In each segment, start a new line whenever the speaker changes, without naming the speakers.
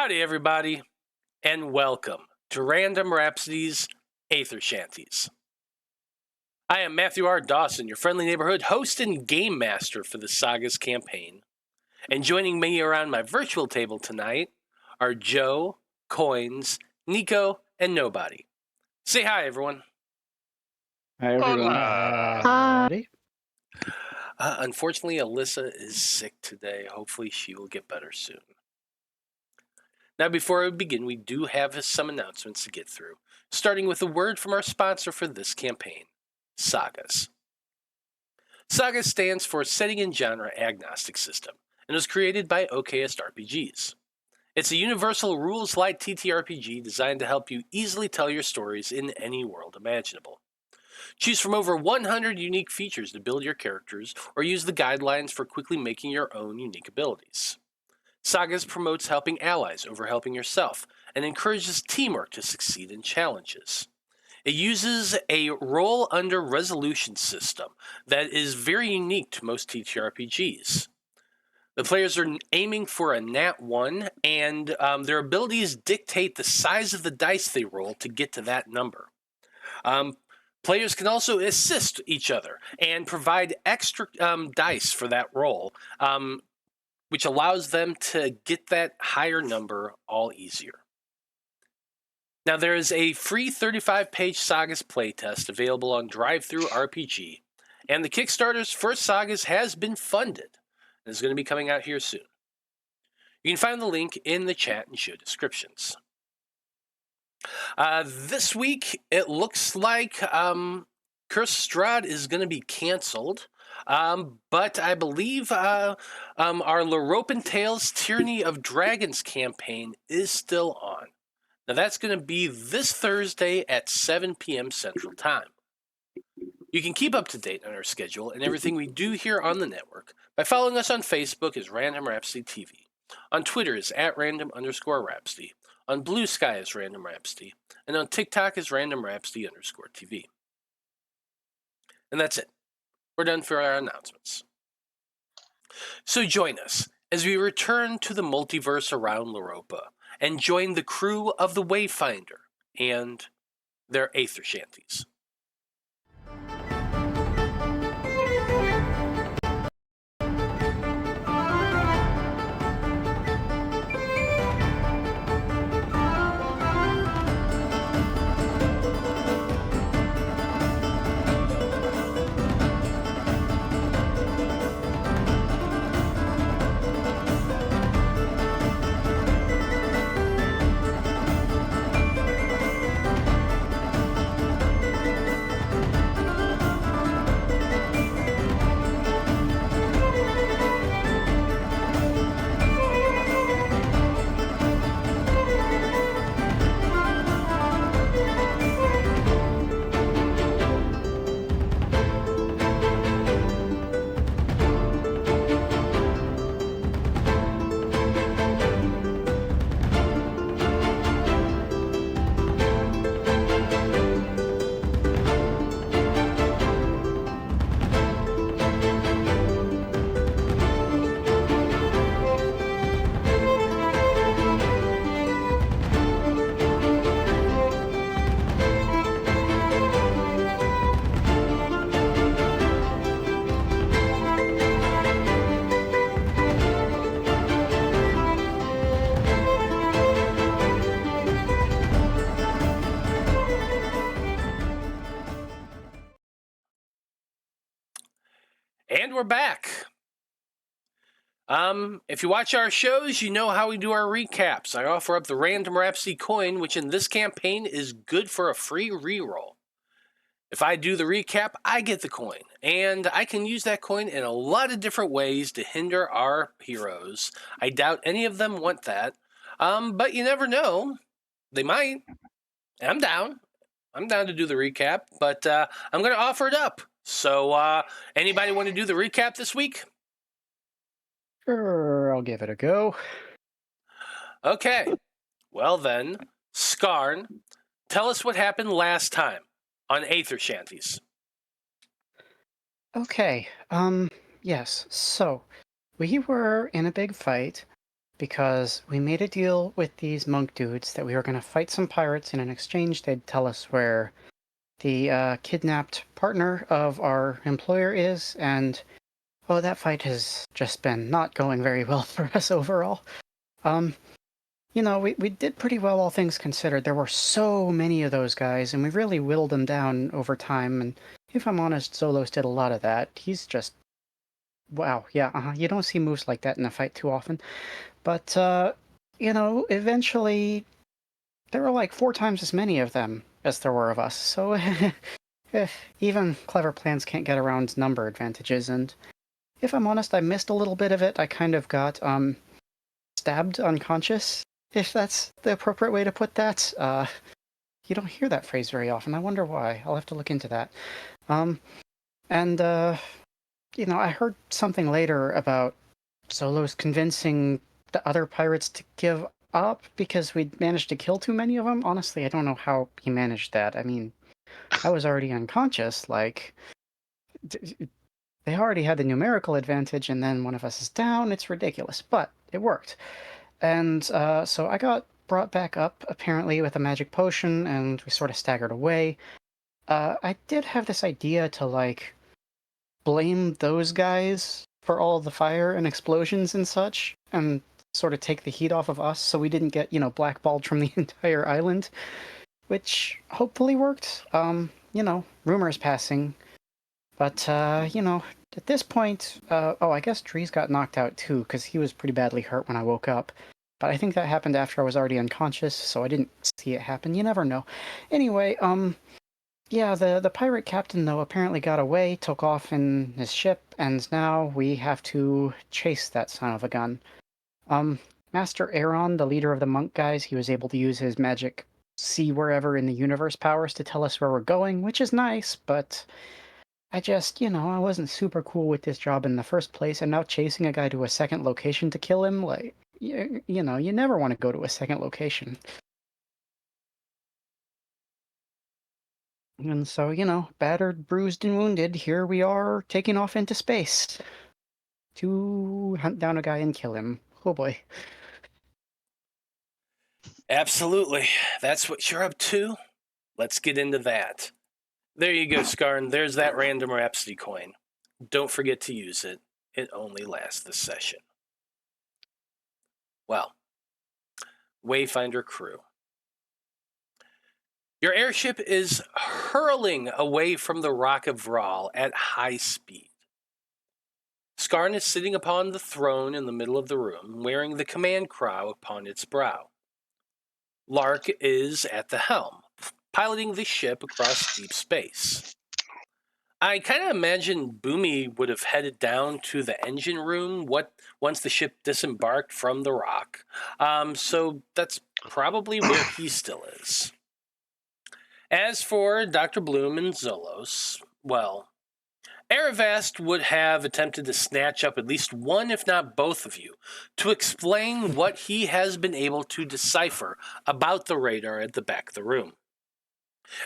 Howdy, everybody, and welcome to Random Rhapsody's Æther-Shanties. I am Matthew R. Dawson, your friendly neighborhood host and game master for the SAGAS campaign. And joining me around my virtual table tonight are Joe, KOINES, Nico, and Nobody. Say hi, everyone.
Hi, everyone.
Hi.
Unfortunately, Alyssa is sick today. Hopefully, she will get better soon. Now, before we begin, we do have some announcements to get through, starting with a word from our sponsor for this campaign, SAGAS. SAGAS stands for Setting and Genre Agnostic System, and was created by OKS RPGs. It's a universal rules-light TTRPG designed to help you easily tell your stories in any world imaginable. Choose from over 100 unique features to build your characters, or use the guidelines for quickly making your own unique abilities. SAGAS promotes helping allies over helping yourself, and encourages teamwork to succeed in challenges. It uses a roll under resolution system that is very unique to most TTRPGs. The players are aiming for a nat 1, and their abilities dictate the size of the dice they roll to get to that number. Players can also assist each other and provide extra dice for that roll, which allows them to get that higher number all easier. Now, there is a free 35-page SAGAS playtest available on DriveThruRPG, and the Kickstarter's first SAGAS has been funded and is going to be coming out here soon. You can find the link in the chat and show descriptions. This week, it looks like Curse Strahd is going to be canceled. But I believe our Loroupa Tales Tyranny of Dragons campaign is still on. Now that's going to be this Thursday at 7 p.m. Central Time. You can keep up to date on our schedule and everything we do here on the network by following us on Facebook as Random Rhapsody TV, on Twitter as @random_Rhapsody, on Blue Sky as Random Rhapsody, and on TikTok as Random Rhapsody_TV. And that's it. We're done for our announcements. So join us as we return to the multiverse around Loroupa and join the crew of the Wayfinder and their Æther-Shanties. And we're back. If you watch our shows, you know how we do our recaps. I offer up the Random Rhapsody coin, which in this campaign is good for a free reroll. If I do the recap, I get the coin, and I can use that coin in a lot of different ways to hinder our heroes. I doubt any of them want that, but you never know. They might. And I'm down. I'm down to do the recap, but I'm going to offer it up. So, anybody want to do the recap this week?
Sure, I'll give it a go.
Okay. Well then, Skarn, tell us what happened last time on Æther-Shanties.
Okay, yes, so we were in a big fight because we made a deal with these monk dudes that we were going to fight some pirates, and in exchange they'd tell us where the kidnapped partner of our employer is, and that fight has just been not going very well for us overall. We did pretty well, all things considered. There were so many of those guys, and we really whittled them down over time, and if I'm honest, Zolos did a lot of that. He's just... wow, yeah, you don't see moves like that in a fight too often. But, eventually, there were like 4 times as many of them as there were of us, so even clever plans can't get around number advantages, and if I'm honest, I missed a little bit of it. I kind of got, stabbed unconscious, if that's the appropriate way to put that. You don't hear that phrase very often. I wonder why. I'll have to look into that. I heard something later about Zolos convincing the other pirates to give up because we'd managed to kill too many of them. Honestly, I don't know how he managed that. I mean, I was already unconscious. Like, they already had the numerical advantage, and then one of us is down. It's ridiculous, but it worked. And so I got brought back up, apparently, with a magic potion, and we sort of staggered away. I did have this idea to, blame those guys for all the fire and explosions and such, and sort of take the heat off of us so we didn't get, blackballed from the entire island, which hopefully worked. Rumors passing. But, at this point, I guess Dreezy got knocked out too, because he was pretty badly hurt when I woke up. But I think that happened after I was already unconscious, so I didn't see it happen. You never know. Anyway, the pirate captain, though, apparently got away, took off in his ship, and now we have to chase that son of a gun. Master Aaron, the leader of the monk guys, he was able to use his magic see wherever in the universe powers to tell us where we're going, which is nice, but I just, I wasn't super cool with this job in the first place, and now chasing a guy to a second location to kill him, you never want to go to a second location. And so, battered, bruised, and wounded, here we are taking off into space to hunt down a guy and kill him. Oh boy.
Absolutely. That's what you're up to. Let's get into that. There you go, Skarn. There's that random Rhapsody coin. Don't forget to use it. It only lasts this session. Well, Wayfinder crew. Your airship is hurling away from the Rock of Vral at high speed. Skarn is sitting upon the throne in the middle of the room, wearing the command crown upon its brow. Lark is at the helm, piloting the ship across deep space. I kind of imagine Boomy would have headed down to the engine room once the ship disembarked from the rock. So that's probably where he still is. As for Dr. Bloom and Zolos, well, Aravast would have attempted to snatch up at least one, if not both of you, to explain what he has been able to decipher about the radar at the back of the room.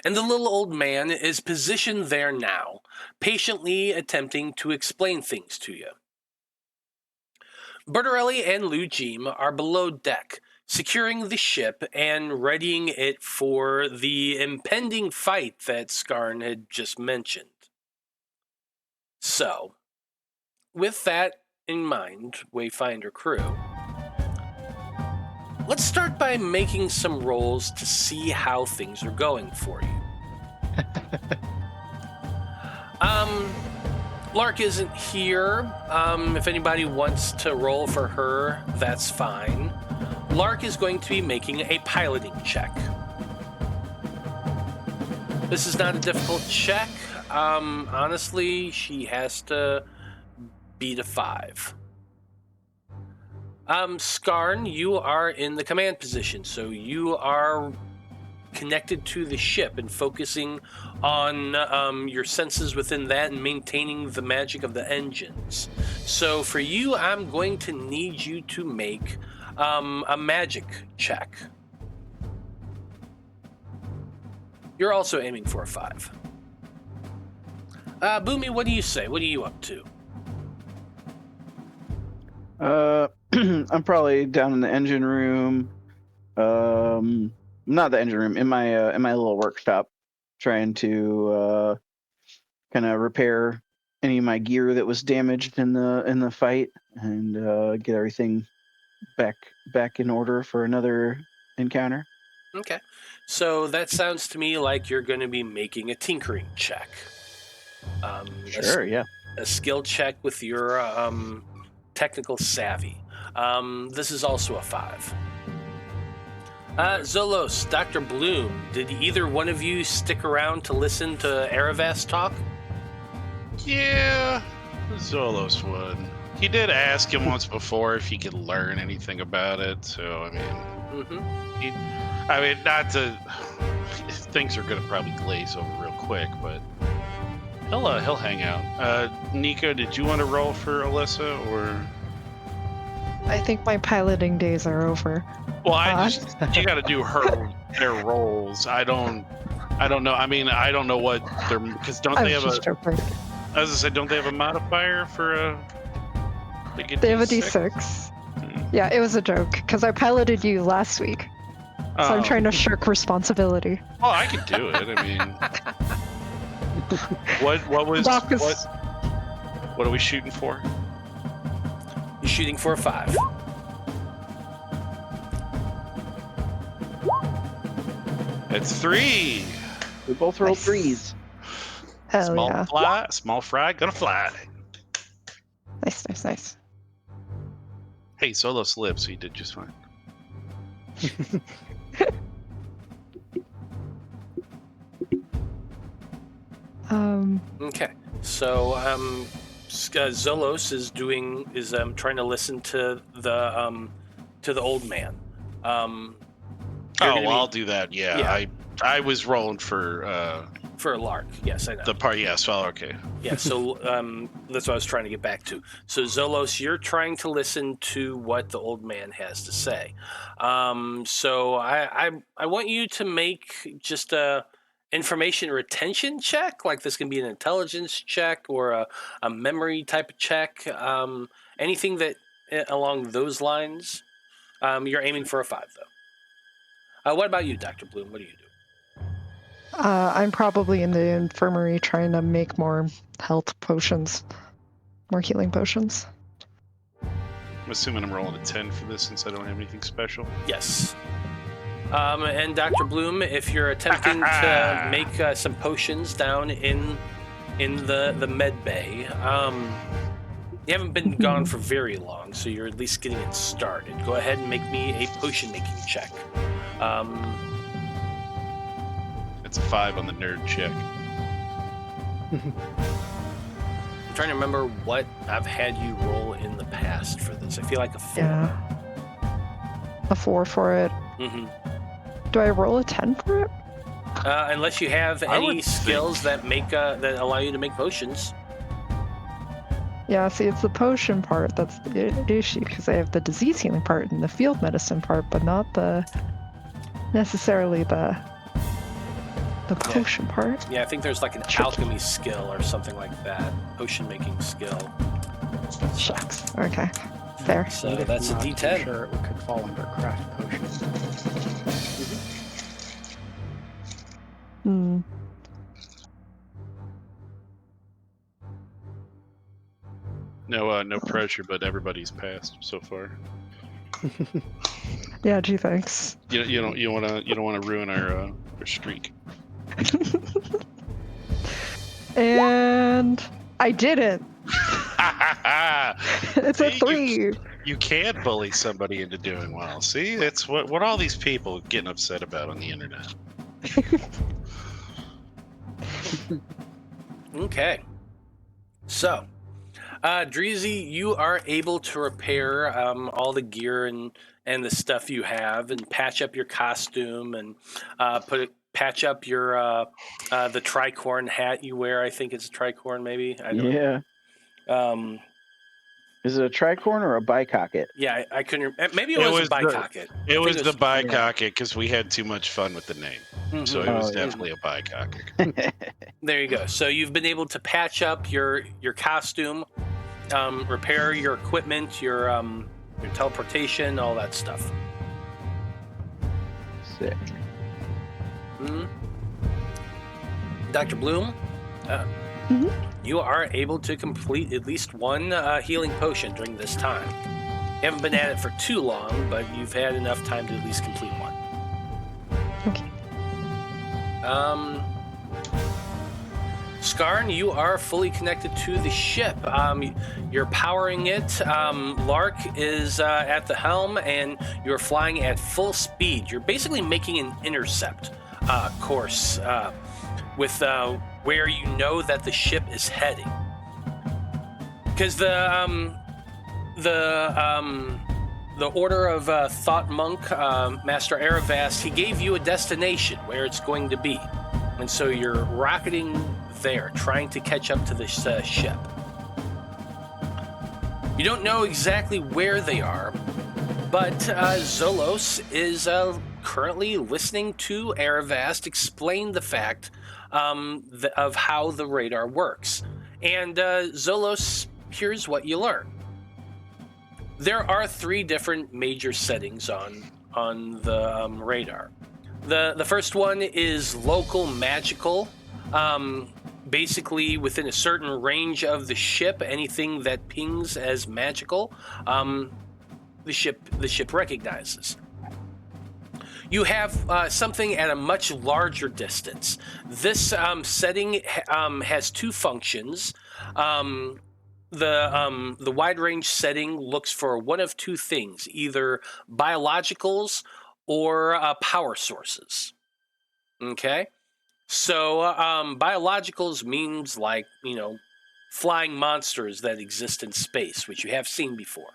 And the little old man is positioned there now, patiently attempting to explain things to you. Bertarelli and Lujim are below deck, securing the ship and readying it for the impending fight that Skarn had just mentioned. So, with that in mind, Wayfinder crew, let's start by making some rolls to see how things are going for you. Lark isn't here. If anybody wants to roll for her, that's fine. Lark is going to be making a piloting check. This is not a difficult check. Honestly, she has to beat a 5. Skarn, you are in the command position, so you are connected to the ship and focusing on your senses within that and maintaining the magic of the engines. So for you, I'm going to need you to make a magic check. You're also aiming for a 5. Boomy, what do you say? What are you up to?
I'm probably down in the engine room. Not the engine room, in my little workshop, trying to kind of repair any of my gear that was damaged in the fight, and get everything back in order for another encounter.
Okay. So that sounds to me like you're going to be making a tinkering check.
Sure, yeah.
A skill check with your technical savvy. This is also a 5. Zolos, Dr. Bloom, did either one of you stick around to listen to Aravas talk?
Yeah, Zolos would. He did ask him once before if he could learn anything about it, so, I mean... not to... Things are going to probably glaze over real quick, but... He'll hang out. Nico, did you want to roll for Alyssa, or...?
I think my piloting days are over.
Well, you got to do their rolls. I don't know. I mean, I don't know what they're, because don't they have a?
Joking.
As I said, don't they have a modifier for a?
They have a D6. Yeah, it was a joke because I piloted you last week, so I'm trying to shirk responsibility.
Oh, I can do it. I mean, what are we shooting for?
You're shooting for a 5.
It's 3.
We both rolled 3s.
Hell yeah.
Small fry, gonna fly.
Nice.
Hey, Solo slipped, so he did just fine.
Okay, so Zolos is trying to listen to the old man.
I'll do that. Yeah. I was rolling for
a lark. Yes, I know.
The part. Yes. Well, okay.
Yeah. So that's what I was trying to get back to. So Zolos, you're trying to listen to what the old man has to say. So I want you to make just a information retention check. Like this can be an intelligence check or a memory type of check. Anything that along those lines. You're aiming for a 5 though. What about you, Dr. Bloom? What do you do?
I'm probably in the infirmary trying to make more health potions, more healing potions.
I'm assuming I'm rolling a 10 for this since I don't have anything special.
Yes. And Dr. Bloom, if you're attempting to make some potions down in the med bay, you haven't been gone for very long, so you're at least getting it started. Go ahead and make me a potion making check.
It's a 5 on the nerd check.
I'm trying to remember what I've had you roll in the past for this. I feel like a 4.
Yeah. A 4 for it.
Mm-hmm.
Do I roll a 10 for it?
Unless you have any skills that that allow you to make potions.
Yeah, see, it's the potion part that's the issue, because I have the disease healing part and the field medicine part, but not necessarily the potion part.
Yeah, I think there's like an alchemy skill or something like that. Potion making skill.
Shucks. Okay. Fair.
So that's a D10.
Sure, it could fall under craft potions.
Hmm.
No pressure, but everybody's passed so far.
Yeah, gee, thanks.
You don't want to ruin our streak.
And I didn't. It's a 3.
You can't bully somebody into doing well. See, it's what all these people are getting upset about on the internet.
Okay. So, Dreezy, you are able to repair all the gear and the stuff you have, and patch up your costume, and patch up your the tricorn hat you wear. I think it's a tricorn, maybe. I don't know.
Is it a tricorn or a bicocket?
Yeah, I couldn't. Maybe it was a bicocket.
It was the bicocket because we had too much fun with the name. Mm-hmm. So it was definitely a bicocket.
There you go. So you've been able to patch up your costume, repair your equipment, your your teleportation, all that stuff.
Sick.
Dr. Bloom, you are able to complete at least one healing potion during this time. You haven't been at it for too long, but you've had enough time to at least complete one.
Okay.
Skarn, you are fully connected to the ship. You're powering it. Lark is at the helm, and you're flying at full speed. You're basically making an intercept course with where you know that the ship is heading. Because the Order of Thought Monk, Master Aravast, he gave you a destination where it's going to be. And so you're rocketing there, trying to catch up to this ship. You don't know exactly where they are, but Zolos is currently listening to Aravast explain the fact of how the radar works. And Zolos, here's what you learn. There are 3 different major settings on the radar. The first one is local magical. Basically, within a certain range of the ship, anything that pings as magical, the ship recognizes. You have something at a much larger distance. This setting has 2 functions. The wide range setting looks for one of 2 things, either biologicals or power sources. Okay? So biologicals means like, flying monsters that exist in space, which you have seen before.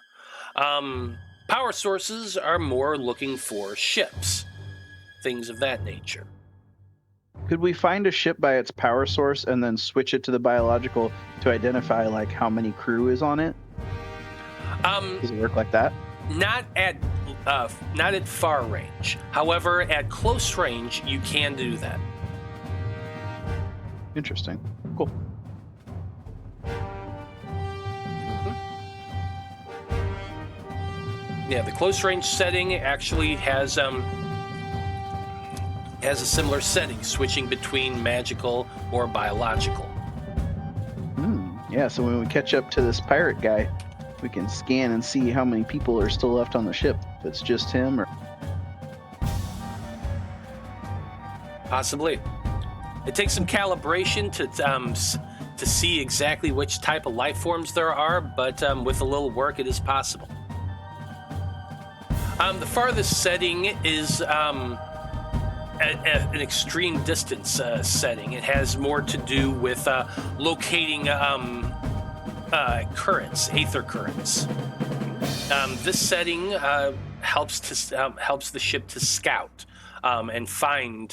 Power sources are more looking for ships, things of that nature.
Could we find a ship by its power source and then switch it to the biological to identify like how many crew is on it? Does it work like that?
Not at far range. However, at close range, you can do that.
Interesting. Cool.
Yeah, the close range setting actually has a similar setting, switching between magical or biological.
Yeah, so when we catch up to this pirate guy, we can scan and see how many people are still left on the ship. If it's just him or...
Possibly. It takes some calibration to see exactly which type of life forms there are, but with a little work, it is possible. The farthest setting is at an extreme distance setting. It has more to do with locating currents, aether currents. This setting helps the ship to scout and find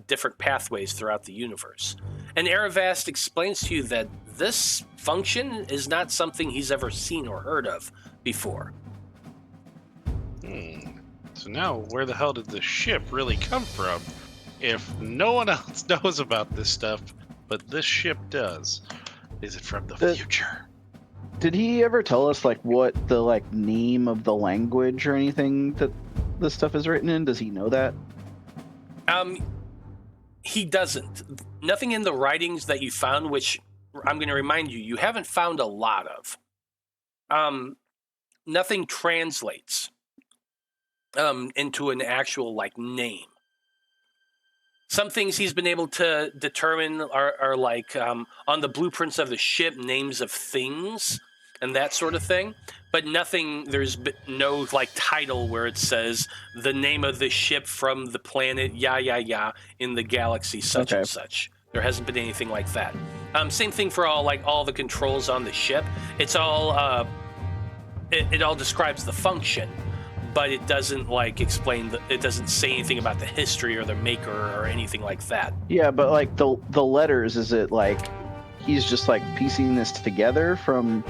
different pathways throughout the universe. And Aravast explains to you that this function is not something he's ever seen or heard of before.
So now, where the hell did the ship really come from? If no one else knows about this stuff, but this ship does, is it from the future?
Did he ever tell us like what the name of the language or anything that this stuff is written in? Does he know that?
He doesn't. Nothing in the writings that you found, which I'm going to remind you, you haven't found a lot of. Nothing translates into an actual name. Some things he's been able to determine are on the blueprints of the ship, names of things and that sort of thing. But nothing, there's no title where it says the name of the ship from the planet, in the galaxy, such and such. There hasn't been anything like that. Same thing for all the controls on the ship. It's all, it all describes the function, but it doesn't explain, it doesn't say anything about the history or the maker or anything like that.
Yeah, but the letters, is it he's just piecing this together from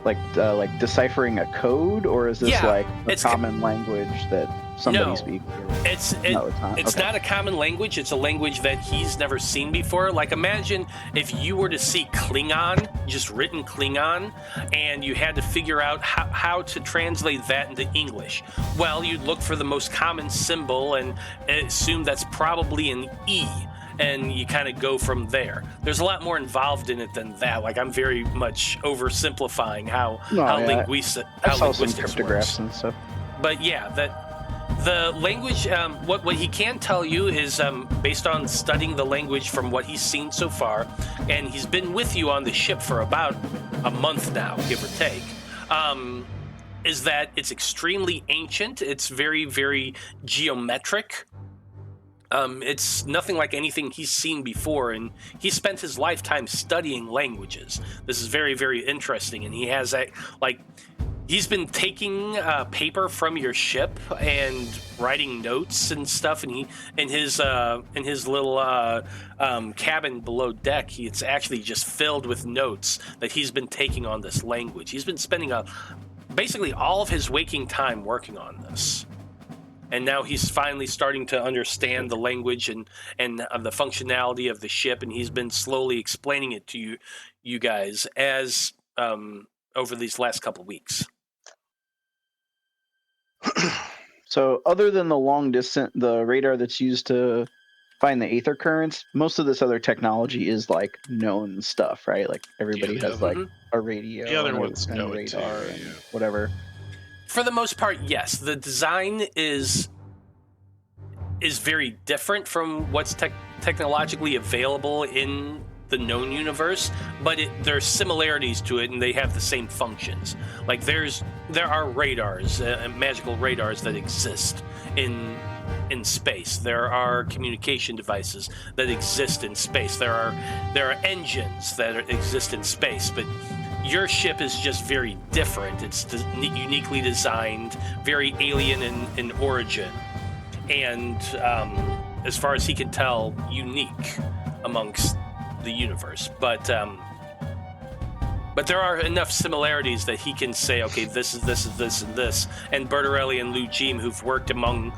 like deciphering a code, or is this like a
it's
common language that somebody
No.
speaks?
It's
not.
it's
Okay.
not a common language. It's a language that he's never seen before. Like, imagine if you were to see Klingon, just written Klingon, and you had to figure out how to translate that into English. Well, you'd look for the most common symbol and assume that's probably an E, and you kind of go from there. There's a lot more involved in it than that. Like, I'm very much oversimplifying how linguistics
I saw some
works.
cryptographs and stuff.
But yeah, the language, what he can tell you is based on studying the language from what he's seen so far, and he's been with you on the ship for about a month now, give or take, is that it's extremely ancient. It's very, very geometric. It's nothing like anything he's seen before, and he spent his lifetime studying languages. This is very, very interesting, and he has he's been taking paper from your ship and writing notes and stuff, and he in his little cabin below deck, it's actually just filled with notes that he's been taking on this language. He's been spending basically all of his waking time working on this. And now he's finally starting to understand the language and the functionality of the ship, and he's been slowly explaining it to you guys as over these last couple of weeks.
So, other than the radar that's used to find the aether currents, most of this other technology is like known stuff, right? Like everybody has like a radio,
The other
and
ones
and
know
a
it
radar,
too,
and
yeah.
whatever.
For the most part, yes. The design is very different from what's technologically available in the known universe, but there's similarities to it, and they have the same functions. Like there are radars, magical radars that exist in space. There are communication devices that exist in space. There are engines that exist in space, but your ship is just very different. It's uniquely designed, very alien in origin, and as far as he can tell, unique amongst the universe. But there are enough similarities that he can say, okay, this is this, and this. And Bertarelli and Lou Jeem, who've worked among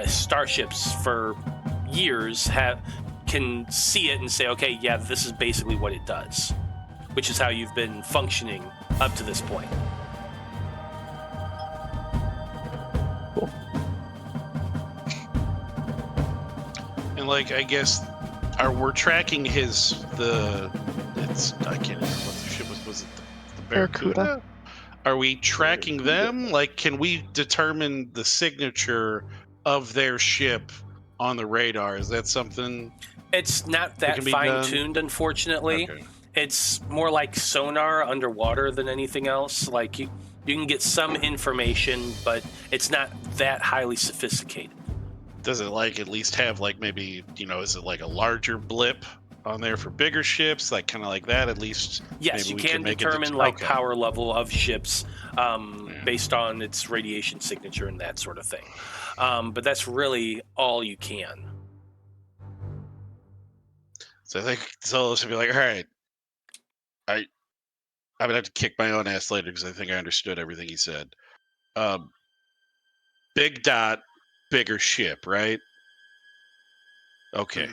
starships for years, can see it and say, okay, yeah, this is basically what it does. Which is how you've been functioning up to this point.
Cool.
And like, I guess, we're tracking I can't remember what the ship was it the Barracuda? Are we tracking them? Like, can we determine the signature of their ship on the radar? Is that something?
It's not that fine-tuned, unfortunately.
Okay.
It's more like sonar underwater tan anything else. Like you can get some information, but it's not that highly sophisticated.
Does it like at least have like maybe, is it like a larger blip on there for bigger ships, like kind of like that at least?
Yes, you can determine power level of ships based on its radiation signature and that sort of thing. But that's really all you can.
So I think Zolos would be like, all right, I'm gonna have to kick my own ass later because I think I understood everything he said. Big dot, bigger ship, right? Okay.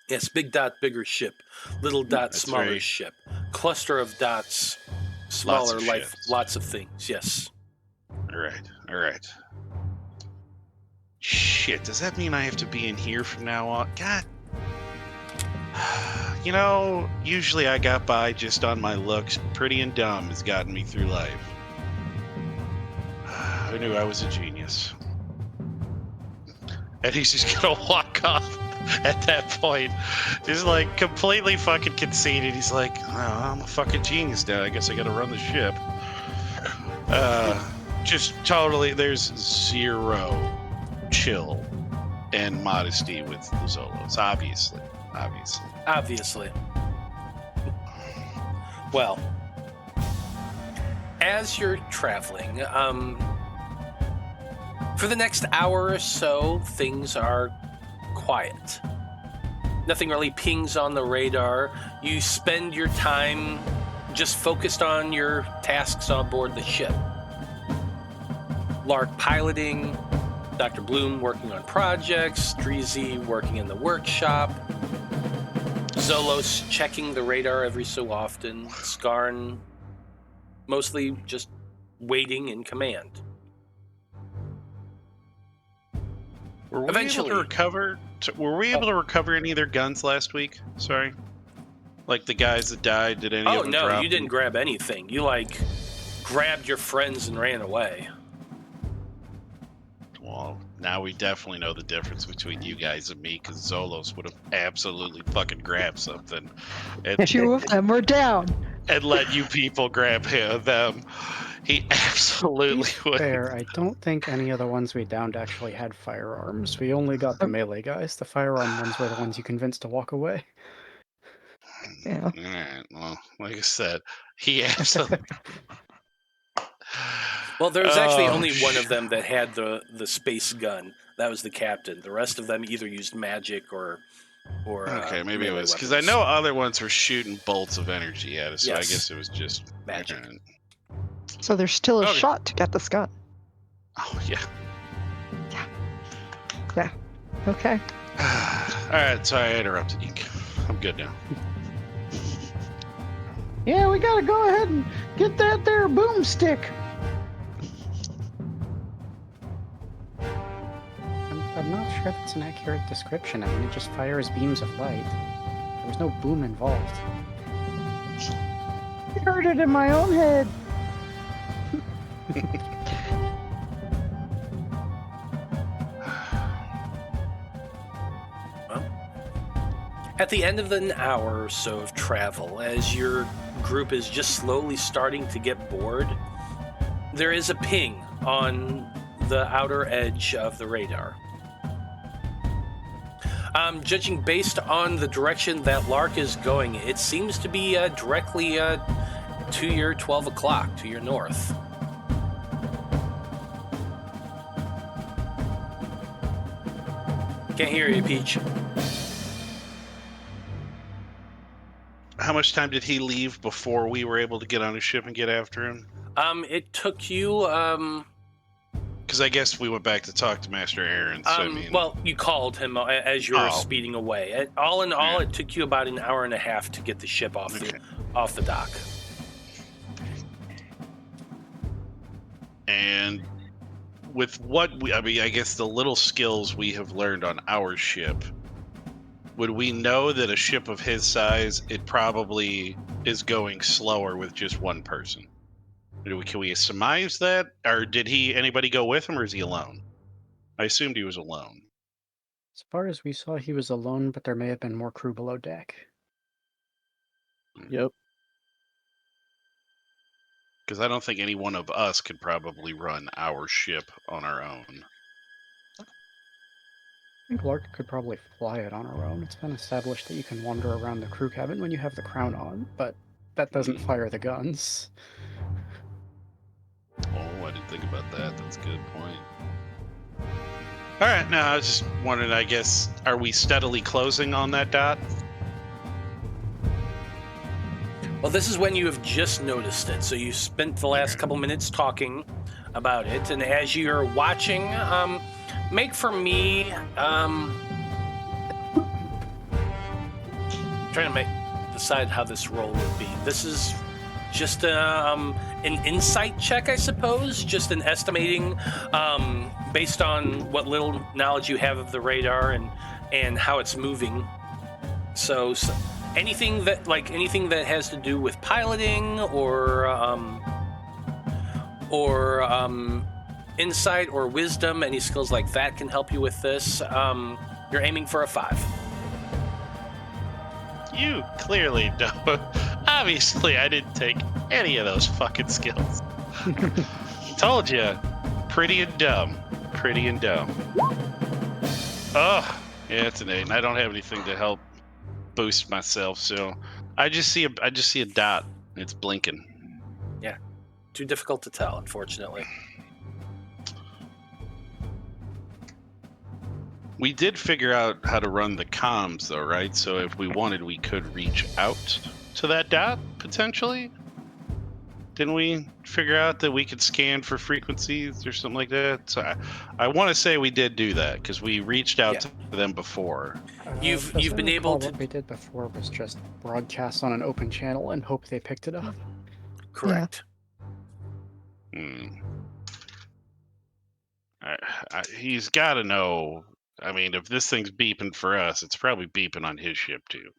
Yes, big dot, bigger ship. Little dot,
That's
smaller
right.
ship. Cluster of dots, smaller life, lots of things. Yes.
All right. Shit, does that mean I have to be in here from now on? God. Usually I got by just on my looks. Pretty and dumb has gotten me through life. I knew I was a genius. And he's just gonna walk off at that point. Just like completely fucking conceited. He's like, oh, I'm a fucking genius now. I guess I gotta run the ship. Just totally, there's zero chill and modesty with the Zolos, obviously.
Well, as you're traveling, for the next hour or so, things are quiet. Nothing really pings on the radar. You spend your time just focused on your tasks on board the ship. Lark piloting, Dr. Bloom working on projects, Dreezy working in the workshop, Zolos checking the radar every so often, Skarn mostly just waiting in command.
Were we
Eventually.
able to recover? Were we able to recover any of their guns last week? Sorry, like the guys that died. Did any of them
no,
drop
you didn't
them?
grab anything. You grabbed your friends and ran away.
Well, now we definitely know the difference between you guys and me, because Zolos would have absolutely fucking grabbed something, and,
2 of them were down.
and let you people grab them. He absolutely would.
Fair, I don't think any of the ones we downed actually had firearms. We only got the melee guys. The firearm ones were the ones you convinced to walk away.
Yeah.
All right. Well, like I said, he absolutely.
Well, there was actually only one of them that had the space gun. That was the captain. The rest of them either used magic or
Okay, maybe it
melee
was because I
weapons.
know other ones were shooting bolts of energy at us, so I
Yes.
guess it was just
Magic.
Alright.
So there's still a
Okay.
shot to get this gun.
Oh yeah.
Okay.
All right, sorry I interrupted you. I'm good now.
Yeah, we gotta go ahead and get that there boomstick.
I'm not sure that's an accurate description. I mean, it just fires beams of light. There was no boom involved.
I heard it in my own head.
At the end of an hour or so of travel, as your group is just slowly starting to get bored, there is a ping on the outer edge of the radar. Judging based on the direction that Lark is going, it seems to be directly to your 12 o'clock, to your north. Can't hear you, Peach.
How much time did he leave before we were able to get on a ship and get after him?
It took you,
Because I guess we went back to talk to Master Aaron. So I mean,
well, you called him as you were
Oh.
speeding away. All in all,
Yeah.
it took you about an hour and a half to get the ship off the dock.
and with what I mean, I guess the little skills we have learned on our ship, would we know that a ship of his size, it probably is going slower with just one person? Can we surmise that, or did anybody go with him, or is he alone? I assumed he was alone.
As far as we saw, he was alone, but there may have been more crew below deck.
Yep.
Because I don't think any one of us could probably run our ship on our own.
I think Lark could probably fly it on her own. It's been established that you can wander around the crew cabin when you have the crown on, but that doesn't fire the guns.
Oh, I didn't think about that. That's a good point. All right, now I was just wondering, I guess, are we steadily closing on that dot?
Well, this is when you have just noticed it. So you spent the last couple minutes talking about it, and as you're watching, make for me, trying to decide how this roll would be. This is just an insight check, I suppose, just an estimating based on what little knowledge you have of the radar and how it's moving. So anything that has to do with piloting or insight or wisdom, any skills like that can help you with this. You're aiming for a 5.
You clearly don't. Obviously, I didn't take any of those fucking skills. Told you. Pretty and dumb. Pretty and dumb. Oh, yeah, it's an 8. And I don't have anything to help boost myself, so I just see a dot. It's blinking.
Yeah, too difficult to tell, unfortunately.
We did figure out how to run the comms, though, right? So if we wanted, we could reach out to that dot, potentially? Didn't we figure out that we could scan for frequencies or something like that? So I want to say we did do that because we reached out to them before.
You've
As I
been
recall,
able to.
What we did before was just broadcast on an open channel and hope they picked it up.
Correct.
He's got to know. I mean, if this thing's beeping for us, it's probably beeping on his ship too.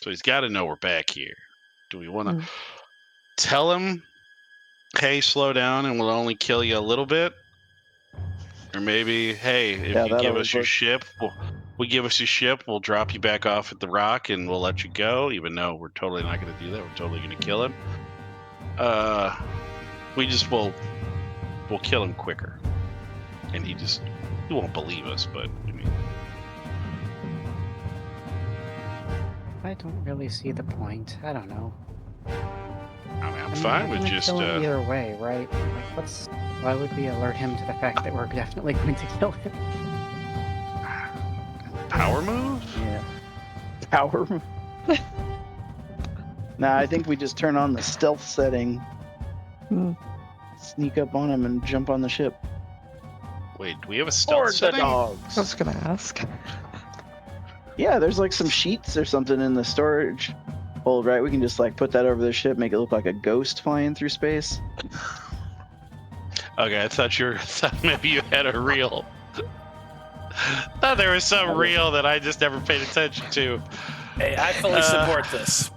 So he's got to know we're back here. Do we want to tell him, hey, slow down and we'll only kill you a little bit? Or maybe, hey, if you give us your ship, we give us your ship, we'll drop you back off at the rock and we'll let you go, even though we're totally not going to do that. We're totally going to kill him. We'll kill him quicker. And he won't believe us, but I mean,
I don't really see the point. I don't know.
I mean, I'm fine with just
kill him either way, right? Like, why would we alert him to the fact that we're definitely going to kill him?
Power move?
Yeah. Power move. Nah, I think we just turn on the stealth setting, sneak up on him, and jump on the ship.
Wait, do we have a stealth setting?
Dogs.
I was gonna ask.
Yeah, there's like some sheets or something in the storage hold, right? We can just like put that over the ship, make it look like a ghost flying through space.
Okay, I thought maybe you had a reel. Thought there was some reel that I just never paid attention to.
Hey, I fully support this.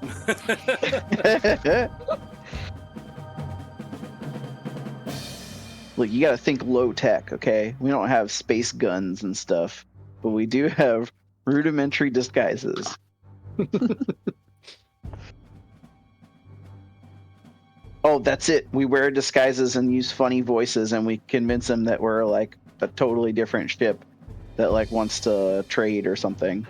Look, you gotta think low tech, okay? We don't have space guns and stuff, but we do have rudimentary disguises. Oh, that's it. We wear disguises and use funny voices, and we convince them that we're like a totally different ship that like wants to trade or something.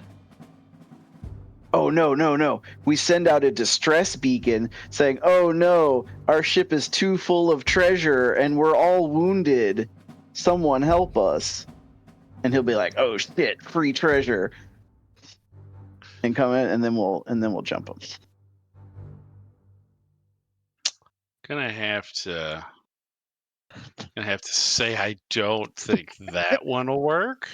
Oh, no. We send out a distress beacon saying, oh no, our ship is too full of treasure and we're all wounded. Someone help us. And he'll be like, oh shit, free treasure. And come in, and then we'll jump him.
Gonna have to say I don't think that one will work.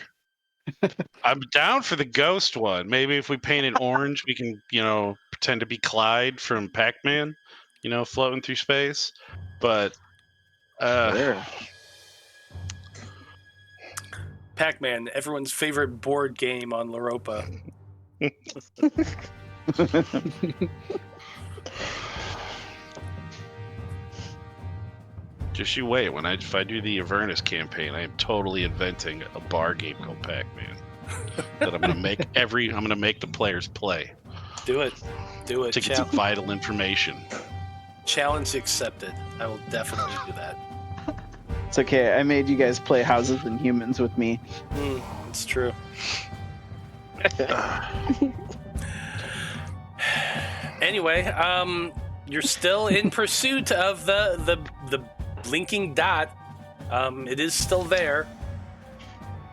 I'm down for the ghost one. Maybe if we paint it orange, we can, pretend to be Clyde from Pac-Man, floating through space. But
Sure.
Pac-Man, everyone's favorite board game on Loroupa.
Just you wait. If I do the Avernus campaign, I am totally inventing a bar game called Pac-Man that I'm gonna make the players play.
Do it.
To get some vital information.
Challenge accepted. I will definitely do that.
It's okay. I made you guys play Houses and Humans with me.
It's true. Anyway, you're still in pursuit of the blinking dot. It is still there.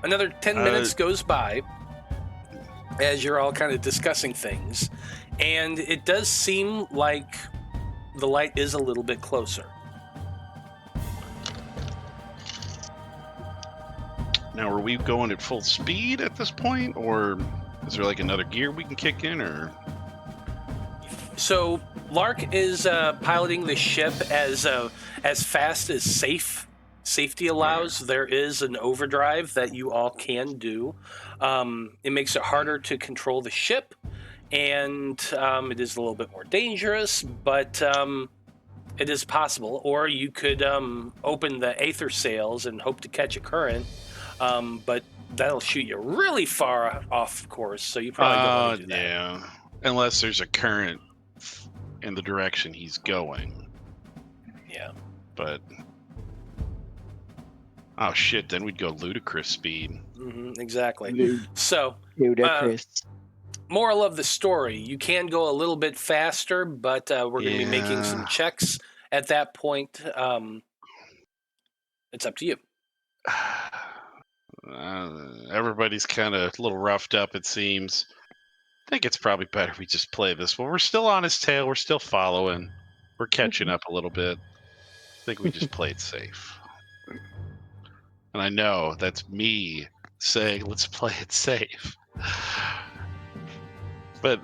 Another 10 minutes goes by as you're all kind of discussing things, and it does seem like the light is a little bit closer.
Now, are we going at full speed at this point, or is there like another gear we can kick in, or?
So Lark is piloting the ship as fast as safety allows. There is an overdrive that you all can do. It makes it harder to control the ship, and it is a little bit more dangerous, but it is possible. Or you could open the Æther sails and hope to catch a current, but that'll shoot you really far off course, so you probably don't want to do that.
Yeah, unless there's a current in the direction he's going.
Yeah.
But oh shit, then we'd go ludicrous speed.
Exactly. So
Ludicrous.
moral of the story, you can go a little bit faster, but we're going to be making some checks at that point. It's up to you.
Everybody's kind of a little roughed up, it seems. think it's probably better we just play this one. We're still on his tail. We're still following. We're catching up a little bit. I think we just play it safe. And I know that's me saying, let's play it safe. But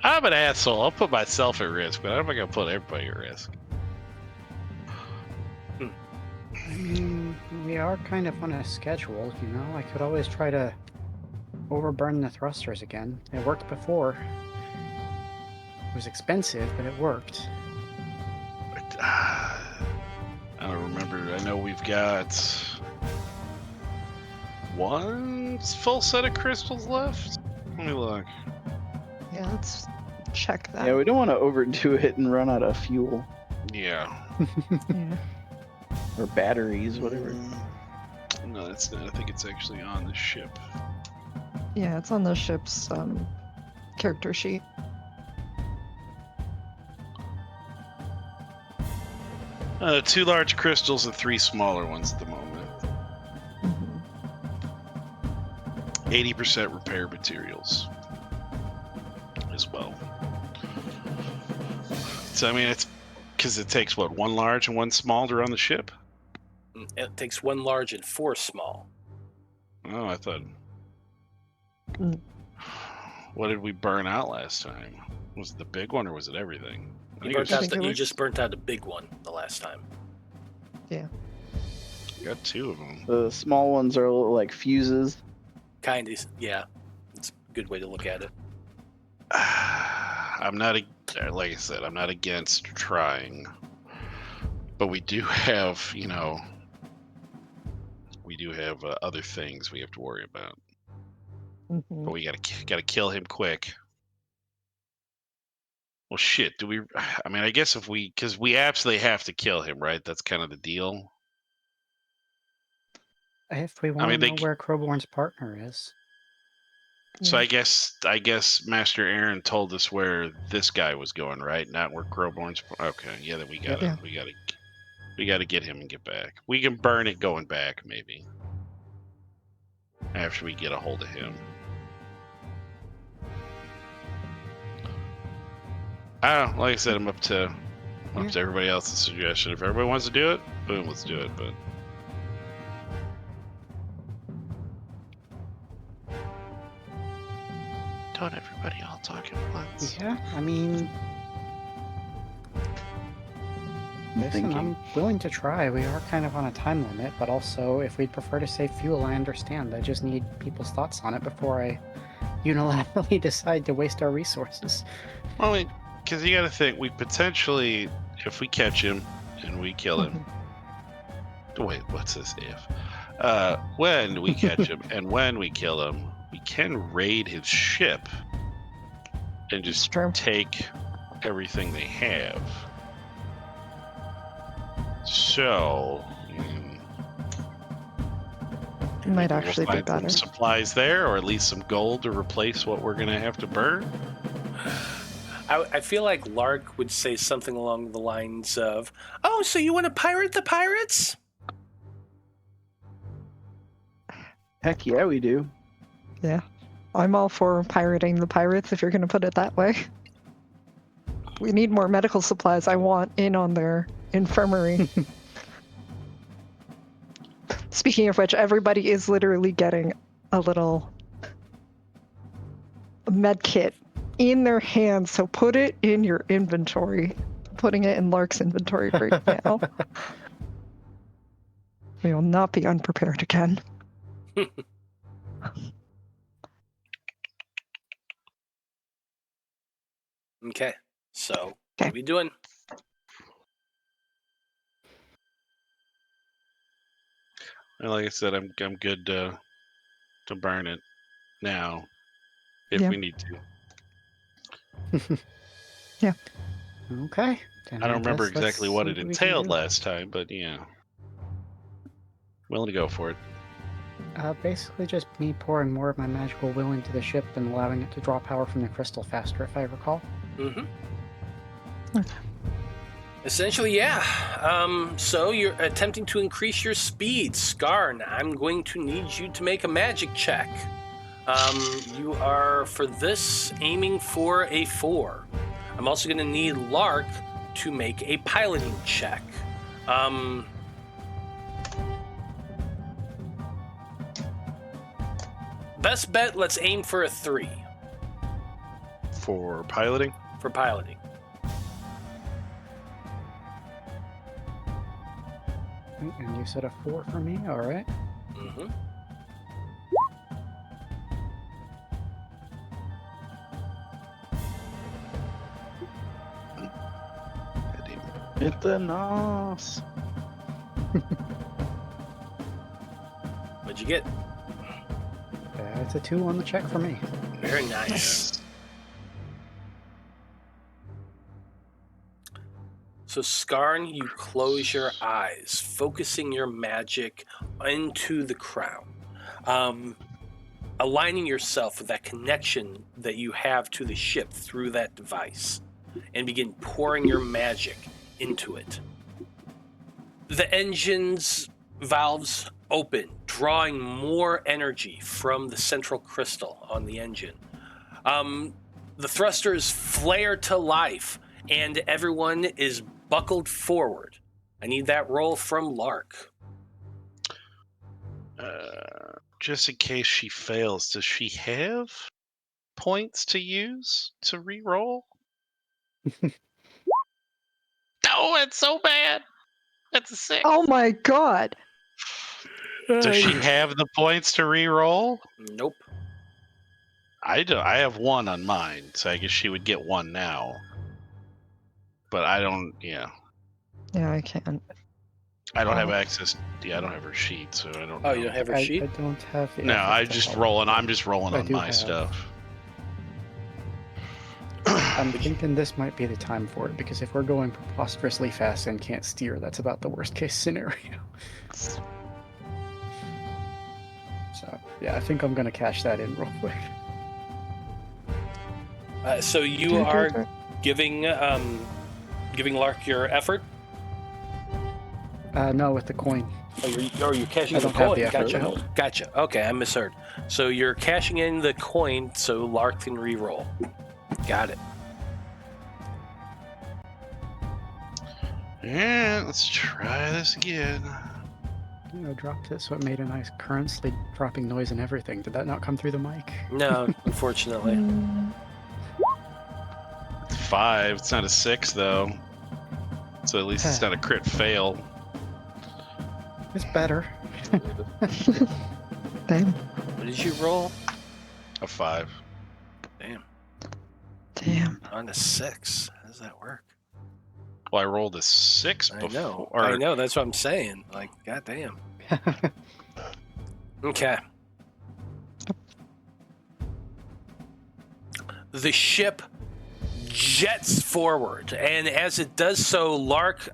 I'm an asshole. I'll put myself at risk, but I'm not going to put everybody at risk.
I mean, we are kind of on a schedule, you know? I could always try to overburn the thrusters again. It worked before. It was expensive, but it worked.
I don't remember. I know we've got one full set of crystals left. Let me look.
Yeah, let's check that.
Yeah, we don't want to overdo it and run out of fuel
Yeah.
Yeah.
or batteries, whatever.
No, that's not. I think it's actually on the ship.
Yeah, it's on the ship's character sheet.
Two large crystals and 3 smaller ones at the moment.
Mhm.
80% repair materials as well. So I mean, it's because it takes what, 1 large and 1 small to run the ship.
It takes 1 large and 4 small.
Oh, I thought.
Mm.
What did we burn out last time? Was it the big one or was it everything? I
You,
think it was
burnt out
think
the,
it
you
was-
just burnt out a big one the last time.
got 2 of them.
The small ones are little, like fuses.
Kind of, yeah. It's a good way to look at it.
I'm not, like I said, I'm not against trying, but we do have, you know, other things we have to worry about.
Mhm.
But we gotta kill him quick. Well, shit. Do we? I mean, I guess because we absolutely have to kill him, right? That's kind of the deal.
If we want
mean,
to
they
know where Crowborn's partner is.
So
Yeah.
I guess Master Aaron told us where this guy was going, right? Not where Crowborn's. Okay, yeah. Then we gotta get him and get back. We can burn it going back, maybe. After we get a hold of him. I don't know. Like I said, I'm up to everybody else's suggestion. If everybody wants to do it, boom, let's do it. But don't everybody all talk at once.
Yeah, I mean, listen,
Thinking.
I'm willing to try. We are kind of on a time limit, but also, if we'd prefer to save fuel, I understand. I just need people's thoughts on it before I unilaterally decide to waste our resources.
Well, I mean, because you got to think, we potentially, if we catch him and we kill him. Wait, what's this if? When we catch him and when we kill him, we can raid his ship and just
True.
take everything they have. So,
It might
we'll
actually be
find some
better.
supplies there, or at least some gold to replace what we're gonna have to burn.
I feel like Lark would say something along the lines of, "Oh, so you want to pirate the pirates?"
Heck yeah, we do.
Yeah. I'm all for pirating the pirates if you're going to put it that way. We need more medical supplies. I want in on their infirmary. Speaking of which, everybody is literally getting a little med kit in their hands, so put it in your inventory. I'm putting it in Lark's inventory right now. We will not be unprepared again.
Okay, so what
Okay.
are we doing?
And like I said, I'm good to burn it now if
Yeah.
we need to.
Okay. then
I don't remember
guess let's
exactly what
see
it
we can
entailed
do.
last time, but yeah. Willing to go for it.
Basically just me pouring more of my magical will into the ship and allowing it to draw power from the crystal faster, if I recall.
Mm-hmm. Essentially, yeah. So you're attempting to increase your speed. Skarn, I'm going to need you to make a magic check. You are, for this, aiming for a 4. I'm also going to need Lark to make a piloting check. Best bet, let's aim for a 3
For piloting?
for piloting.
And you said a 4 for me? All right.
Mm-hmm.
Hit the nos.
What'd you get?
It's a 2 on the check for me.
Very nice. So, Skarn, you close your eyes, focusing your magic into the crown, aligning yourself with that connection that you have to the ship through that device, and begin pouring your magic into it. The engine's valves open, drawing more energy from the central crystal on the engine. The thrusters flare to life, and everyone is buckled forward. I need that roll from Lark.
Just in case she fails, does she have points to use to re-roll? Oh, it's so bad. That's a 6.
Oh my god.
Does she have the points to re-roll?
Nope.
I do. I have 1 on mine, so I guess she would get 1 now. But I don't. Yeah,
Yeah, I can't.
I don't have access. Yeah, I don't have her sheet, so I don't.
Oh,
know.
you don't have her
I
sheet?
don't have the
No,
effort
I
to
just
help.
rolling. I'm just rolling
I
on
do
my
have.
stuff.
I'm thinking this might be the time for it, because if we're going preposterously fast and can't steer, that's about the worst case scenario. So, yeah, I think I'm going to cash that in real quick.
So you are giving Lark your effort?
No, with the coin.
Oh, you're cashing
I
the
don't have
coin.
the effort to
Gotcha.
help.
Gotcha. Okay, I misheard. So you're cashing in the coin so Lark can re-roll. Got it.
Yeah, let's try this again.
Dropped it so it made a nice currently dropping noise and everything. Did that not come through the mic?
No, unfortunately.
It's 5. It's not a 6 though. So at least it's not a crit fail.
It's better.
Damn.
What did you roll?
A 5.
Damn.
Damn.
On a 6. How does that work?
Well, I rolled a 6
I
before.
know. I know. That's what I'm saying. Like, goddamn. Okay. The ship jets forward, and as it does so, Lark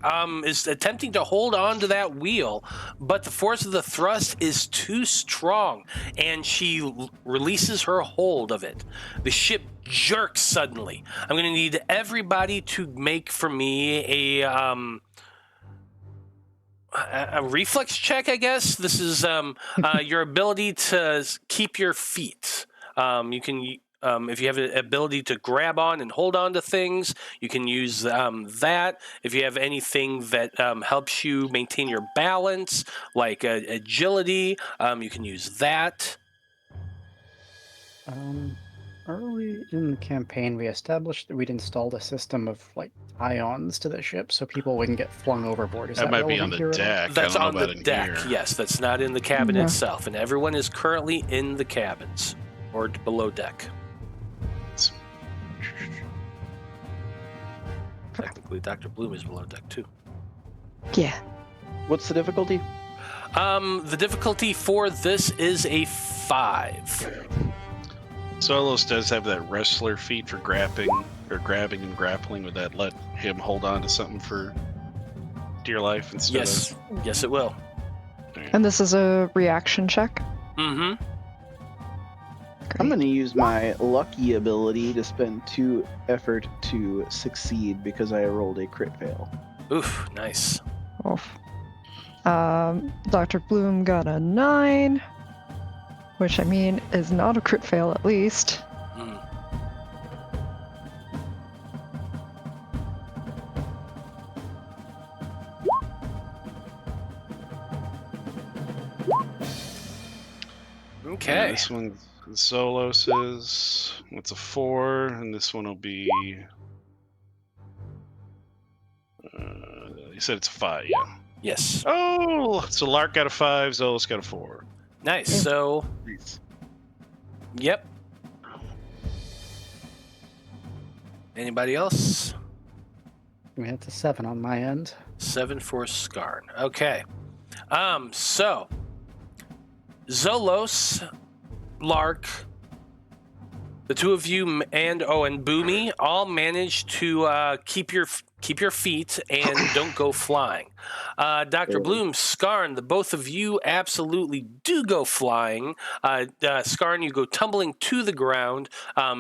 is attempting to hold on to that wheel, but the force of the thrust is too strong, and she releases her hold of it. The ship jerks suddenly. I'm going to need everybody to make for me a reflex check, I guess. This is your ability to keep your feet. You can, if you have an ability to grab on and hold on to things, you can use that. If you have anything that helps you maintain your balance, like agility, you can use that.
Early in the campaign, we established that we'd installed a system of like ions to the ship so people wouldn't get flung overboard. Is
That might be on
relevant
the
here at all?
deck.
That's
I don't
on
know
the
about in
deck.
here.
Yes, that's not in the cabin
Yeah.
itself, and everyone is currently in the cabins or below deck. Technically, Dr. Bloom is below deck too.
Yeah.
What's the difficulty?
The difficulty for this is a 5.
Zolos does have that wrestler feat for grabbing and grappling. Would that let him hold on to something for dear life instead
Yes, yes, it will.
And this is a reaction check?
Mm-hmm.
I'm going to use my lucky ability to spend 2 effort to succeed because I rolled a crit fail.
Oof, nice.
Oof. Dr. Bloom got a 9. which I mean is not a crit fail at least.
Okay.
And this one, Zolos is, it's a 4, and this one will be. You said it's a 5, yeah.
Yes.
Oh, so Lark got a 5, Zolos got a 4.
Nice. So, yep. Anybody else?
We had the 7 on my end.
7 for Skarn. Okay. So Zolos, Lark, the two of you, and Boomy all managed to keep your feet and don't go flying. Dr. Bloom, Skarn, the both of you absolutely do go flying. Skarn, you go tumbling to the ground,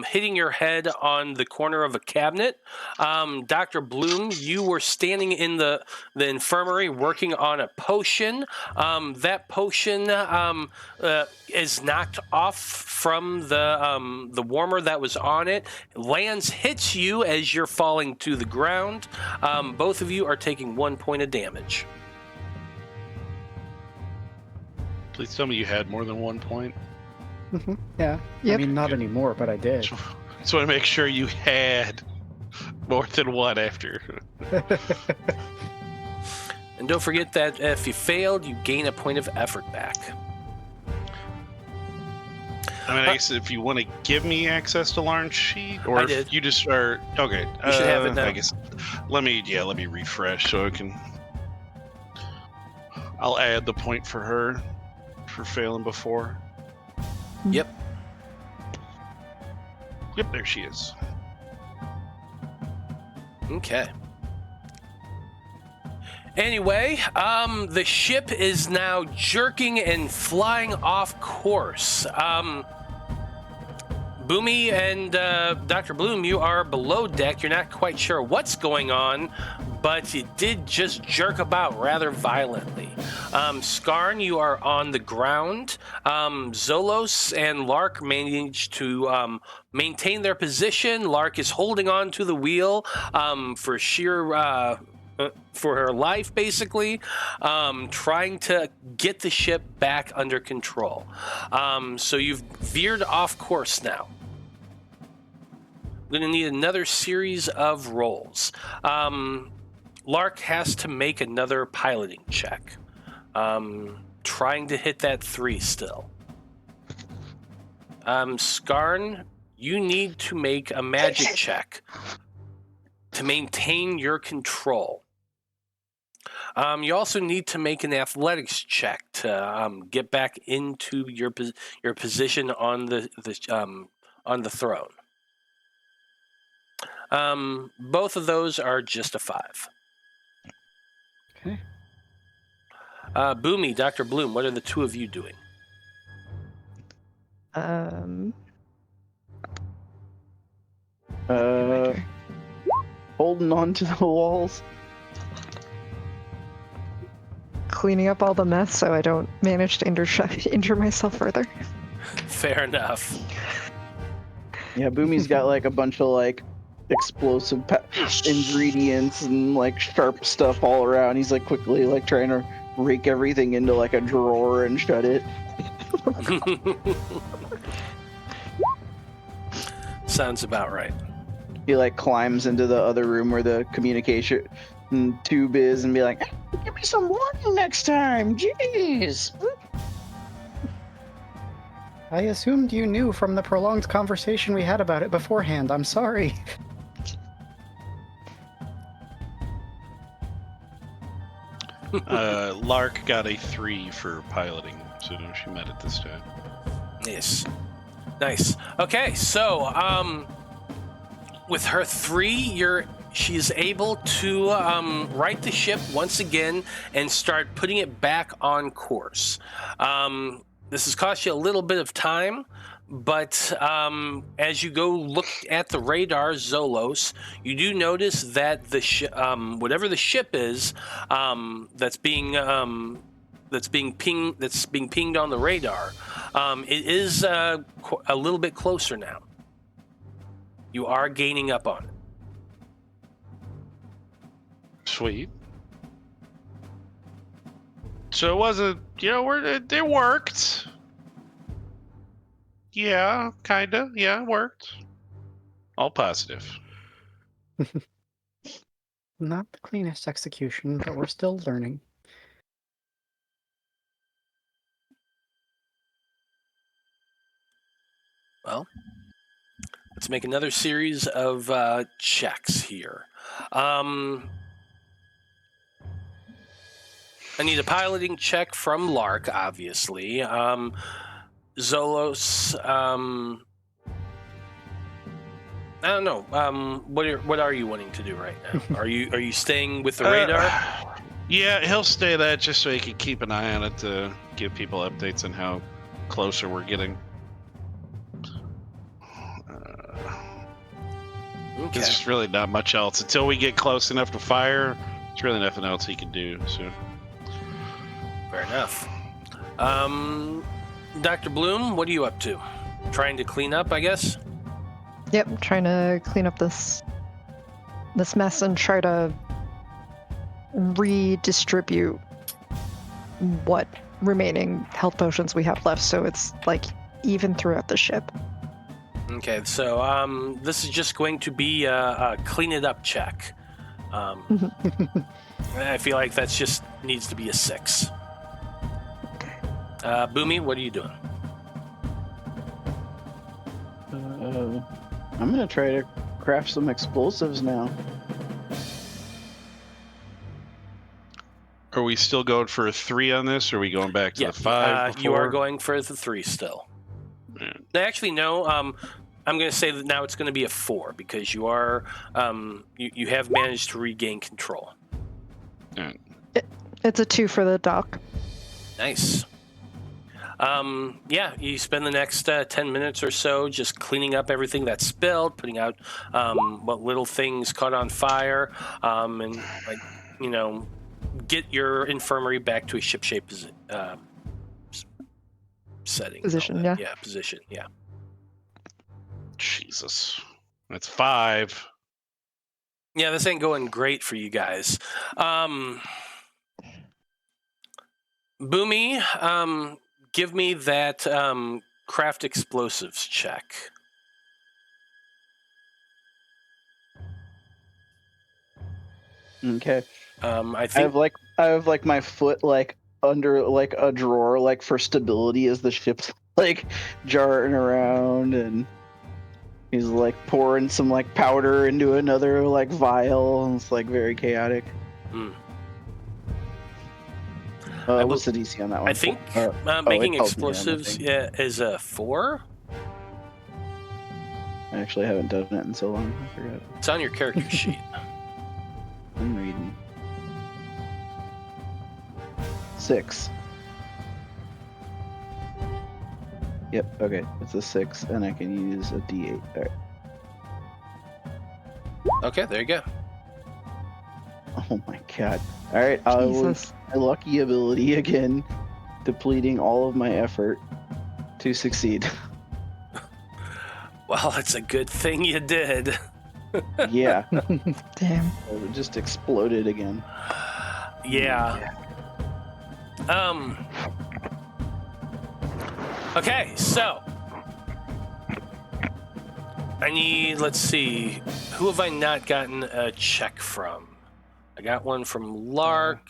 hitting your head on the corner of a cabinet. Dr. Bloom, you were standing in the infirmary working on a potion. That potion is knocked off from the warmer that was on it. Lands, hits you as you're falling to the ground. Both of you are taking 1 point of damage.
Please tell me you had more than 1 point.
Yeah.
Yep.
I mean, not anymore, but I did.
Just want to make sure you had more than 1 after.
And don't forget that if you failed, you gain a point of effort back.
I mean, I guess if you want to give me access to Larn's sheet, or
I
if
did.
you just are okay.
You should have it now.
I guess let me refresh so I can. I'll add the point for her for failing before.
Yep.
Yep, there she is.
Okay. Anyway, the ship is now jerking and flying off course. Boomy and Dr. Bloom, you are below deck. You're not quite sure what's going on, but it did just jerk about rather violently. Skarn, you are on the ground. Zolos and Lark managed to maintain their position. Lark is holding on to the wheel for sheer... for her life, basically, trying to get the ship back under control. So you've veered off course now. I'm going to need another series of rolls. Lark has to make another piloting check. Trying to hit that 3 still. Skarn, you need to make a magic check to maintain your control. You also need to make an athletics check to get back into your position on the throne. Both of those are just a 5.
Okay.
Boomy, Dr. Bloom, what are the two of you doing?
Holding on to the walls.
Cleaning up all the mess so I don't manage to injure myself further.
Fair enough.
Yeah, Boomy's got like a bunch of like explosive ingredients and like sharp stuff all around. He's like quickly like trying to rake everything into like a drawer and shut it.
Sounds about right.
He like climbs into the other room where the communication tube is and be like, give me some warning next time. Jeez.
I assumed you knew from the prolonged conversation we had about it beforehand. I'm sorry.
Lark got a 3 for piloting, so she met it this time.
Yes. Nice. Okay, so with her 3, she's able to right the ship once again and start putting it back on course. This has cost you a little bit of time, but as you go look at the radar, Zolos, you do notice that the whatever the ship is that's being that's being pinged on the radar. It is a little bit closer now. You are gaining up on it.
Sweet. So it wasn't, it worked. Yeah, kinda. Yeah, it worked. All positive.
Not the cleanest execution, but we're still learning.
Well, let's make another series of checks here. I need a piloting check from Lark, obviously. Zolos, I don't know. What are you wanting to do right now? Are you staying with the radar?
Yeah, he'll stay that just so he can keep an eye on it to give people updates on how closer we're getting.
Okay.
There's really not much else until we get close enough to fire. There's really nothing else he can do. So.
Fair enough. Dr. Bloom, what are you up to? Trying to clean up, I guess?
Yep, trying to clean up this mess and try to redistribute what remaining health potions we have left, so it's like even throughout the ship.
Okay, so this is just going to be a clean it up check. I feel like that's just needs to be a 6. Boomy, what are you doing?
I'm gonna try to craft some explosives now.
Are we still going for a 3 on this, or are we going back to the 5 before?
You are going for the 3 still.
Yeah.
Actually, no. I'm going to say that now it's going to be a 4 because you are you have managed to regain control.
Yeah.
It's a 2 for the dock.
Nice. Yeah, you spend the next 10 minutes or so just cleaning up everything that's spilled, putting out what little things caught on fire, and get your infirmary back to a shipshape setting.
Position, yeah.
Yeah, position, yeah.
Jesus. That's 5.
Yeah, this ain't going great for you guys. Boomy, give me that craft explosives check.
Okay.
I
I
think
have my foot like under like a drawer like for stability as the ship's like jarring around, and he's like pouring some like powder into another like vial, and it's like very chaotic. What's the DC on that one?
I think making explosives is a 4.
I actually haven't done it in so long. I forgot.
It's on your character sheet.
I'm reading. 6. Yep, okay. It's a 6, and I can use a D8. All right.
Okay, there you go.
Oh my god. Alright, I was my lucky ability again, depleting all of my effort to succeed.
Well, it's a good thing you did.
Yeah.
Damn.
It just exploded again.
Yeah. Okay, so I need, let's see, who have I not gotten a check from? I got one from Lark.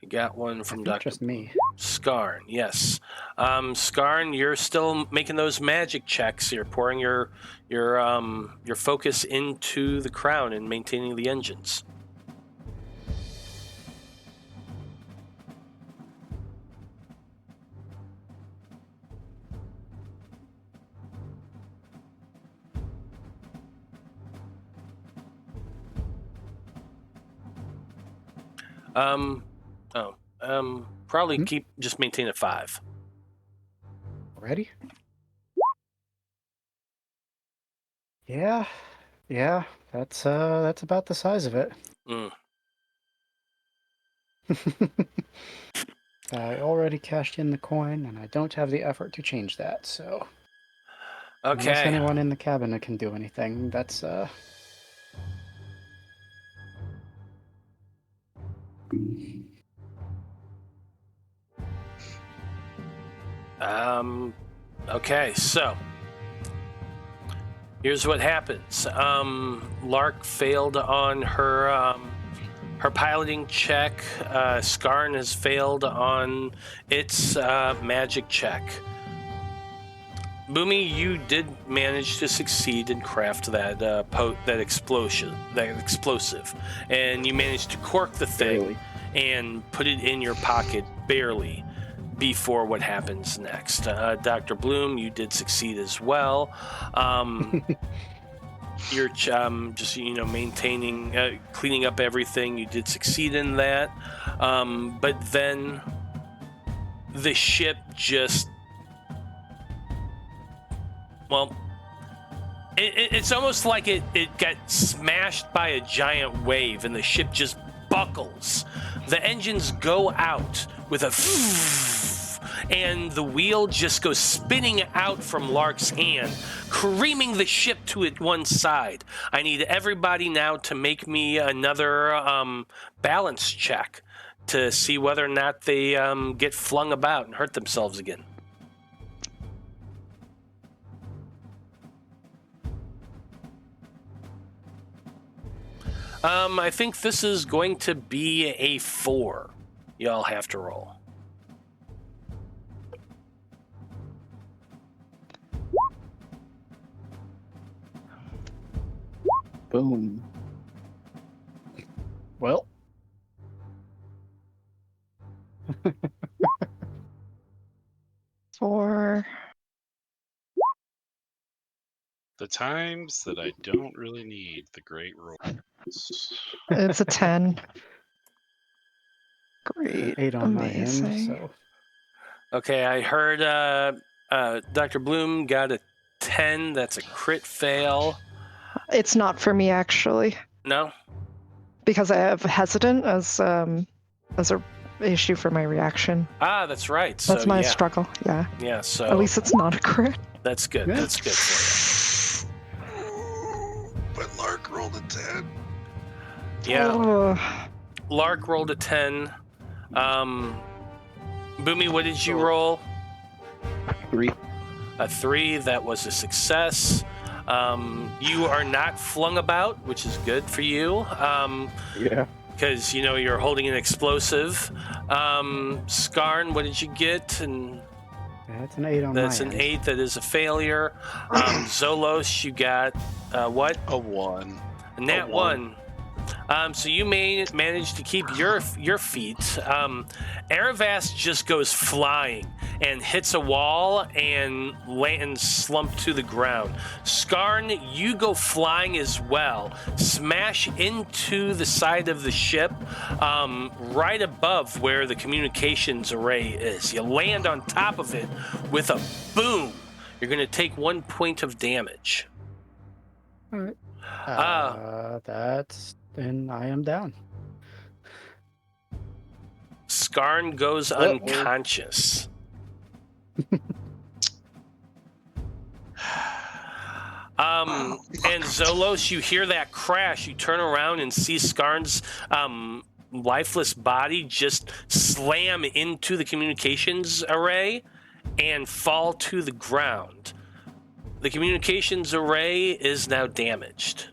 I got one from Dr.
Just me.
Skarn, yes. Skarn, you're still making those magic checks. You're pouring your focus into the crown and maintaining the engines. Probably just maintain a 5.
Ready? Yeah, that's about the size of it. I already cashed in the coin, and I don't have the effort to change that, so... Unless
Okay.
anyone in the cabinet can do anything, that's,
Okay, so here's what happens. Lark failed on her her piloting check. Skarn has failed on its magic check. Boomy, you did manage to succeed and craft that explosive, and you managed to cork the thing
Barely.
and put it in your pocket barely before what happens next. Dr. Bloom, you did succeed as well. You're just maintaining, cleaning up everything. You did succeed in that, but then the ship just. Well, it's almost like it got smashed by a giant wave and the ship just buckles. The engines go out with a and the wheel just goes spinning out from Lark's hand, careening the ship to one side. I need everybody now to make me another balance check to see whether or not they get flung about and hurt themselves again. I think this is going to be a 4. Y'all have to roll.
Boom.
well...
For
The times that I don't really need the great rolls.
it's a 10. Great.
8 on my
Amazing.
end, so...
Okay, I heard Dr. Bloom got a 10. That's a crit fail.
It's not for me, actually,
No?
because I have hesitant as a issue for my reaction.
Ah, that's right.
That's
so,
my
yeah.
struggle. Yeah.
Yeah, so
At least it's not a crit.
that's good.
Yeah.
That's good for
But Lark rolled a 10.
you. Yeah.
Oh,
Lark rolled a 10. Boomy, what did you roll?
3.
A 3. That was a success. You are not flung about, which is good for you.
Yeah.
Because, you're holding an explosive. Skarn, what did you get? And
That's an 8 on
that's
my
an
end.
8. That is a failure. Zolos, you got what?
A 1.
A nat
A 1.
1. So you manage to keep your feet. Aravast just goes flying and hits a wall and lands slumped to the ground. Skarn, you go flying as well, smash into the side of the ship right above where the communications array is. You land on top of it with a boom. You're going to take 1 point of damage.
All right. Then I am down.
Skarn goes unconscious. And Zolos, you hear that crash. You turn around and see Skarn's lifeless body just slam into the communications array and fall to the ground. The communications array is now damaged.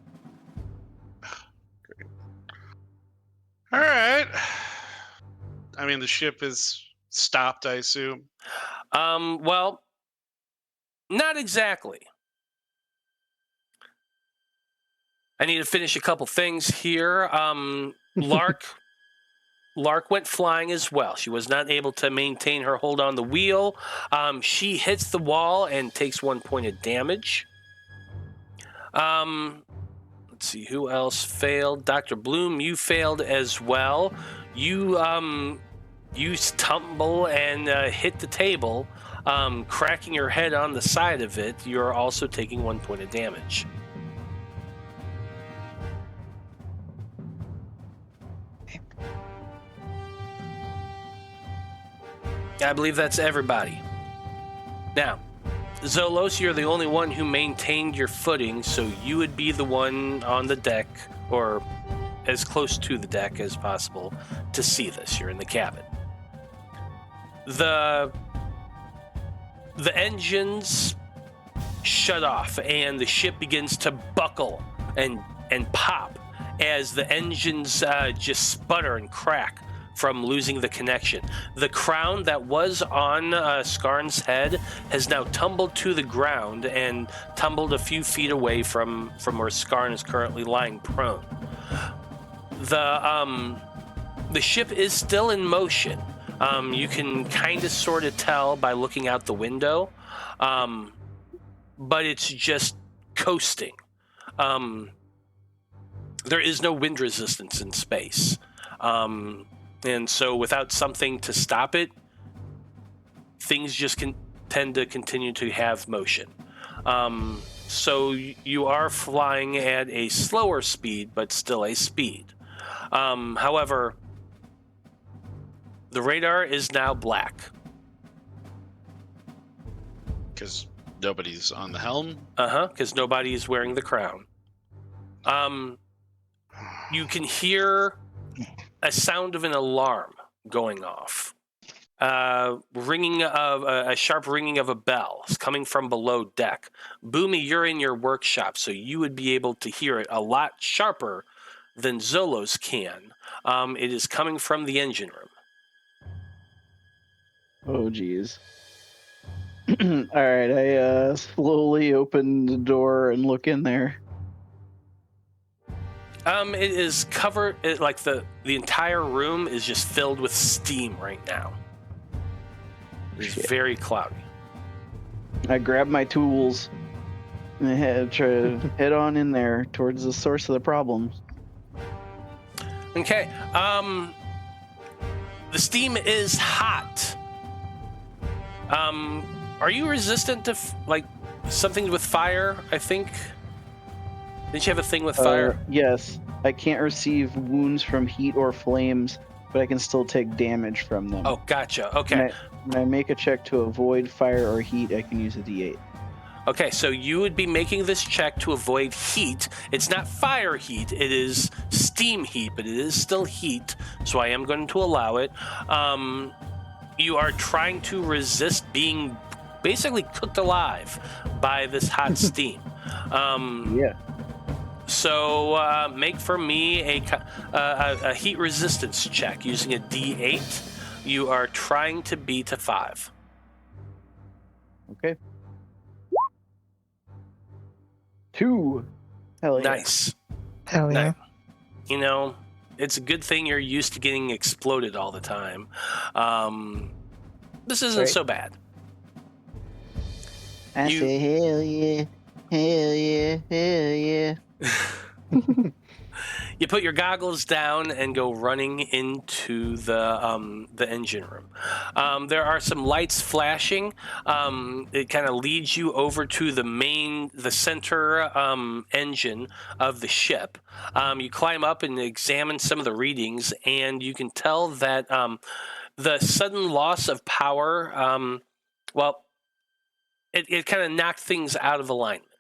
All right. I mean, the ship is stopped, I assume.
Well, not exactly. I need to finish a couple things here. Lark went flying as well. She was not able to maintain her hold on the wheel. She hits the wall and takes 1 point of damage. Let's see, who else failed? Dr. Bloom, you failed as well. You stumble and hit the table, cracking your head on the side of it. You're also taking 1 point of damage. I believe that's everybody. Now, Zolos, you're the only one who maintained your footing, so you would be the one on the deck, or as close to the deck as possible, to see this. You're in the cabin. The engines shut off, and the ship begins to buckle and pop as the engines just sputter and crack from losing the connection. The crown that was on Skarn's head has now tumbled to the ground and tumbled a few feet away from where Skarn is currently lying prone. The ship is still in motion. You can kind of sort of tell by looking out the window, but it's just coasting. There is no wind resistance in space. And so without something to stop it, things just tend to continue to have motion. So you are flying at a slower speed, but still a speed. However, the radar is now black.
Because nobody's on the helm?
Because nobody is wearing the crown. You can hear a sound of an alarm going off. Ringing of a sharp ringing of a bell coming from below deck. Boomy, you're in your workshop, so you would be able to hear it a lot sharper than Zolos can. It is coming from the engine room.
Oh, geez. All right, I slowly open the door and look in there.
It is covered, like the entire room is just filled with steam right now. It's very cloudy.
I grab my tools and try to head on in there towards the source of the problems.
Okay. The steam is hot. Are you resistant to something with fire? I think. Didn't you have a thing with fire?
Yes. I can't receive wounds from heat or flames, but I can still take damage from them.
Oh, gotcha. Okay.
When I make a check to avoid fire or heat, I can use a D8.
Okay, so you would be making this check to avoid heat. It's not fire heat, it is steam heat, but it is still heat, so I am going to allow it. You are trying to resist being basically cooked alive by this hot steam.
Yeah.
So make for me a heat resistance check using a D8. You are trying to beat a 5.
Okay. 2. Hell yeah.
Nice.
Hell yeah.
You know, it's a good thing you're used to getting exploded all the time. This isn't so bad.
I say hell yeah, hell yeah, hell yeah.
You put your goggles down and go running into the engine room. There are some lights flashing. It kind of leads you over to the center engine of the ship. You climb up and examine some of the readings, and you can tell that the sudden loss of power, it kind of knocked things out of alignment.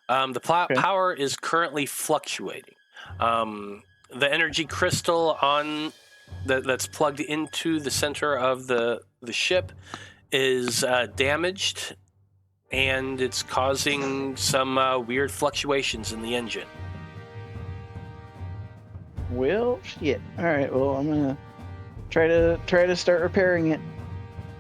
The power is currently fluctuating. The energy crystal that's plugged into the center of the ship is damaged, and it's causing some weird fluctuations in the engine.
Well, shit. All right. Well, I'm gonna try to start repairing it.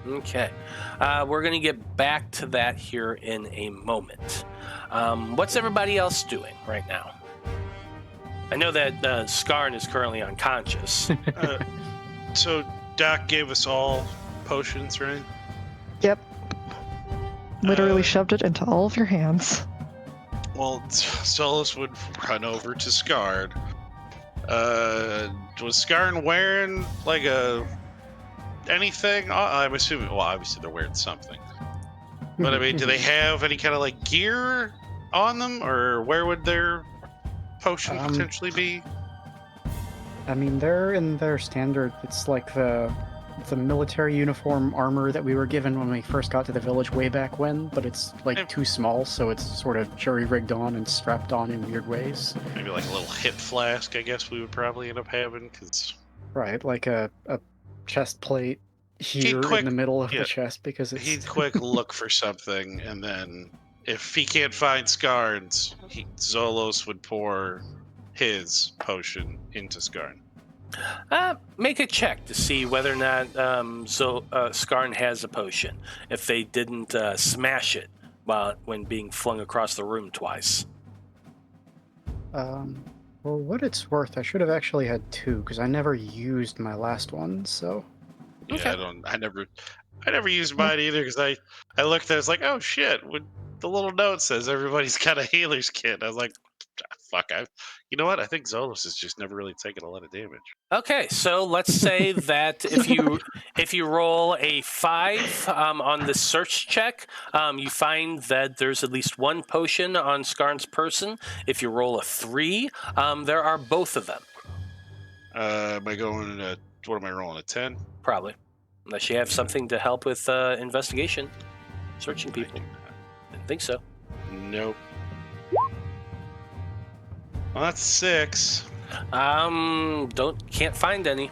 Okay. We're gonna get back to that here in a moment. What's everybody else doing right now? I know that Skarn is currently unconscious.
So Doc gave us all potions, right?
Yep. Literally shoved it into all of your hands.
Well, Zolos would run over to Skarn. Was Skarn wearing anything? I'm assuming. Well, obviously they're wearing something. But I mean, do they have any kind of gear on them, or where would their potion potentially be?
I mean, they're in their standard. It's like the military uniform armor that we were given when we first got to the village way back when, but it's like too small, so it's sort of jury-rigged on and strapped on in weird ways.
Maybe like a little hip flask, I guess we would probably end up having, because...
Right, like a chest plate here in the middle of the chest, because it's...
He'd quick look for something, and then if he can't find Skarn's, Zolos would pour his potion into Skarn.
Make a check to see whether or not Skarn has a potion. If they didn't smash it when being flung across the room twice.
For what it's worth, I should have actually had 2 because I never used my last one. So.
Yeah,
okay.
I never used mine either because I looked at it, I was like, oh shit! When the little note says everybody's got a healer's kit, I was like, fuck, you know what? I think Zolos has just never really taken a lot of damage.
Okay, so let's say that if you roll a 5 on the search check, you find that there's at least 1 potion on Skarn's person. If you roll a 3, there are both of them.
Am I going what am I rolling, a 10?
Probably, unless you have something to help with investigation, searching people. Didn't think so.
Nope. Well, that's 6.
Can't find any.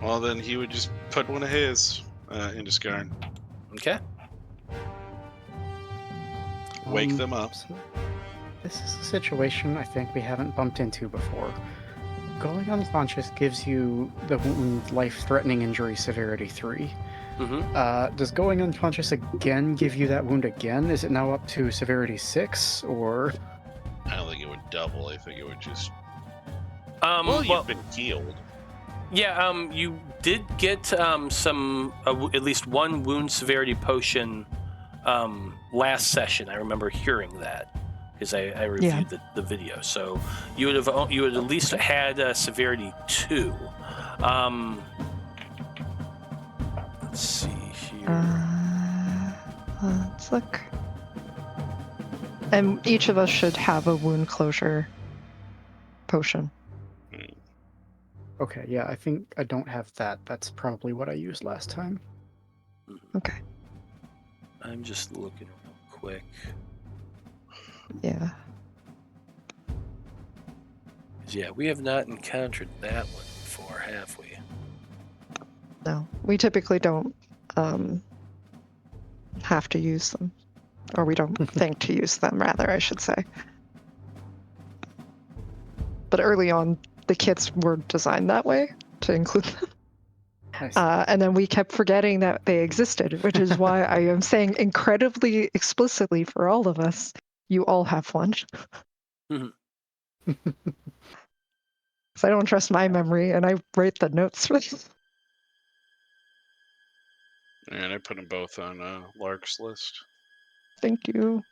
Well, then he would just put one of his into Skarn.
Okay.
Wake them up.
So this is a situation I think we haven't bumped into before. Going unconscious gives you the wound life-threatening injury severity 3.
Mm-hmm.
Does going unconscious again give you that wound again? Is it now up to severity 6, or...?
I don't think it would double. I think it would just...
Well,
you've been healed.
Yeah, you did get some, at least 1 wound severity potion last session. I remember hearing that because I reviewed the video. So you would at least had severity 2. Let's see here.
Let's look. And each of us should have a wound closure potion.
Okay, yeah, I think I don't have that. That's probably what I used last time.
Okay.
I'm just looking real quick.
Yeah.
Yeah, we have not encountered that one before, have we?
No, we typically don't have to use them. Or we don't think to use them, rather, I should say. But early on, the kits were designed that way, to include them.
Nice.
And then we kept forgetting that they existed, which is why I am saying incredibly explicitly for all of us, you all have one. Because I don't trust my memory, and I write the notes for this.
And I put them both on Lark's list.
Thank you.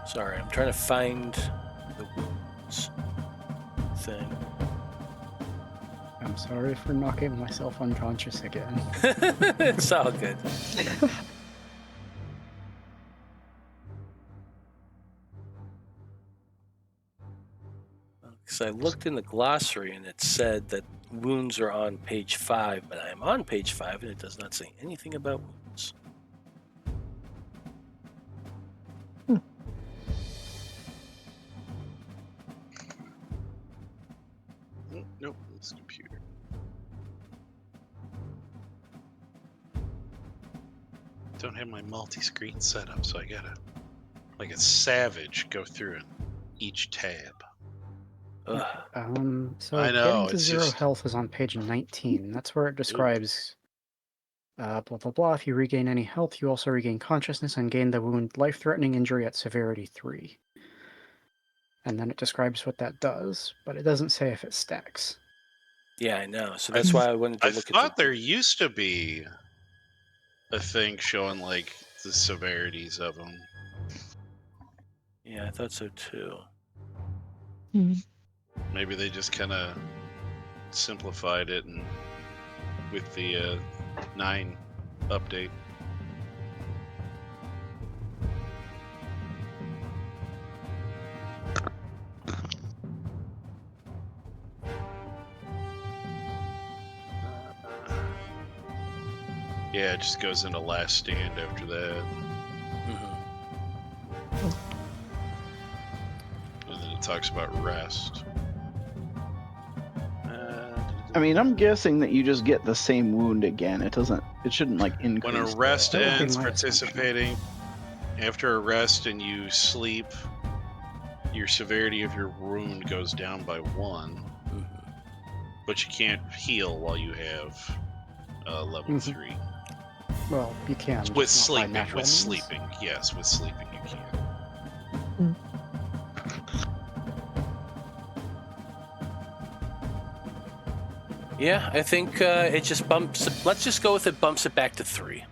Sorry, I'm trying to find the wounds thing.
I'm sorry for knocking myself unconscious again.
It's all good. Because I looked in the glossary and it said that wounds are on page 5, but I'm on page 5 and it does not say anything about wounds.
Nope, this computer. Don't have my multi-screen set up, so I gotta, like a savage, go through each tab.
Ugh.
So
I know,
getting to
it's
0
just-
health is on page 19. That's where it describes blah blah blah. If you regain any health, you also regain consciousness and gain the wound life-threatening injury at severity 3. And then it describes what that does, but it doesn't say if it stacks.
Yeah, I know. So that's why I wanted to
I
look
thought
at
there used to be a thing showing like the severities of them.
Yeah, I thought so too.
Maybe they just kind of simplified it and with the 9 update. Yeah, it just goes into last stand after that.
Mm-hmm.
And then it talks about rest.
I mean, I'm guessing that you just get the same wound again. It doesn't. It shouldn't like increase.
When a rest
That would be
ends,
my assumption.
participating after a rest and you sleep, your severity of your wound goes down by 1, but you can't heal while you have level 3.
Well, you can.
With
just not by
sleeping,
natural
with
means.
sleeping, yes, with sleeping you can.
Yeah, I think it just bumps. Let's just go with it. Bumps it back to 3.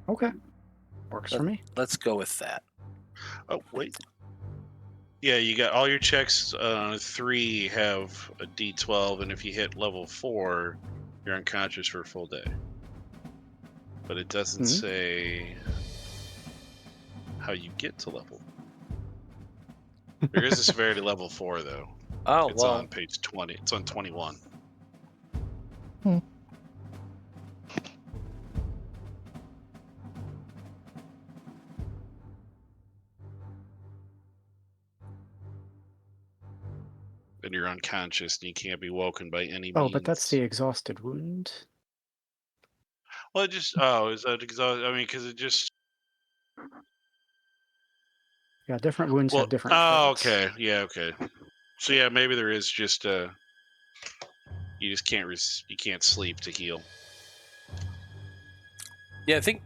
Okay. Works for me.
Let's go with that.
Oh wait. Yeah, you got all your checks. 3 have a D12, and if you hit level 4, you're unconscious for a full day. But it doesn't say how you get to level. There is a severity level 4 though.
Oh,
It's
well.
on page 20. It's on 21. And you're unconscious and you can't be woken by any means.
Oh, but that's the exhausted wound.
Well, it just is that exhausted? I mean, because it just.
Yeah, different wounds have different traits.
Okay, yeah, okay. So yeah, maybe there is just you just can't you can't sleep to heal.
Yeah, I think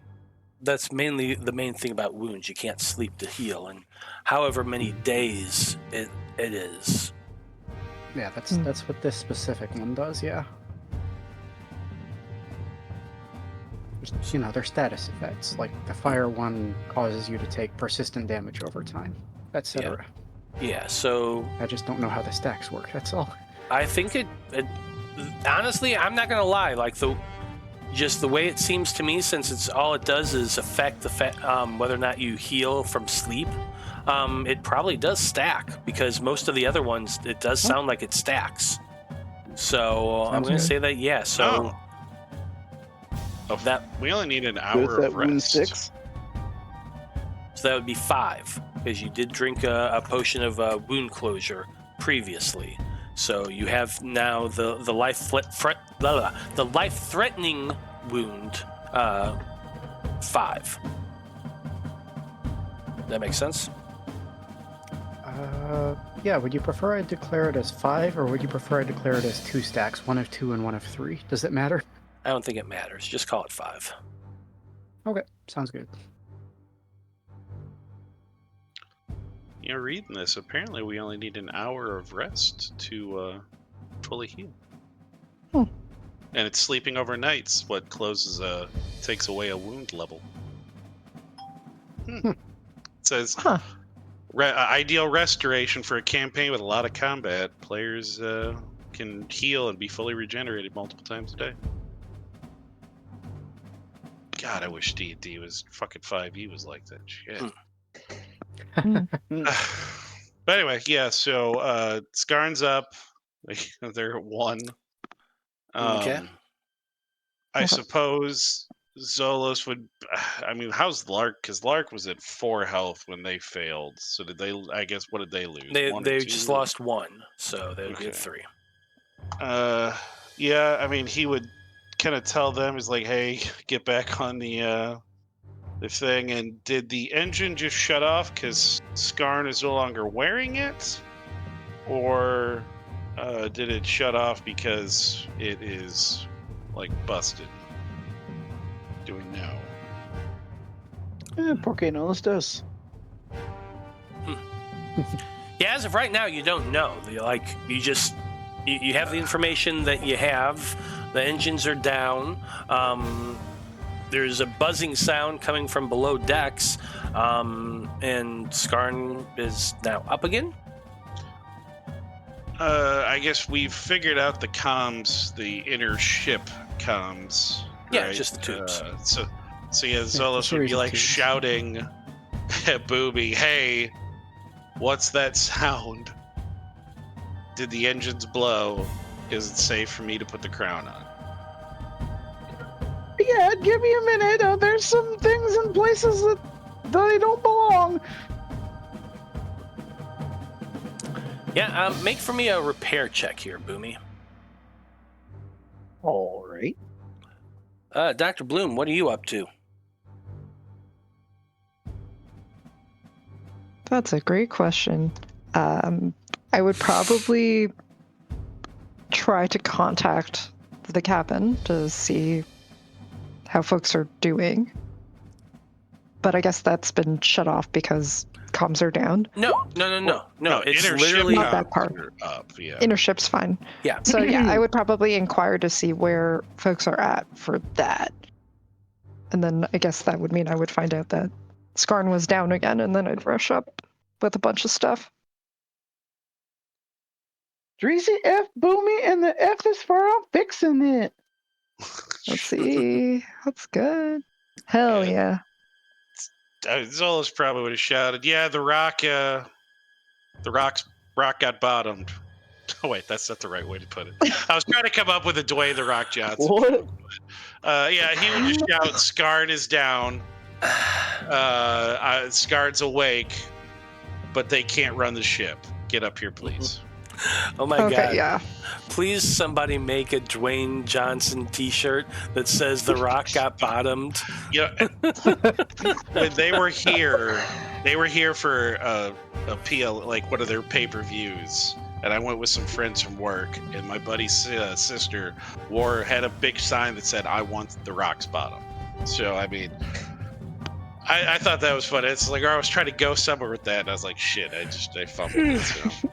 that's mainly the main thing about wounds. You can't sleep to heal, and however many days it is.
Yeah, that's what this specific one does, yeah. Just, they're status effects. Like the fire one causes you to take persistent damage over time, etc.
Yeah, so
I just don't know how the stacks work, that's all.
I think it honestly, I'm not gonna lie, like just the way it seems to me, since it's all it does is affect the whether or not you heal from sleep, it probably does stack, because most of the other ones, it does sound like it stacks. So I'm going to say that, yeah. So that
we only need an hour
that
of rest.
wound 6.
So that would be 5, because you did drink a potion of wound closure previously. So you have now the life-threatening wound 5. That makes sense?
Yeah, would you prefer I declare it as 5, or would you prefer I declare it as 2 stacks, 1 of 2 and 1 of 3? Does it matter?
I don't think it matters. Just call it 5.
Okay, sounds good.
Reading this, apparently we only need an hour of rest to fully heal. And it's sleeping overnights what takes away a wound level. It says ideal restoration for a campaign with a lot of combat. Players can heal and be fully regenerated multiple times a day. God, I wish D&D was fucking 5e was like that shit. But anyway, yeah, so Skarn's up. They're at 1.
Okay.
I suppose Zolos would. I mean, how's Lark? Because Lark was at 4 health when they failed. So did they? I guess what did they lose? One or
They
two?
just lost 1, so they'd be at
Okay.
3.
Yeah. I mean, he would kind of tell them, "Is like, hey, get back on the thing." And did the engine just shut off because Skarn is no longer wearing it, or did it shut off because it is like busted? Do we know?
¿Por qué no los dos?
Yeah, as of right now, you don't know. You have the information that you have. The engines are down. There's a buzzing sound coming from below decks, and Skarn is now up again.
I guess we've figured out the comms, the inner ship comms.
Yeah,
right?
just the tubes.
So yeah, Zolos would be like shouting at Boomy, "Hey, what's that sound? Did the engines blow? Is it safe for me to put the crown on?"
Yeah, give me a minute. There's some things in places that they don't belong.
Yeah, make for me a repair check here, Boomy.
All right.
Dr. Bloom, what are you up to?
That's a great question. I would probably try to contact the cabin to see how folks are doing. But I guess that's been shut off because comms are down.
No. It's
inner
literally
ship
Not that
comms
part.
are up. Yeah.
Inner ship's fine.
Yeah.
So yeah, I would probably inquire to see where folks are at for that. And then I guess that would mean I would find out that Skarn was down again, and then I'd rush up with a bunch of stuff.
Dreezy F Boomy, and the F is for I'm fixing it.
Let's see. That's good. Hell yeah.
Zolos probably would have shouted, "Yeah, the rock got bottomed." Oh wait, that's not the right way to put it. I was trying to come up with a Dwayne the Rock Johnson.
What?
Yeah, he would just shout, "Skarn is down. Skarn's awake, but they can't run the ship. Get up here, please."
Oh my God.
Okay, yeah.
Please, somebody make a Dwayne Johnson t-shirt that says The Rock got bottomed.
You know, when they were here for a PL, like one of their pay-per-views, and I went with some friends from work, and my buddy's sister had a big sign that said, "I want The Rock's bottom." So, I mean, I thought that was fun. It's like, I was trying to go somewhere with that, and I was like, shit, I fumbled it. So.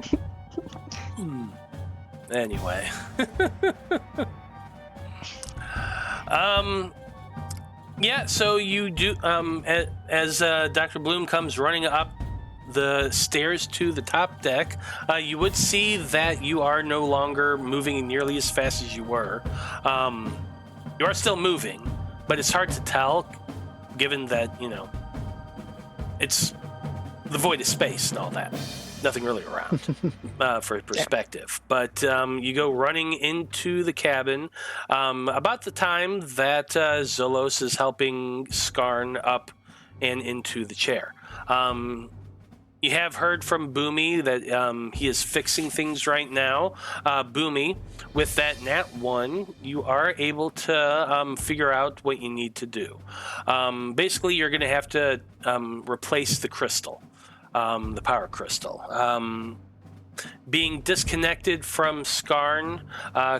Anyway. Yeah, so you do, as Dr. Bloom comes running up the stairs to the top deck, you would see that you are no longer moving nearly as fast as you were. You are still moving, but it's hard to tell, given that, it's the void of space and all that. Nothing really around for perspective. But you go running into the cabin about the time that Zolos is helping Skarn up and into the chair. You have heard from Boomy that he is fixing things right now. Boomy, with that nat 1, you are able to figure out what you need to do. Basically, you're going to have to replace the crystal. The power crystal. Being disconnected from Skarn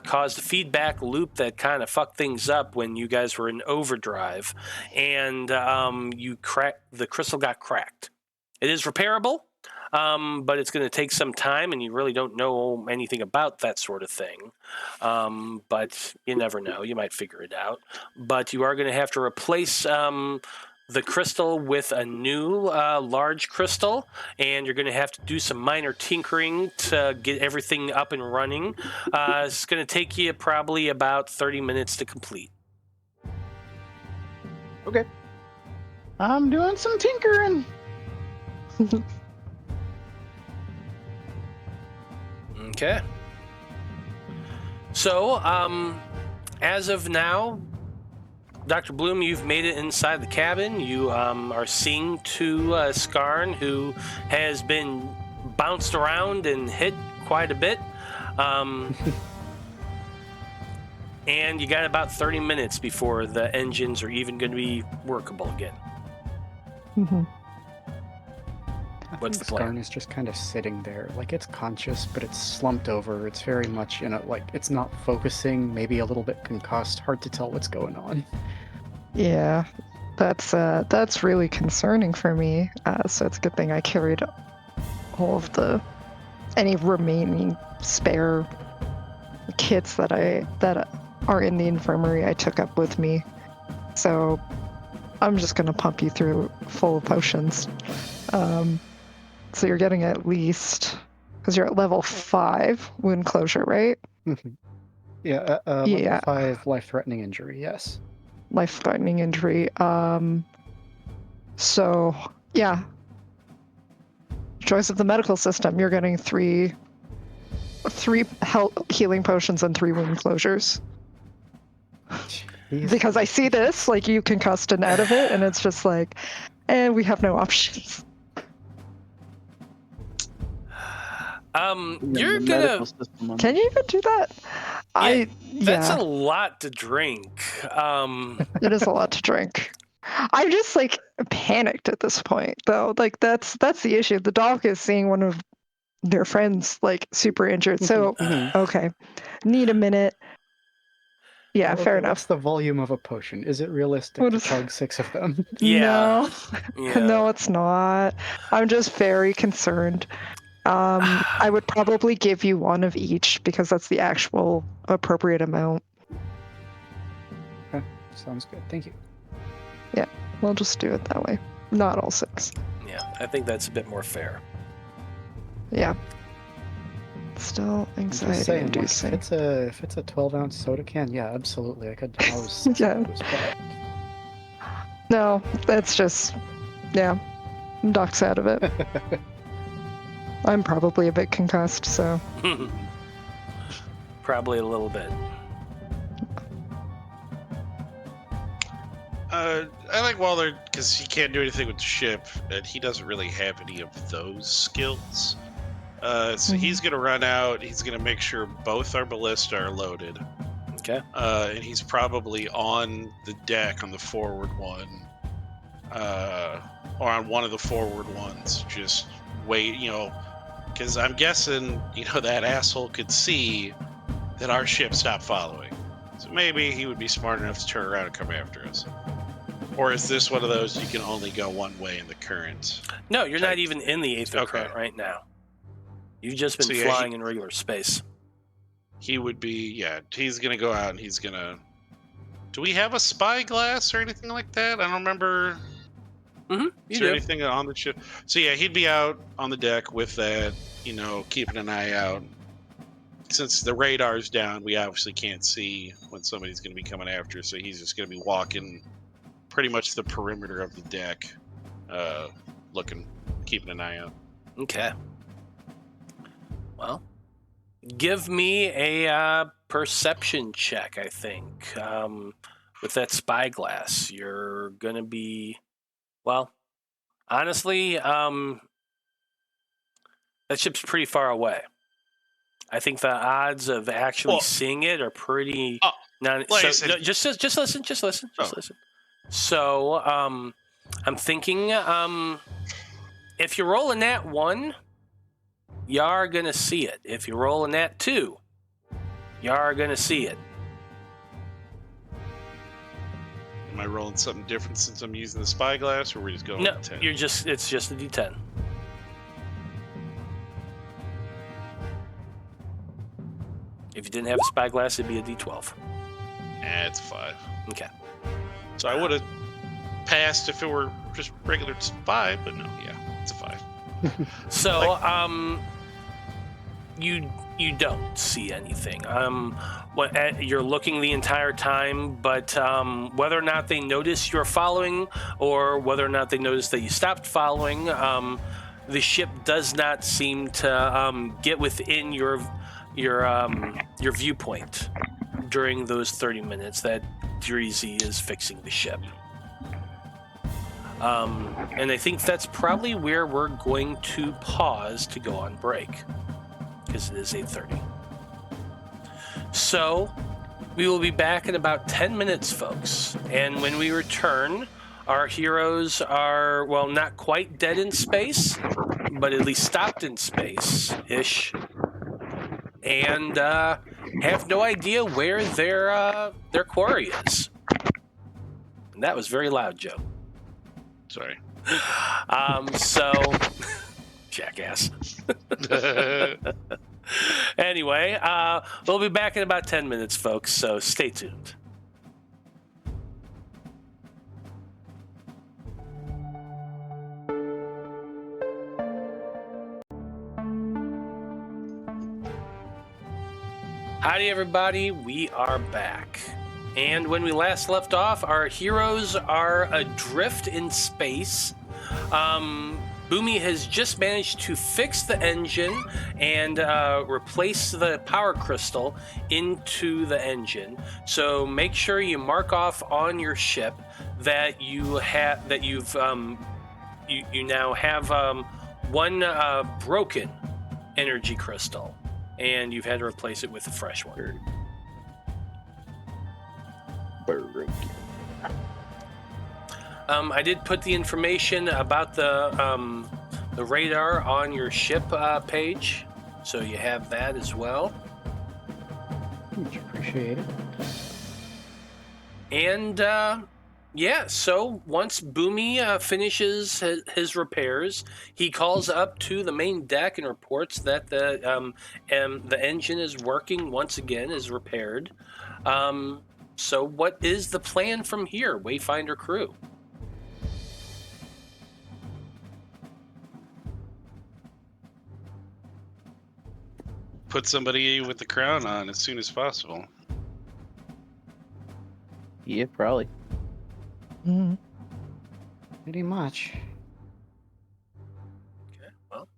caused a feedback loop that kind of fucked things up when you guys were in overdrive, and the crystal got cracked. It is repairable, but it's going to take some time, and you really don't know anything about that sort of thing. But you never know. You might figure it out. But you are going to have to replace the crystal with a new large crystal, and you're going to have to do some minor tinkering to get everything up and running. It's going to take you probably about 30 minutes to complete.
Okay. I'm doing some tinkering.
Okay. So, as of now, Dr. Bloom, you've made it inside the cabin. You are seeing to Skarn, who has been bounced around and hit quite a bit. And you got about 30 minutes before the engines are even going to be workable again.
Mm-hmm.
What's the plan?
Skarn is just kind of sitting there, like it's conscious, but it's slumped over. It's very much, like it's not focusing, maybe a little bit concussed. Hard to tell what's going on.
Yeah, that's really concerning for me. So it's a good thing I carried all of any remaining spare kits that are in the infirmary I took up with me. So I'm just gonna pump you through full of potions. So you're getting at least, because you're at level 5 wound closure, right?
Yeah, level 5 life-threatening injury, yes.
Life-threatening injury. So, yeah. Choice of the medical system, you're getting three healing potions and 3 wound closures. Jeez. Because I see this, like you concussed and out of it, and it's just like, and we have no options.
You're gonna.
Can you even do that?
Yeah, that's a lot to drink.
It is a lot to drink. I'm just like panicked at this point, though. Like that's the issue. The doc is seeing one of their friends like super injured. So okay, need a minute. Yeah, fair enough.
What's the volume of a potion? Is it realistic to chug 6 of them?
Yeah.
No, it's not. I'm just very concerned. I would probably give you 1 of each because that's the actual appropriate amount.
Okay, sounds good. Thank you.
Yeah, we'll just do it that way. Not all 6.
Yeah, I think that's a bit more fair.
Yeah. Still anxiety inducing.
Like, if it's a 12-ounce soda can, yeah, absolutely. I could house
yeah. No, that's just Doc's out of it. I'm probably a bit concussed, so.
Probably a little bit.
I like Waller because he can't do anything with the ship, and he doesn't really have any of those skills. So he's going to run out. He's going to make sure both our ballista are loaded.
Okay.
And he's probably on the deck on the forward one, or on one of the forward ones. Just wait, because I'm guessing, that asshole could see that our ship stopped following. So maybe he would be smart enough to turn around and come after us. Or is this one of those you can only go one way in the current?
No, you're not even in the Æther current right now. You've just been flying in regular space.
He would be, he's going to go out and he's going to... Do we have a spyglass or anything like that? I don't remember... Is there anything on the ship? So he'd be out on the deck with that, keeping an eye out. Since the radar's down, we obviously can't see when somebody's going to be coming after us, so he's just going to be walking pretty much the perimeter of the deck, looking, keeping an eye out.
Okay. Well, give me a perception check, I think. With that spyglass, you're going to be... Well, honestly, that ship's pretty far away. I think the odds of actually seeing it are pretty... just listen. So, I'm thinking, if you roll a nat 1, you are going to see it. If you roll a nat 2, you are going to see it.
Am I rolling something different since I'm using the spyglass, or are we just going with 10?
No, it's just a D10. If you didn't have a spyglass, it'd be a D12.
It's 5.
Okay.
So I would have passed if it were just regular 5, but no, it's a 5.
So, you don't see anything. You're looking the entire time, but whether or not they notice you're following, or whether or not they notice that you stopped following, the ship does not seem to get within your viewpoint. during those 30 minutes that Dreezy is fixing the ship. And I think that's probably where we're going to pause to go on break, because it is 8:30. So we will be back in about 10 minutes, folks. And when we return, our heroes are, well, not quite dead in space, but at least stopped in space-ish. And have no idea where their quarry is. And that was very loud, Joe.
Sorry.
So, jackass. Anyway, we'll be back in about 10 minutes, folks, so stay tuned. Howdy, everybody. We are back. And when we last left off, our heroes are adrift in space. Boomy has just managed to fix the engine and replace the power crystal into the engine. So make sure you mark off on your ship that you now have one broken energy crystal, and you've had to replace it with a fresh one. I did put the information about the radar on your ship page, so you have that as well.
Much appreciated.
And yeah, so once Boomy finishes his repairs, he calls up to the main deck and reports that the engine is working once again, is repaired. So what is the plan from here, Wayfinder crew?
Put somebody with the crown on as soon as possible.
Yeah, probably.
Mm-hmm.
Pretty much.
Okay, well,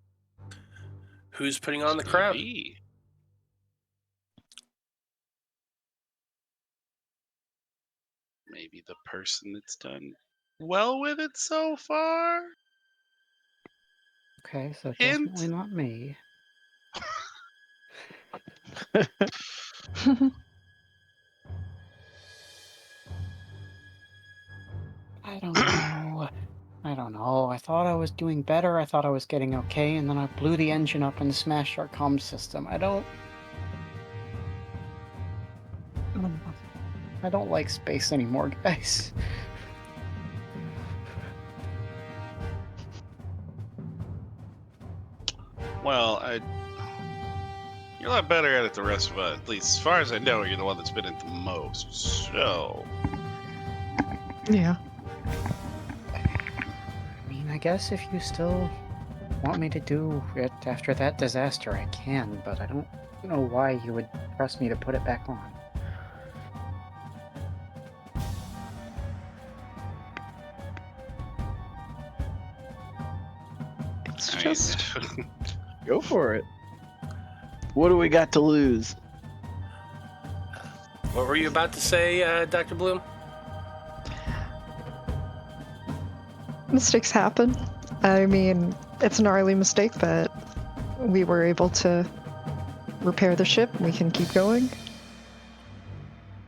who's putting on the
It's gonna
crown?
be. Maybe the person that's done well with it so far?
Okay, so
Hint.
definitely not me. I don't know. I don't know. I thought I was doing better. I thought I was getting okay, and then I blew the engine up and smashed our comm system. I don't like space anymore, guys.
Well, you're a lot better at it than the rest of us. At least, as far as I know, you're the one that's been at the most. So,
Yeah.
I mean, I guess if you still want me to do it after that disaster, I can, but I don't know why you would press me to put it back on.
It's
I mean,
just
Go for it. What do we got to lose?
What were you about to say, Dr. Bloom?
mistakes happen. I mean, it's a gnarly mistake, but we were able to repair the ship. We can keep going.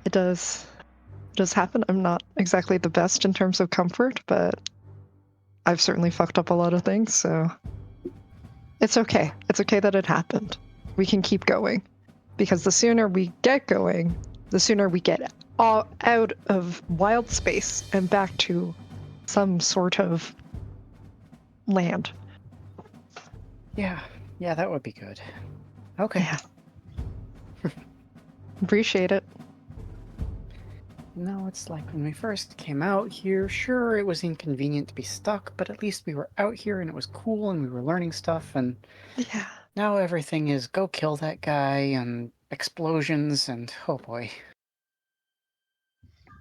It does happen. I'm not exactly the best in terms of comfort, but I've certainly fucked up a lot of things, so it's okay. It's okay that it happened. We can keep going, because the sooner we get going, the sooner we get all out of wild space and back to some sort of land.
Yeah, that would be good. Okay.
Yeah. Appreciate it.
No, it's like when we first came out here, sure, it was inconvenient to be stuck, but at least we were out here and it was cool and we were learning stuff, and
Yeah.
now everything is go kill that guy and explosions and oh boy.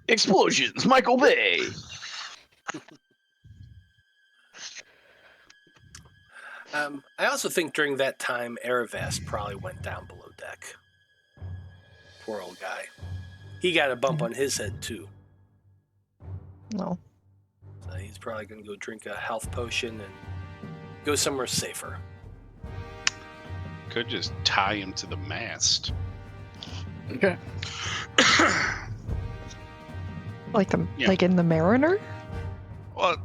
Explosions, Michael Bay.
I also think during that time, Eravast probably went down below deck. Poor old guy. he got a bump on his head too.
No.
So he's probably going to go drink a health potion and go somewhere safer.
Could just tie him to the mast.
Okay.
Like
Yeah.
like in the Mariner?
Well,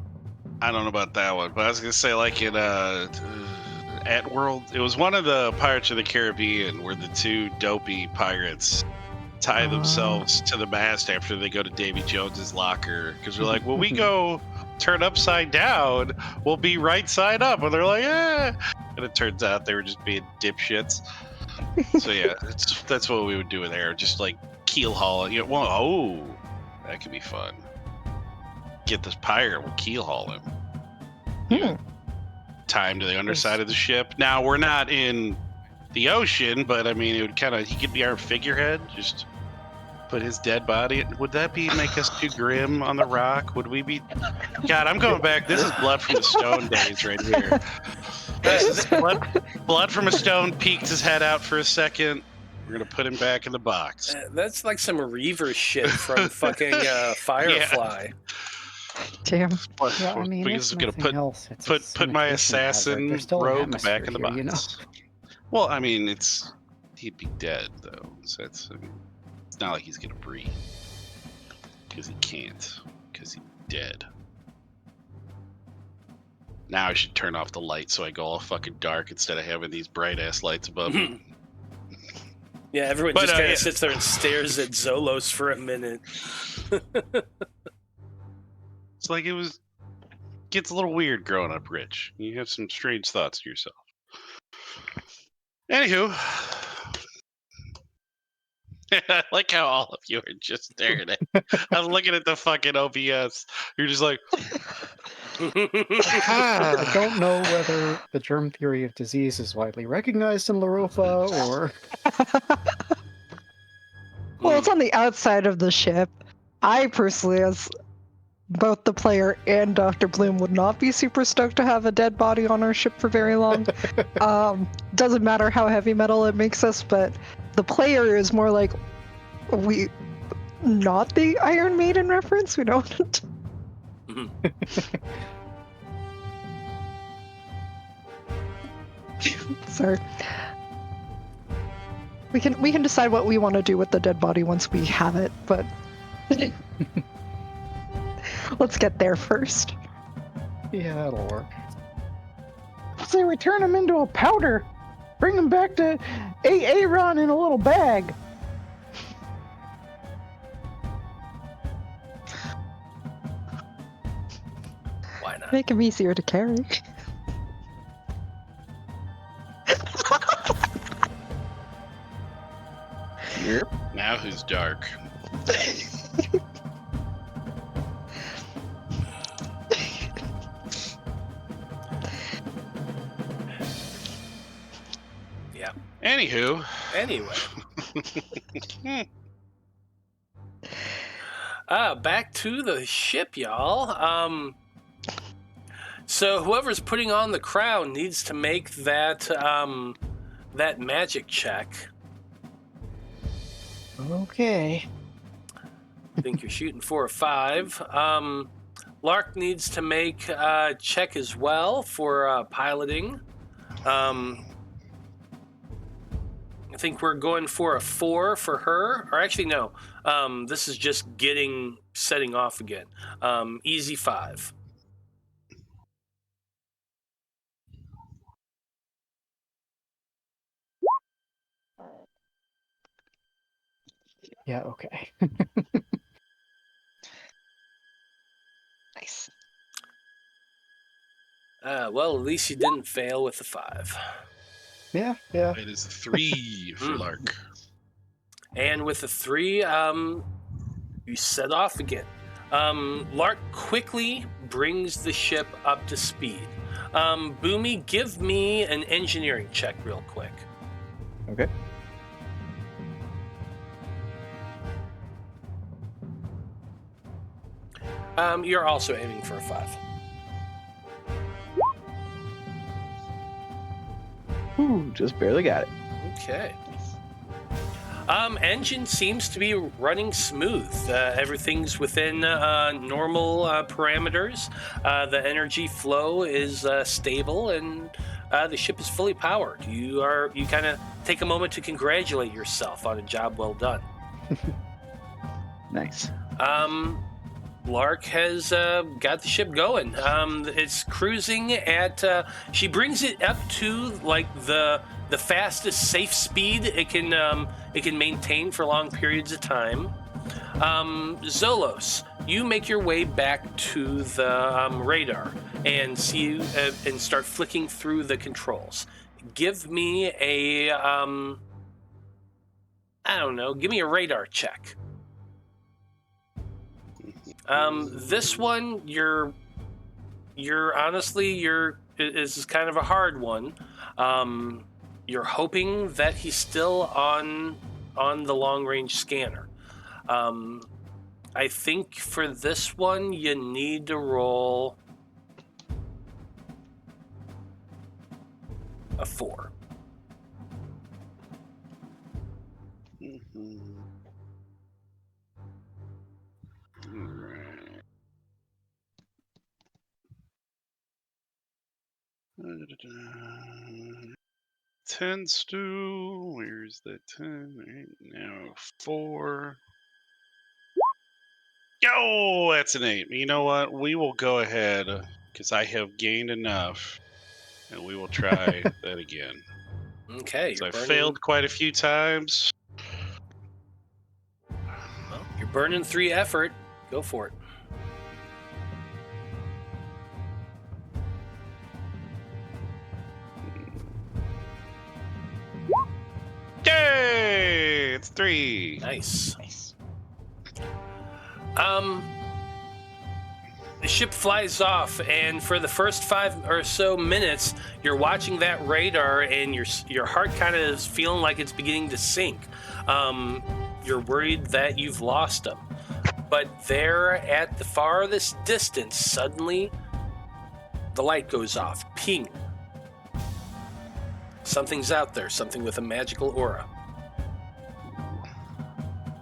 I don't know about that one, but I was gonna say like in at World, it was one of the Pirates of the Caribbean where the two dopey pirates tie themselves to the mast after they go to Davy Jones's locker because they're like, "Well, we go turn upside down, we'll be right side up," and they're like, "Eh," and it turns out they were just being dipshits. So yeah, that's what we would do with air, just like keel haul. You know, well, oh, that could be fun. Get this pirate, we'll keel haul him. Tie him to the underside of the ship. Now we're not in the ocean, but I mean, it would kind of, he could be our figurehead. Just put his dead body. Would that make us too grim on the rock? Would we be? God, I'm going back. This is Blood from the Stone days right here. This is blood from a Stone peeked his head out for a second. We're gonna put him back in the box.
That's like some Reaver shit from fucking Firefly.
Damn.
Yeah, I mean,
because
if
I'm gonna
else, it's a
put my
sanitation hazard.
assassin
There's still an
rogue back
atmosphere
in the
here,
box.
you know?
Well, I mean, he'd be dead though. So it's not like he's gonna breathe because he can't because he's dead. Now I should turn off the light so I go all fucking dark instead of having these bright ass lights above me.
Yeah, everyone
But,
just kind of
yeah.
sits there and stares at Zolos for a minute.
It's like gets a little weird growing up rich. You have some strange thoughts to yourself. Anywho, I like how all of you are just staring at. I'm looking at the fucking OBS. You're just like,
I don't know whether the germ theory of disease is widely recognized in Loroupa or...
Well, it's on the outside of the ship. I personally, as both the player and Dr. Bloom, would not be super stoked to have a dead body on our ship for very long. Doesn't matter how heavy metal it makes us, but the player is more like, not the Iron Maiden reference. We don't. Sorry. We can decide what we want to do with the dead body once we have it, but let's get there first.
Yeah, that'll work.
Say we turn him into a powder. Bring him back to Aaron in a little bag.
Why not?
Make him easier to carry.
Yep.
now who's dark?
Yeah.
Anywho.
Anyway. Back to the ship, y'all. So whoever's putting on the crown needs to make that that magic check.
Okay.
I think you're shooting 4 or 5. Lark needs to make a check as well for piloting. I think we're going for a 4 for her. Or actually, no. This is just setting off again. Easy 5.
Yeah, okay.
Nice.
Well, at least you didn't fail with the 5.
Yeah.
It is 3 for Lark.
And with the 3, you set off again. Lark quickly brings the ship up to speed. Boomy, give me an engineering check real quick.
Okay.
You're also aiming for a 5.
Ooh, just barely got it.
Okay. Engine seems to be running smooth. Everything's within normal parameters. The energy flow is stable, and the ship is fully powered. You kind of take a moment to congratulate yourself on a job well done.
Nice.
Lark has got the ship going. It's cruising at. She brings it up to like the fastest safe speed it can maintain for long periods of time. Zolos, you make your way back to the radar and see and start flicking through the controls. Give me a I don't know. Give me a radar check. This one, is kind of a hard one. You're hoping that he's still on the long range scanner. I think for this one, you need to roll a 4.
Tends to, where's the 10 right now? 4. Yo, that's an 8. You know what? We will go ahead because I have gained enough, and we will try that again.
Okay.
So I failed quite a few times.
Well, you're burning 3 effort. Go for it.
Yay! It's 3.
Nice. The ship flies off, and for the first 5 or so minutes, you're watching that radar, and your heart kind of is feeling like it's beginning to sink. You're worried that you've lost them. But there at the farthest distance, suddenly, the light goes off. Ping. Something's out there, something with a magical aura.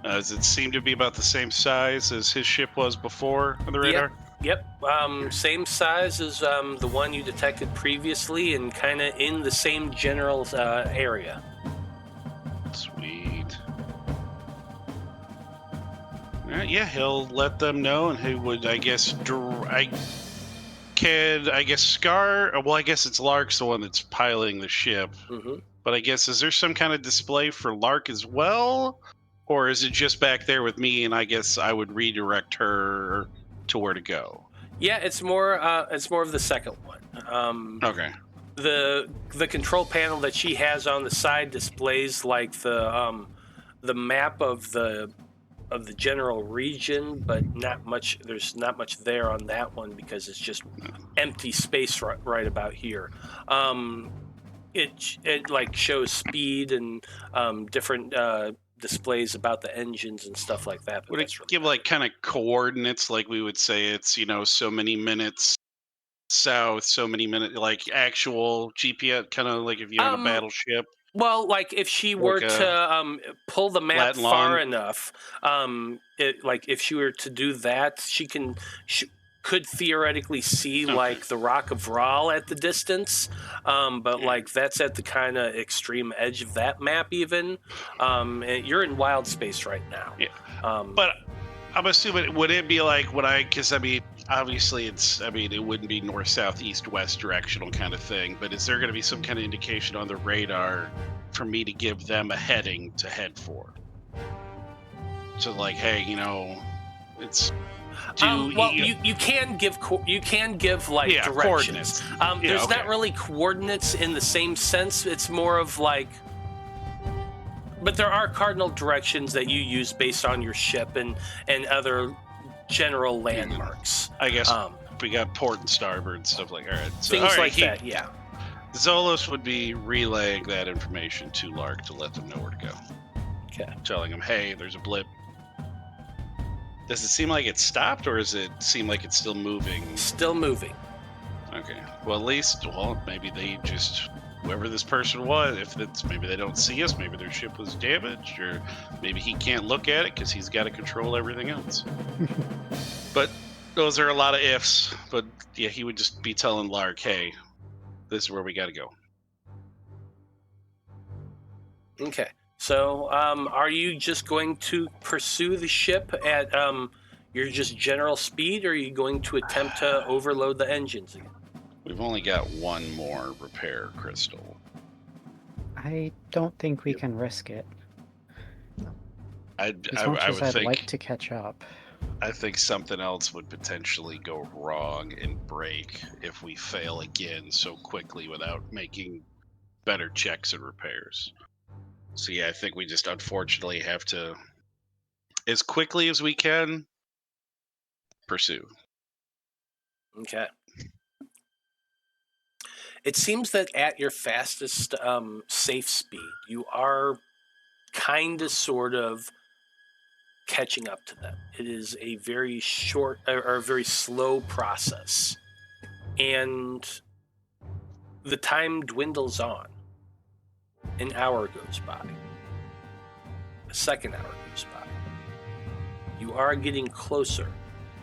Does it seem to be about the same size as his ship was before on the radar?
Yep. Same size as the one you detected previously, and kind of in the same general area.
Sweet. All right, yeah, he'll let them know, and he would, I guess, Skarn. Well, I guess it's Lark's the one that's piloting the ship.
Mm-hmm.
But I guess, is there some kind of display for Lark as well? Or is it just back there with me, and I guess I would redirect her to where to go?
Yeah, it's more of the second one.
Okay.
The control panel that she has on the side displays like the map of the general region, but not much. There's not much there on that one because it's just empty space right about here. It like shows speed and different displays about the engines and stuff like that.
Would it give like kind of coordinates, like we would say it's, so many minutes south, so many minutes, like actual GPS, kind of like if you have a battleship?
Well, like if she were to pull the map far enough, if she were to do that, she could theoretically see like the Rock of Ral at the distance, but like that's at the kind of extreme edge of that map even. And you're in wild space right now.
Yeah. But I'm assuming, would it be like because obviously it wouldn't be north, south, east, west directional kind of thing, but is there going to be some kind of indication on the radar for me to give them a heading to head for? So like, hey, it's...
you can give like directions. There's not really coordinates in the same sense. It's more of like, but there are cardinal directions that you use based on your ship and other general landmarks.
I guess we got port and starboard and stuff like. All right, so,
things like that. Yeah.
Zolos would be relaying that information to Lark to let them know where to go.
Okay.
Telling them, hey, there's a blip. Does it seem like it stopped, or does it seem like it's still moving?
Still moving.
Okay. Well, at least, maybe they just whoever this person was, if it's maybe they don't see us, maybe their ship was damaged, or maybe he can't look at it because he's got to control everything else. But those are a lot of ifs. But yeah, he would just be telling Lark, hey, this is where we got to go.
Okay. So, are you just going to pursue the ship at your just general speed, or are you going to attempt to overload the engines again?
We've only got one more repair crystal.
I don't think we can risk it.
I
I'd
would think,
like to catch up.
I think something else would potentially go wrong and break if we fail again so quickly without making better checks and repairs. So yeah, I think we just unfortunately have to, as quickly as we can, pursue.
Okay. It seems that at your fastest safe speed, you are kind of sort of catching up to them. It is a very short or a very slow process. And the time dwindles on. An hour goes by. A second hour goes by. You are getting closer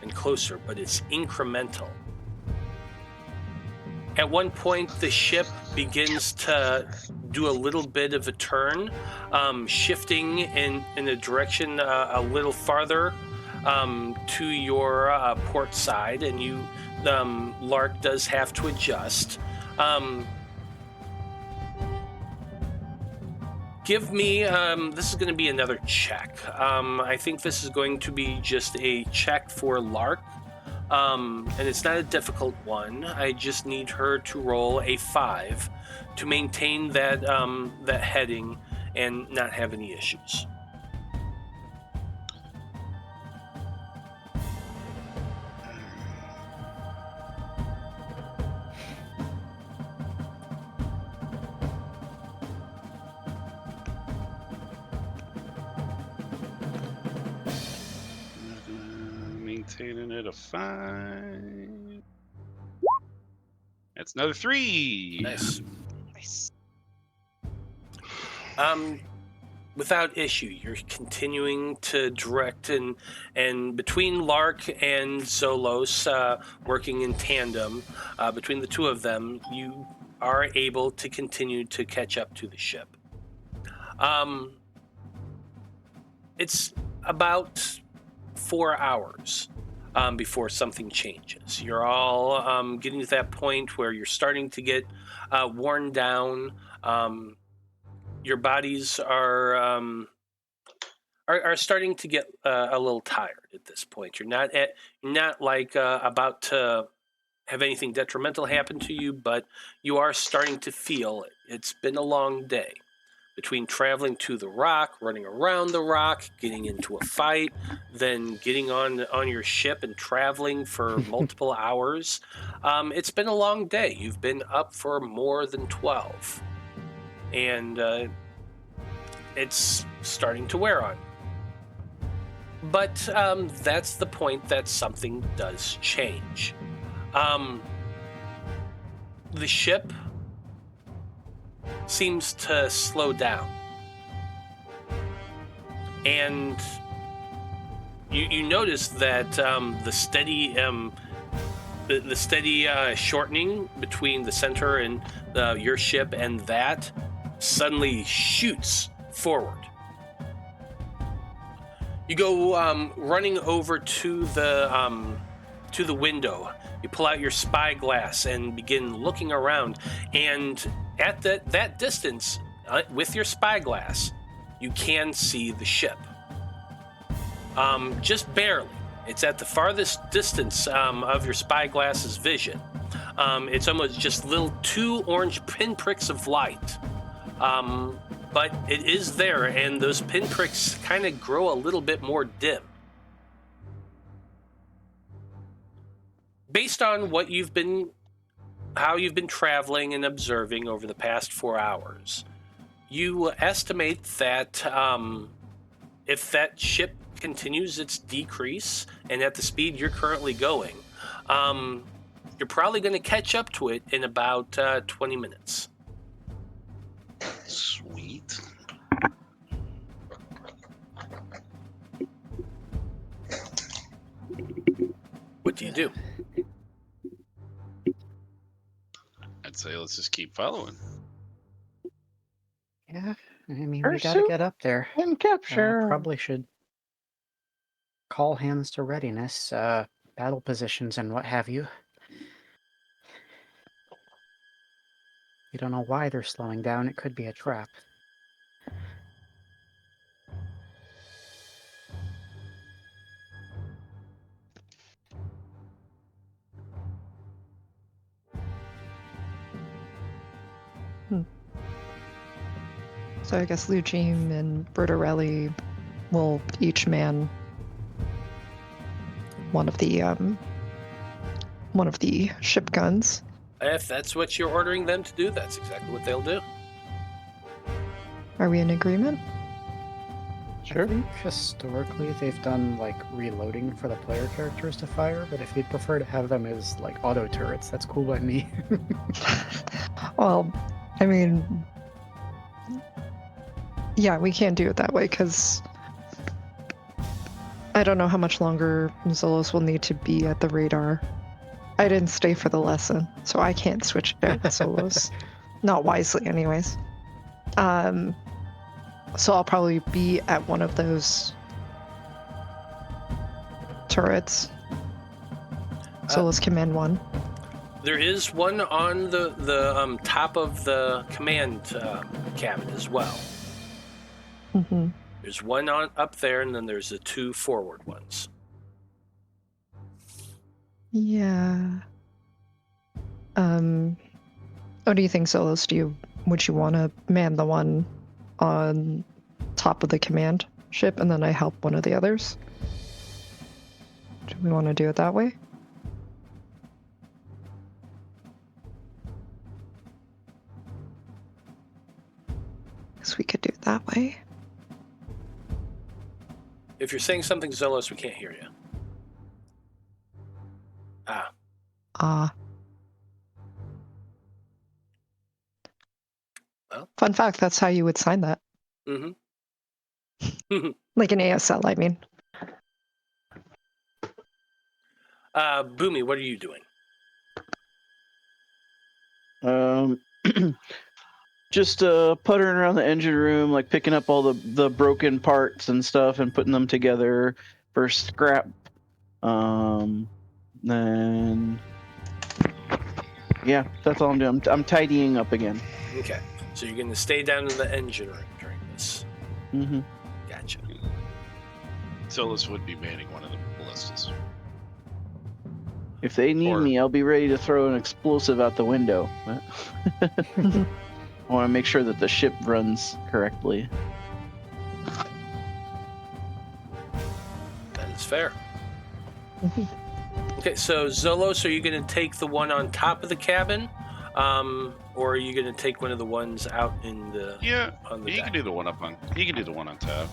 and closer, but it's incremental. At one point, the ship begins to do a little bit of a turn, shifting in a direction a little farther to your port side, and you, Lark does have to adjust. Give me, this is going to be another check. I think this is going to be just a check for Lark. And it's not a difficult one. I just need her to roll a 5 to maintain that that heading and not have any issues.
Maintaining it a 5. That's another 3.
Nice.
Nice.
Without issue, you're continuing to direct, and between Lark and Zolos, working in tandem, between the two of them, you are able to continue to catch up to the ship. It's about 4 hours before something changes. You're all getting to that point where you're starting to get worn down. Your bodies are starting to get a little tired at this point. You're not like about to have anything detrimental happen to you, but you are starting to feel it. It's been a long day. Between traveling to the rock, running around the rock, getting into a fight, then getting on your ship and traveling for multiple hours. It's been a long day. You've been up for more than 12. And it's starting to wear on. But that's the point that something does change. The ship seems to slow down, and you notice that the steady shortening between the center and your ship and that suddenly shoots forward. You go running over to the window. You pull out your spyglass and begin looking around, and at that distance, with your spyglass, you can see the ship. Just barely. It's at the farthest distance of your spyglass's vision. It's almost just little 2 orange pinpricks of light. But it is there, and those pinpricks kind of grow a little bit more dim. Based on how you've been traveling and observing over the past 4 hours, you estimate that if that ship continues its decrease and at the speed you're currently going, you're probably going to catch up to it in about 20 minutes. What do you do?
I'd say let's just keep following.
Yeah, I mean, we gotta get up there.
And capture.
Probably should call hands to readiness, battle positions and what have you. We don't know why they're slowing down. It could be a trap.
So I guess Lucim and Bertarelli will each man one of the ship guns.
If that's what you're ordering them to do, that's exactly what they'll do.
Are we in agreement?
I think historically they've done like reloading for the player characters to fire, but if you'd prefer to have them as like auto turrets, that's cool by me.
Well, I mean, yeah, we can't do it that way because I don't know how much longer Zolos will need to be at the radar. I didn't stay for the lesson, so I can't switch out Zolos. Not wisely, anyways. So I'll probably be at one of those turrets. Zolos command one.
There is one on the top of the command cabin as well.
Mm-hmm.
There's one on up there, and then there's the two forward ones.
Yeah. What do you think, Zolos? Would you want to man the one on top of the command ship, and then I help one of the others? Do we want to do it that way? Because we could do it that way.
If you're saying something, Zolos, we can't hear you. Well.
Fun fact, that's how you would sign that.
Mm-hmm.
Like an ASL, I mean.
Boomy, what are you doing?
Just puttering around the engine room, like picking up all the broken parts and stuff and putting them together for scrap. Then yeah, that's all I'm doing. I'm tidying up again.
Okay, so you're going to stay down in the engine room during this.
Mm-hmm.
Gotcha.
Zolos would be manning one of the ballistas.
If they need me, I'll be ready to throw an explosive out the window. I want to make sure that the ship runs correctly.
That is fair. Okay, so Zolos, are you going to take the one on top of the cabin, or are you going to take one of the ones out in the?
Yeah,
on the
you
deck?
can do the one up on. You can do the one on top.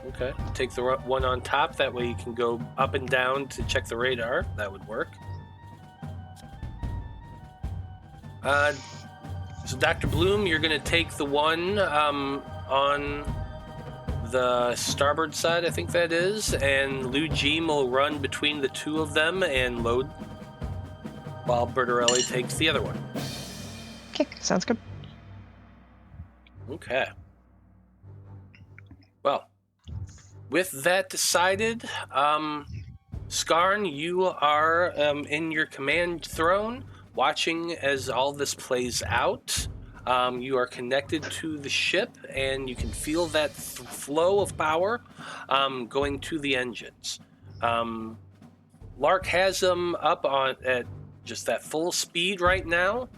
Okay, take the one on top. That way you can go up and down to check the radar. That would work. So Dr. Bloom, you're going to take the one on the starboard side, I think that is, and Lou Jeem will run between the two of them and load, while Bertarelli takes the other one.
Okay, sounds good.
Okay. Well, with that decided, Skarn, you are in your command throne, watching as all this plays out. You are connected to the ship, and you can feel that flow of power going to the engines. Lark has them up on at just that full speed right now.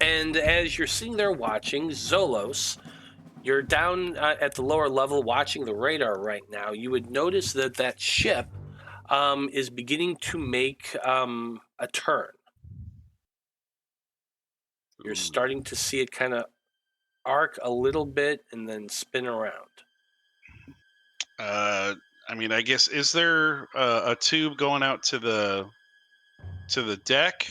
And as you're sitting there watching, Zolos, you're down at the lower level watching the radar right now. You would notice that ship is beginning to make a turn. You're starting to see it kind of arc a little bit and then spin around.
I mean, I guess, is there a tube going out to the deck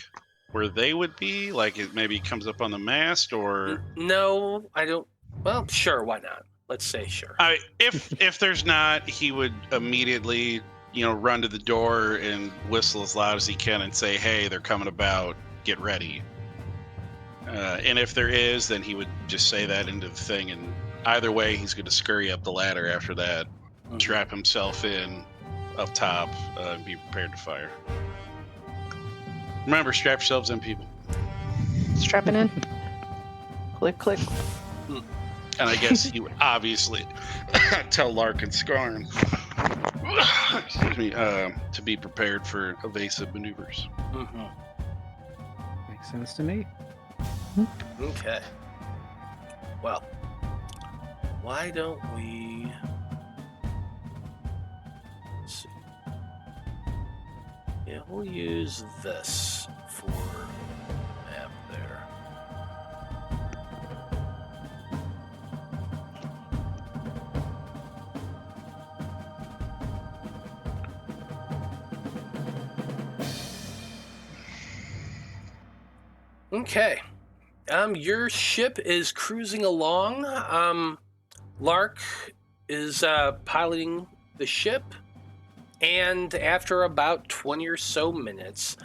where they would be? Like it maybe comes up on the mast, or?
No, I don't. Well, sure, why not? Let's say sure.
If there's not, he would immediately, run to the door and whistle as loud as he can and say, "Hey, they're coming about. Get ready." And if there is, then he would just say that into the thing. And either way, he's going to scurry up the ladder after that, strap himself in up top, and be prepared to fire. Remember, strap yourselves in, people.
Strapping in.
Click, click.
And I guess he would obviously tell Lark and Skarn, excuse me, to be prepared for evasive maneuvers.
Makes sense to me.
Okay. Well, why don't we... Let's see. Yeah, we'll use this for map there. Okay. Your ship is cruising along. Lark is piloting the ship, and after about 20 or so minutes,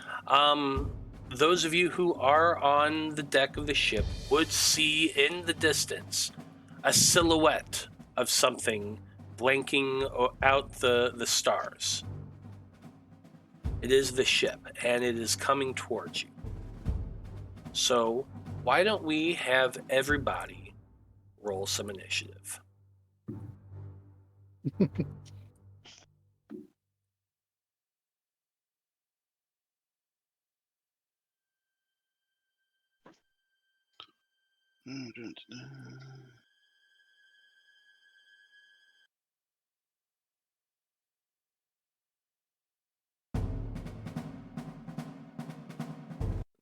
those of you who are on the deck of the ship would see in the distance a silhouette of something blanking out the stars. It is the ship, and it is coming towards you. So, why don't we have everybody roll some initiative?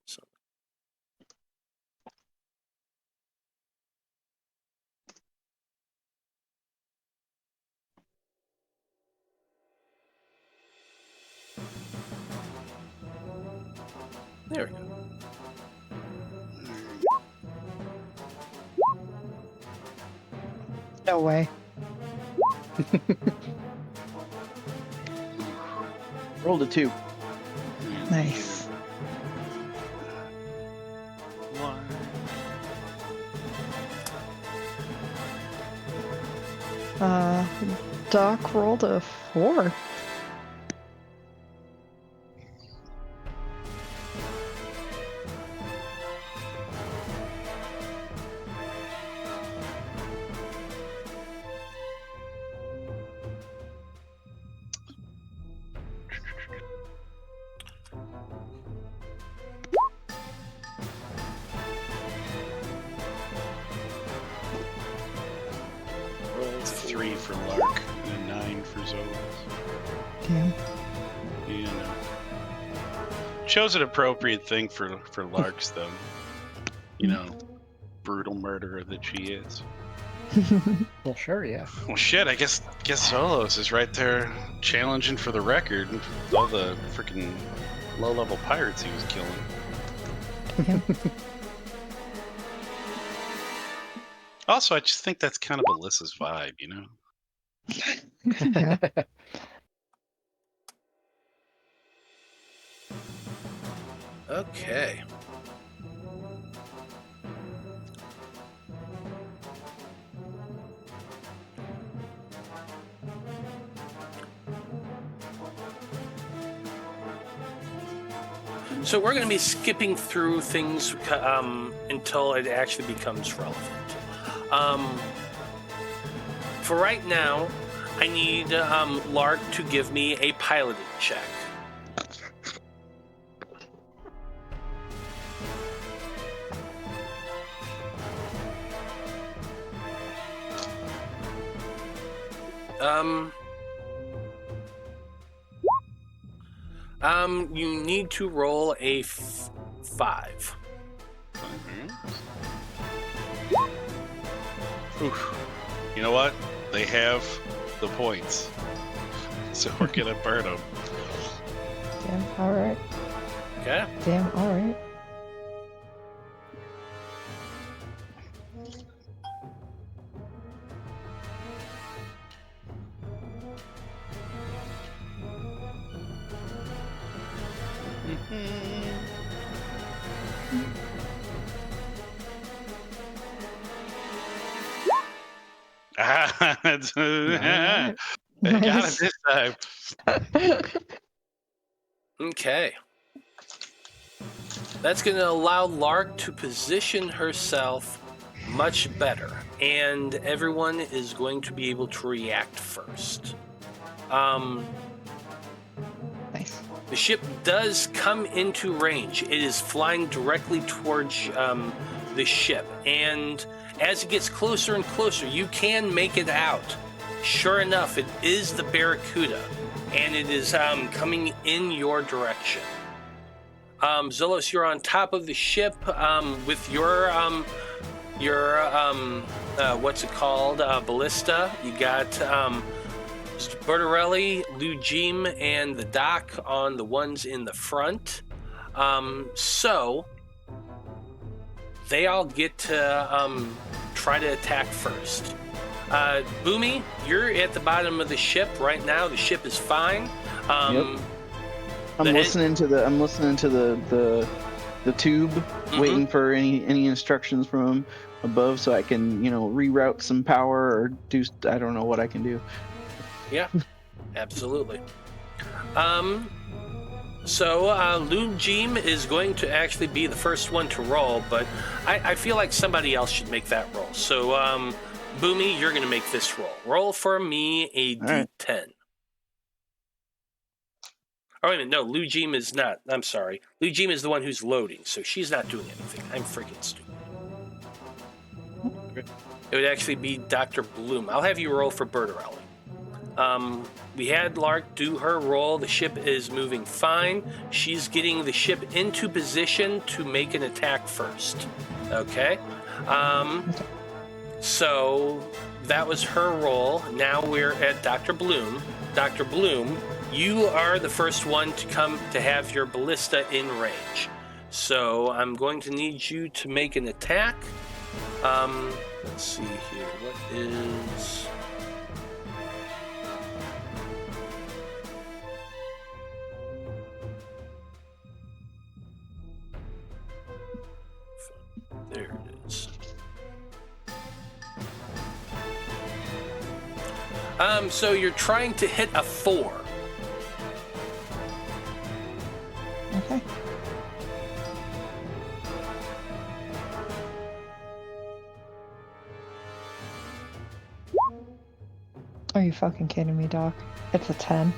So, there we go.
No way.
Rolled a 2.
Nice. Doc rolled a 4.
It's a 3 for Lark and a 9 for Zolos.
Damn.
Chose an appropriate thing for Lark's, though. Brutal murderer that she is.
Well, sure, yeah.
Well, shit, I guess Zolos is right there challenging for the record with all the freaking low-level pirates he was killing.
Yep.
Also, I just think that's kind of Alyssa's vibe,
Yeah.
Okay. So we're going to be skipping through things until it actually becomes relevant. For right now, I need Lark to give me a piloting check. You need to roll a 5.
Oof. You know what? They have the points. So we're gonna burn them.
Damn, alright.
Okay.
Damn, alright.
I got it this time.
Okay. That's going to allow Lark to position herself much better, and everyone is going to be able to react first.
Nice.
The ship does come into range. It is flying directly towards the ship, and as it gets closer and closer, you can make it out. Sure enough, it is the Barracuda, and it is coming in your direction. Zolos, you're on top of the ship with your what's it called? Ballista. You got Bertarelli, Lujim, and the Doc on the ones in the front. So they all get to try to attack first. Boomy, you're at the bottom of the ship right now. The ship is fine.
Yep. I'm listening to the tube, waiting for any instructions from above, so I can reroute some power or do. I don't know what I can do.
Yeah, absolutely. So Lujim is going to actually be the first one to roll, but I feel like somebody else should make that roll. So Boomy, you're going to make this roll. Roll for me a D10. Oh, wait a minute. No, Lujim is not. I'm sorry. Lujim is the one who's loading, so she's not doing anything. I'm freaking stupid. It would actually be Dr. Bloom. I'll have you roll for Bertarelli. We had Lark do her roll. The ship is moving fine. She's getting the ship into position to make an attack first. Okay? So that was her roll. Now we're at Dr. Bloom. Dr. Bloom, you are the first one to come to have your ballista in range. So I'm going to need you to make an attack. Let's see here. What is... There it is. So you're trying to hit a 4.
Okay. Are you fucking kidding me, Doc? It's a 10.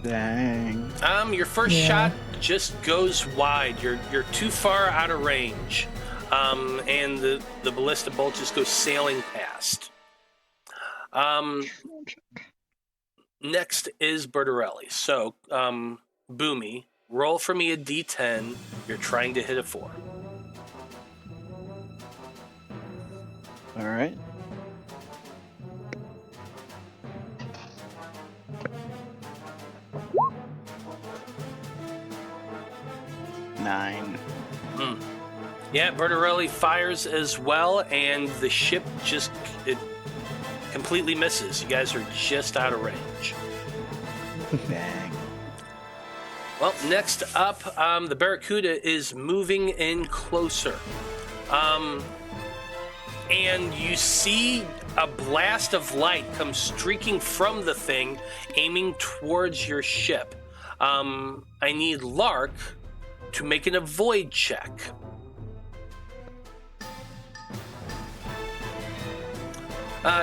Dang.
Your first shot just goes wide. You're too far out of range. And the ballista bolt just goes sailing past. Next is Bertarelli. So, Boomy, roll for me a D10. You're trying to hit a 4.
All right. Nine.
Yeah, Bertarelli fires as well, and the ship just completely misses. You guys are just out of range.
Dang.
Well, next up, the Barracuda is moving in closer. And you see a blast of light come streaking from the thing, aiming towards your ship. I need Lark to make an avoid check.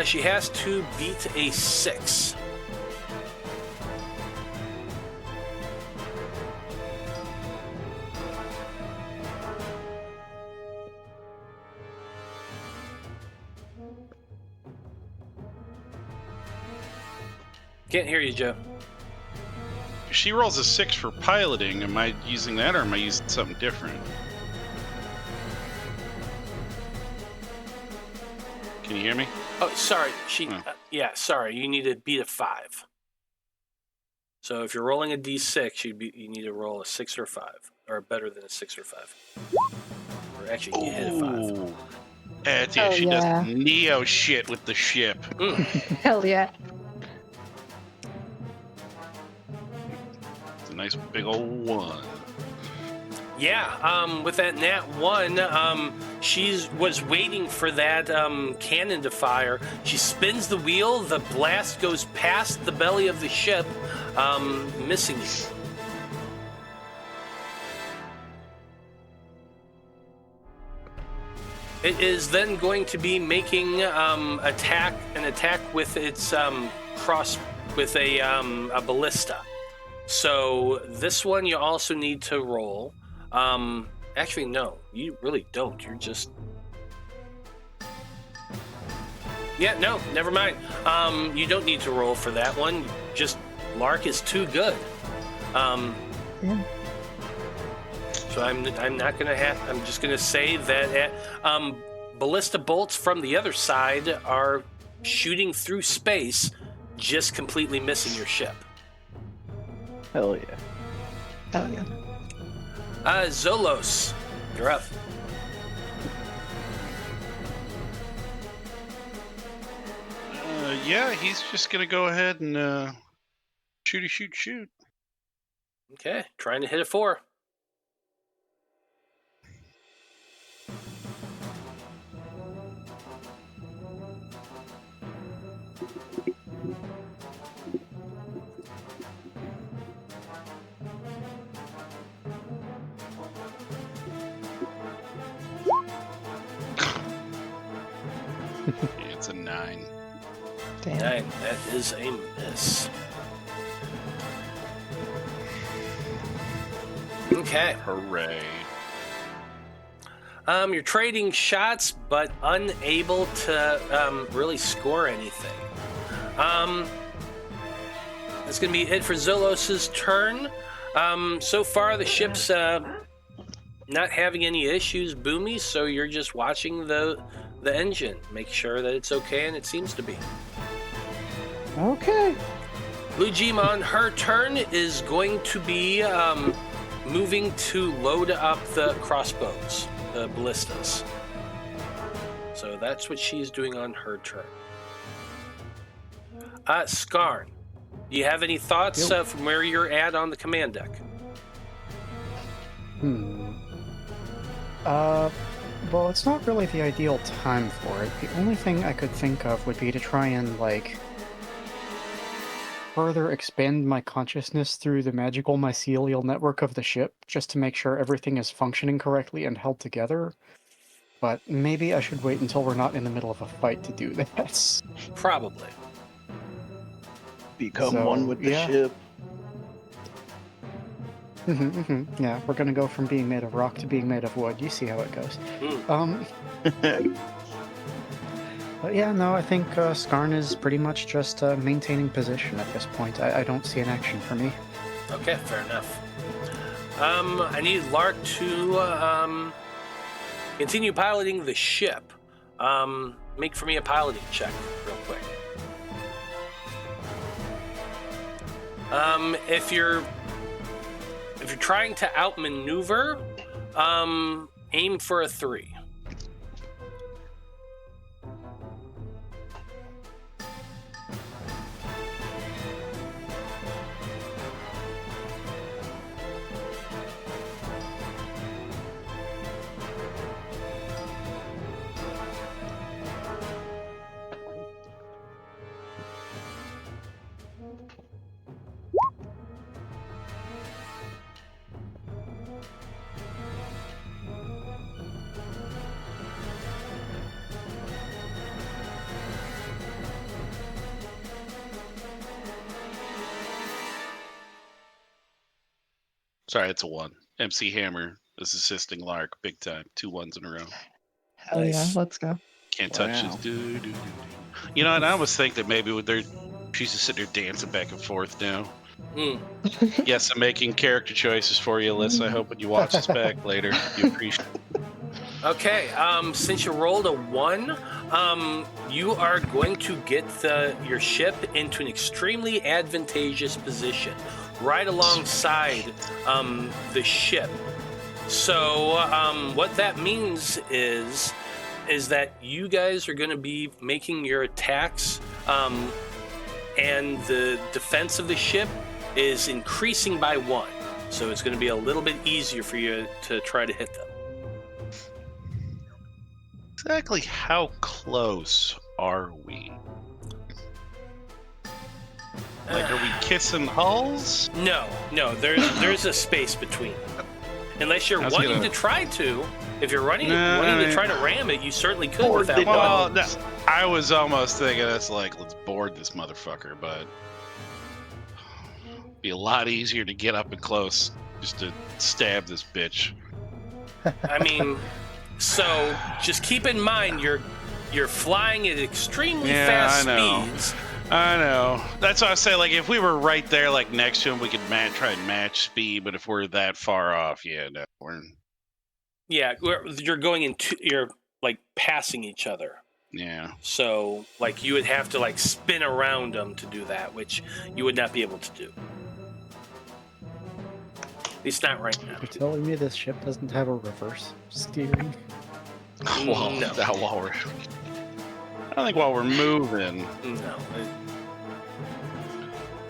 She has to beat a 6. Can't hear you, Joe.
She rolls a 6 for piloting. Am I using that, or am I using something different? Can you hear me?
Oh, sorry. Sorry. You need to beat a 5. So if you're rolling a D6, you need to roll a 6 or a 5, or better than a 6 or 5. Or actually, you hit a 5.
She does Neo shit with the ship.
Hell yeah.
It's a nice big old 1.
Yeah, with that nat 1, she was waiting for that cannon to fire. She spins the wheel, the blast goes past the belly of the ship, missing you. It is then going to be making an attack with its with a ballista. So this one you also need to roll. Actually, no, you really don't. You're just... Yeah, no, never mind. You don't need to roll for that one. Just Lark is too good.
Yeah.
So I'm not gonna have. I'm just gonna say that ballista bolts from the other side are shooting through space, just completely missing your ship.
Hell yeah.
Hell yeah.
Zolos, you're up.
Yeah, he's just gonna go ahead and shoot.
Okay, trying to hit a 4.
It's a 9.
Damn.
9. That is a miss. Okay.
Hooray.
You're trading shots, but unable to really score anything. That's going to be it for Zolos' turn. So far, the ship's not having any issues, Boomy, so you're just watching the engine. Make sure that it's okay, and it seems to be.
Okay.
Blue Gmon, her turn is going to be moving to load up the crossbows, the ballistas. So that's what she's doing on her turn. Skarn, do you have any thoughts from where you're at on the command deck?
Well, it's not really the ideal time for it. The only thing I could think of would be to try and, like, further expand my consciousness through the magical mycelial network of the ship, just to make sure everything is functioning correctly and held together. But maybe I should wait until we're not in the middle of a fight to do that.
Probably.
Become one with the ship.
Yeah, we're gonna go from being made of rock to being made of wood. You see how it goes. But yeah, no, I think Skarn is pretty much just maintaining position at this point. I don't see an action for me.
Okay, fair enough. I need Lark to continue piloting the ship. Make for me a piloting check real quick. If you're trying to outmaneuver, aim for a 3.
Sorry, it's a 1. MC Hammer is assisting Lark big time. 2 1s in a row.
Hell yeah, let's go.
Can't touch this. You know, and I always think that maybe she's just sitting there dancing back and forth now. Yes, I'm making character choices for you, Alyssa. I hope when you watch this back later, you appreciate it.
Okay, since you rolled a 1, you are going to get your ship into an extremely advantageous position, right alongside the ship. So what that means is that you guys are going to be making your attacks, and the defense of the ship is increasing by 1. So it's going to be a little bit easier for you to try to hit them.
Exactly how close are we? Like, are we kissing hulls?
No, there's a space between. Unless you're wanting to try to. If you're wanting to try to ram it, you certainly could without one.
I was almost thinking it's like, let's board this motherfucker, but it'd be a lot easier to get up and close just to stab this bitch.
I mean, so just keep in mind you're flying at extremely fast speeds.
I know. That's what I say. Like, if we were right there, like next to him, we could try and match speed. But if we're that far off, we're. Yeah,
you're going into. You're like passing each other.
Yeah.
So, like, you would have to like spin around them to do that, which you would not be able to do. At least not right now.
You're telling me this ship doesn't have a reverse steering?
Well,
no.
I don't think while we're moving.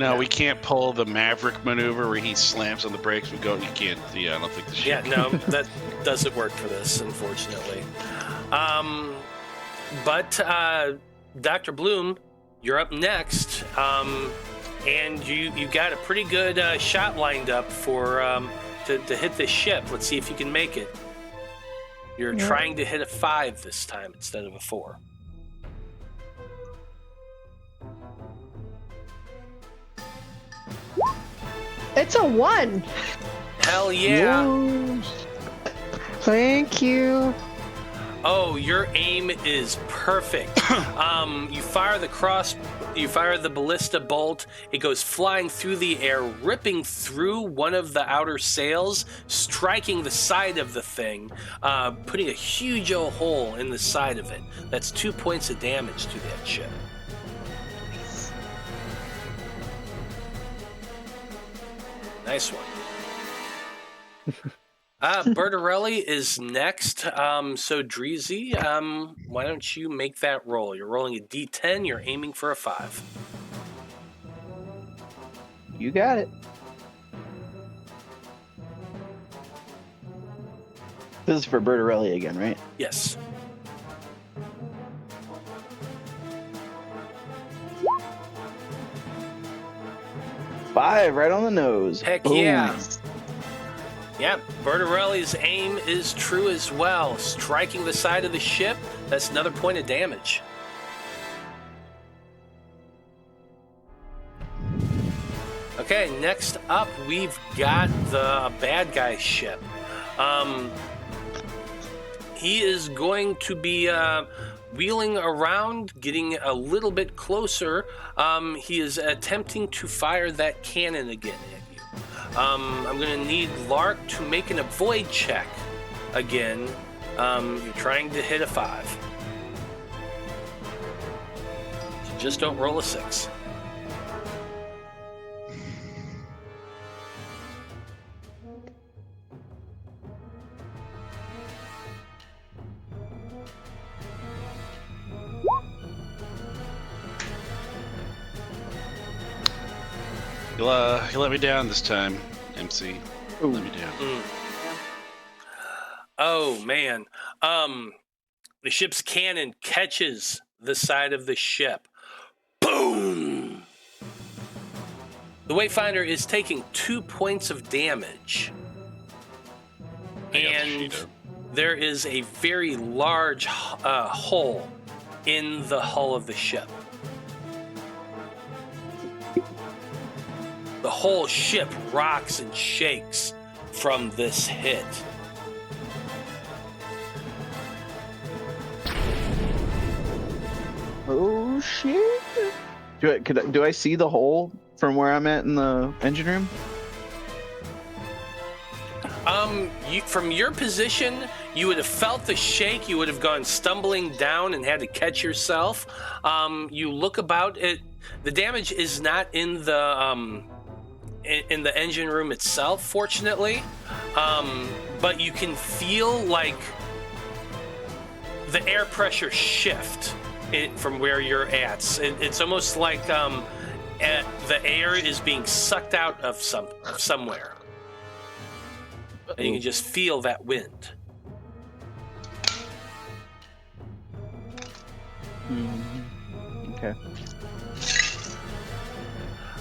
No, we can't pull the Maverick maneuver where he slams on the brakes. We can't. Yeah, I don't think the ship.
Yeah, no, that doesn't work for this, unfortunately. But Dr. Bloom, you're up next, and you got a pretty good shot lined up for to hit this ship. Let's see if you can make it. You're trying to hit a 5 this time instead of a 4.
It's a 1.
Hell yeah.
Whoa. Thank you.
Oh, your aim is perfect. You fire the ballista bolt. It goes flying through the air, ripping through one of the outer sails, striking the side of the thing, putting a huge old hole in the side of it. That's 2 points of damage to that ship. Nice one. Bertarelli is next. So Dreezy, why don't you make that roll? You're rolling a D10. You're aiming for a 5.
You got it. This is for Bertarelli again, right?
Yes.
Five, right on the nose.
Heck
Boom.
yeah. Yeah, Bertarelli's aim is true as well. Striking the side of the ship, that's another point of damage. Okay, next up, we've got the bad guy's ship. He is going to be wheeling around, getting a little bit closer. He is attempting to fire that cannon again at you. I'm going to need Lark to make an avoid check again. You're trying to hit a 5. So just don't roll a 6.
You let me down this time, MC.
Ooh.
Let me down.
Oh, man. The ship's cannon catches the side of the ship. Boom! The Wayfinder is taking 2 points of damage. And there is a very large hole in the hull of the ship. The whole ship rocks and shakes from this hit.
Oh shit! Do I see the hole from where I'm at in the engine room?
From your position, you would have felt the shake. You would have gone stumbling down and had to catch yourself. You look about it. The damage is not in the engine room itself, fortunately, but you can feel like the air pressure shift from where you're at. It's almost like the air is being sucked out of somewhere. and you can just feel that wind.
Okay.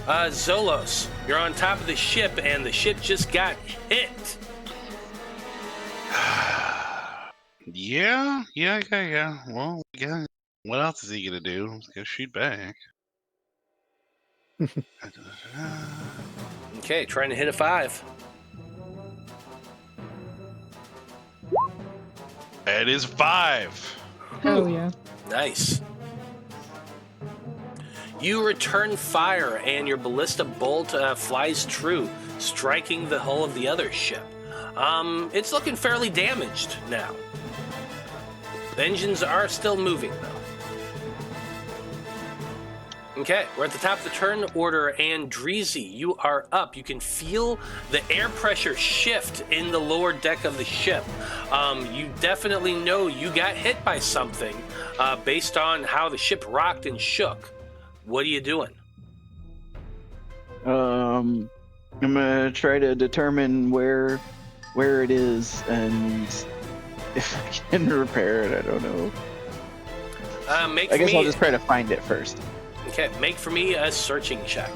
Zolos, you're on top of the ship, and the ship just got hit.
Yeah. Well, yeah. What else is he gonna do? He's gonna shoot back.
Okay, trying to hit a 5.
It is 5.
Oh yeah.
Nice. You return fire, and your ballista bolt flies true, striking the hull of the other ship. It's looking fairly damaged now. The engines are still moving, though. Okay, we're at the top of the turn order, and Dreezy, you are up. You can feel the air pressure shift in the lower deck of the ship. You definitely know you got hit by something based on how the ship rocked and shook. What are you doing?
I'm gonna try to determine where it is and if I can repair it. I don't know. I guess I'll just try to find it first.
Okay, make for me a searching check.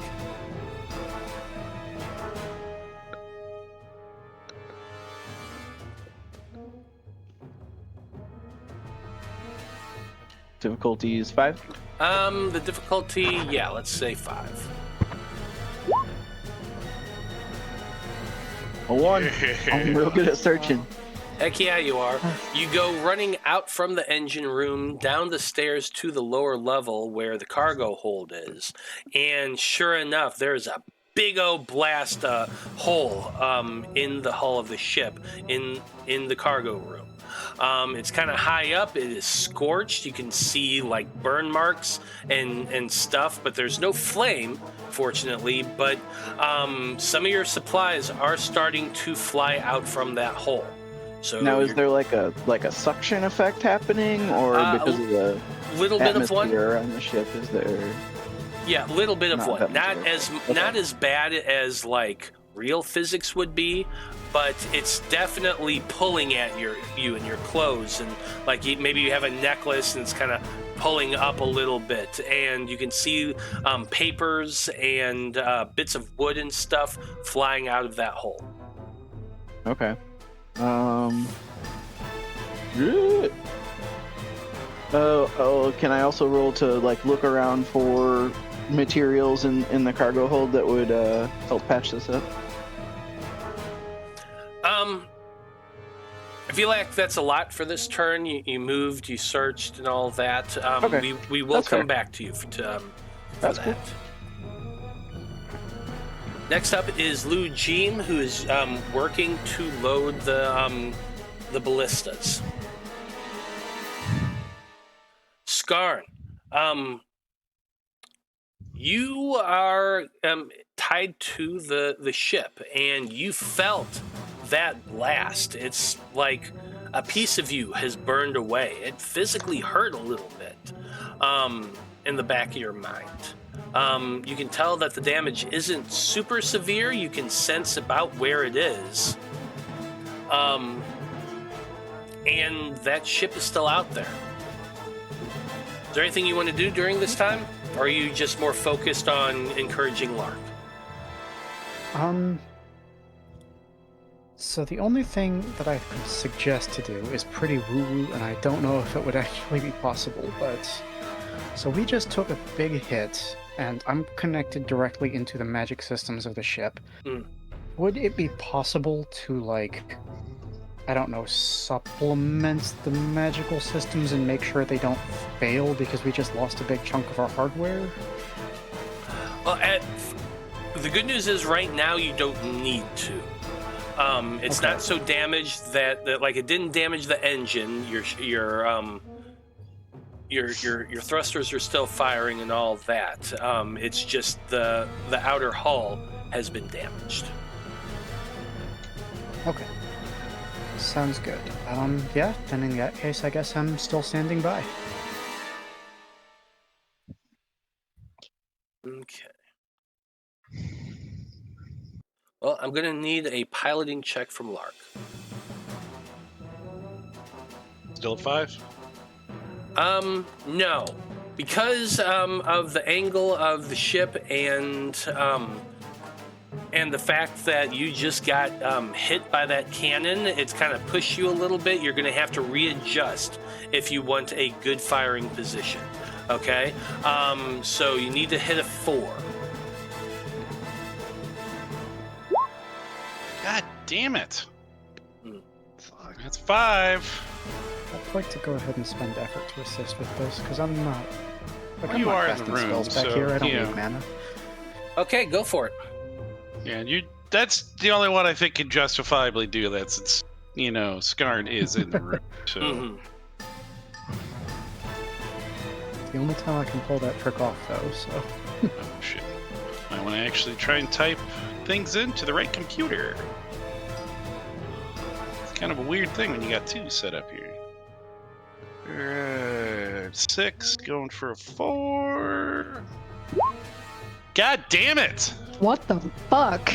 Difficulty is 5.
The difficulty, yeah, let's say 5.
A 1. I'm real good at searching.
Heck yeah, you are. You go running out from the engine room, down the stairs to the lower level where the cargo hold is. And sure enough, there's a big old blast hole in the hull of the ship, in the cargo room. It's kind of high up. It is scorched. You can see like burn marks and stuff, but there's no flame, fortunately. But some of your supplies are starting to fly out from that hole. So
now, is there like a suction effect happening, or because of the
little bit of one
on the ship? Is there?
Yeah, a little bit of one. Not
Okay.
as bad as like real physics would be, but it's definitely pulling at you and your clothes, and like maybe you have a necklace and it's kind of pulling up a little bit, and you can see papers and bits of wood and stuff flying out of that hole.
Okay. Good. Can I also roll to like look around for materials in the cargo hold that would help patch this up?
I feel like that's a lot for this turn. You moved, you searched, and all that.
Okay.
We will
That's
come
fair.
back to you for
That's
that.
cool.
Next up is Lou Jean, who is working to load the ballistas. Skarn, you are tied to the ship, and you felt that blast. It's like a piece of you has burned away. It physically hurt a little bit in the back of your mind. You can tell that the damage isn't super severe. You can sense about where it is. And that ship is still out there. Is there anything you want to do during this time? Or are you just more focused on encouraging Lark?
So the only thing that I could suggest to do is pretty woo-woo, and I don't know if it would actually be possible, but... So we just took a big hit, and I'm connected directly into the magic systems of the ship. Would it be possible to, like, I don't know, supplement the magical systems and make sure they don't fail because we just lost a big chunk of our hardware?
Well, the good news is right now you don't need to. It's not so damaged that like it didn't damage the engine. Your thrusters are still firing and all that. It's just the outer hull has been damaged.
Okay. Sounds good. Yeah, then in that case, I guess I'm still standing by.
Okay. Well, I'm going to need a piloting check from Lark.
Still at 5?
No. Because of the angle of the ship and the fact that you just got hit by that cannon, it's kind of pushed you a little bit. You're going to have to readjust if you want a good firing position. Okay? So you need to hit a 4.
God damn it. That's 5.
I'd like to go ahead and spend effort to assist with this, because I'm not...
Well,
I'm
you
not
are in the
casting
room,
spells back
so,
here. I don't
you
need
know.
mana.
Okay, go for it.
Yeah, that's the only one I think can justifiably do that, since, Skarn is in the room. So
Mm-hmm.
It's the only time I can pull that trick off, though, so...
oh, shit. I want to actually try and type things into the right computer. It's kind of a weird thing when you got 2 set up here. 6, going for a 4. God damn it!
What the fuck?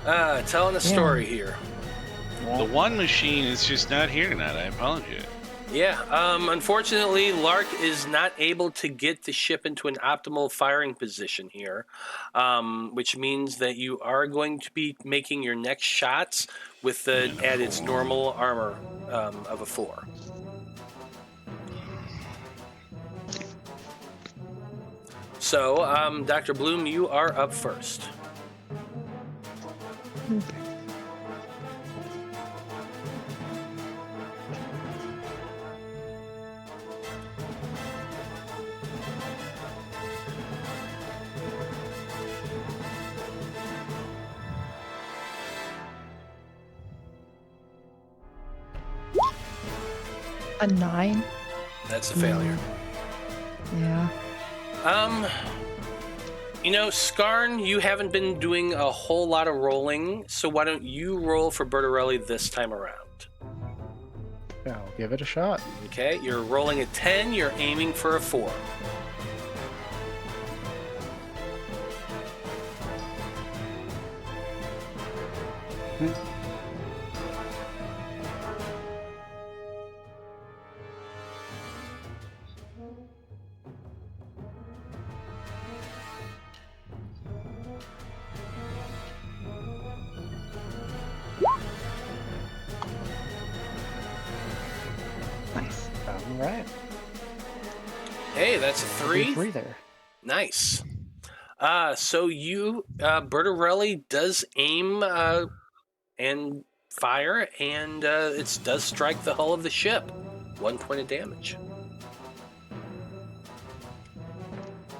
Telling a story here.
The one machine is just not here tonight. I apologize.
Yeah, unfortunately, Lark is not able to get the ship into an optimal firing position here, which means that you are going to be making your next shots with at its normal armor of a 4. So, Dr. Bloom, you are up first.
A 9?
That's a failure.
Yeah.
Skarn, you haven't been doing a whole lot of rolling, so why don't you roll for Bertarelli this time around?
Yeah, I'll give it a shot.
Okay, you're rolling a 10, you're aiming for a 4.
Nice.
All right.
Hey, that's a 3.
3 there.
Nice. So you, Bertarelli does aim and fire, and it does strike the hull of the ship. 1 point of damage.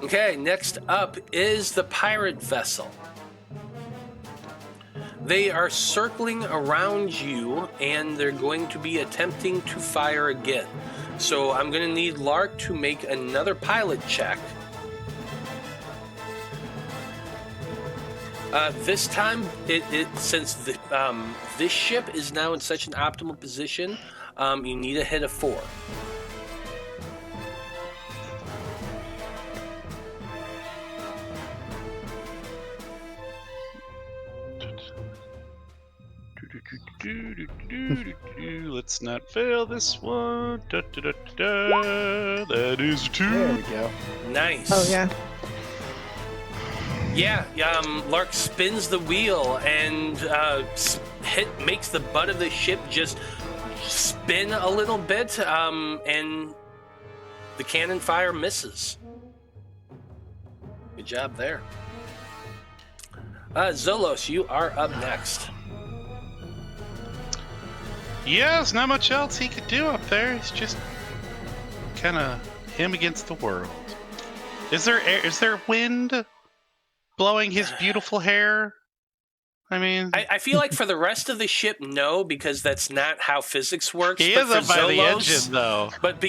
Okay, next up is the pirate vessel. They are circling around you, and they're going to be attempting to fire again. So I'm going to need Lark to make another pilot check. This time, since this ship is now in such an optimal position, you need to hit a 4.
Let's not fail this one. That is a 2.
There we go.
Nice.
Oh, yeah.
Yeah, Lark spins the wheel and makes the butt of the ship just spin a little bit, and the cannon fire misses. Good job there. Zolos, you are up next.
Yeah, there's not much else he could do up there. It's just kind of him against the world. Is there wind blowing his beautiful hair? I mean,
I feel like for the rest of the ship, no, because that's not how physics works.
he
but
is
for
up by the
Zolos-
engine, though.
But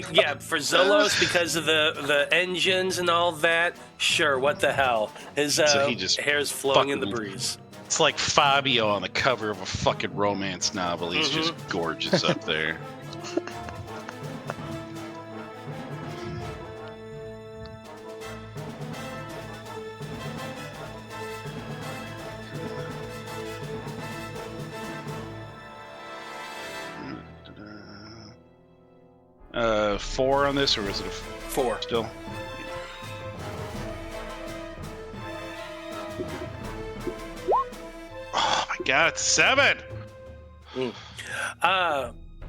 for Zolos, because of the engines and all that, sure, what the hell? His
So he just
hair's flowing in the
fucking-
breeze.
It's like Fabio on the cover of a fucking romance novel. He's just gorgeous up there. 4 on this, or was it a
4
still? Oh my god, it's 7!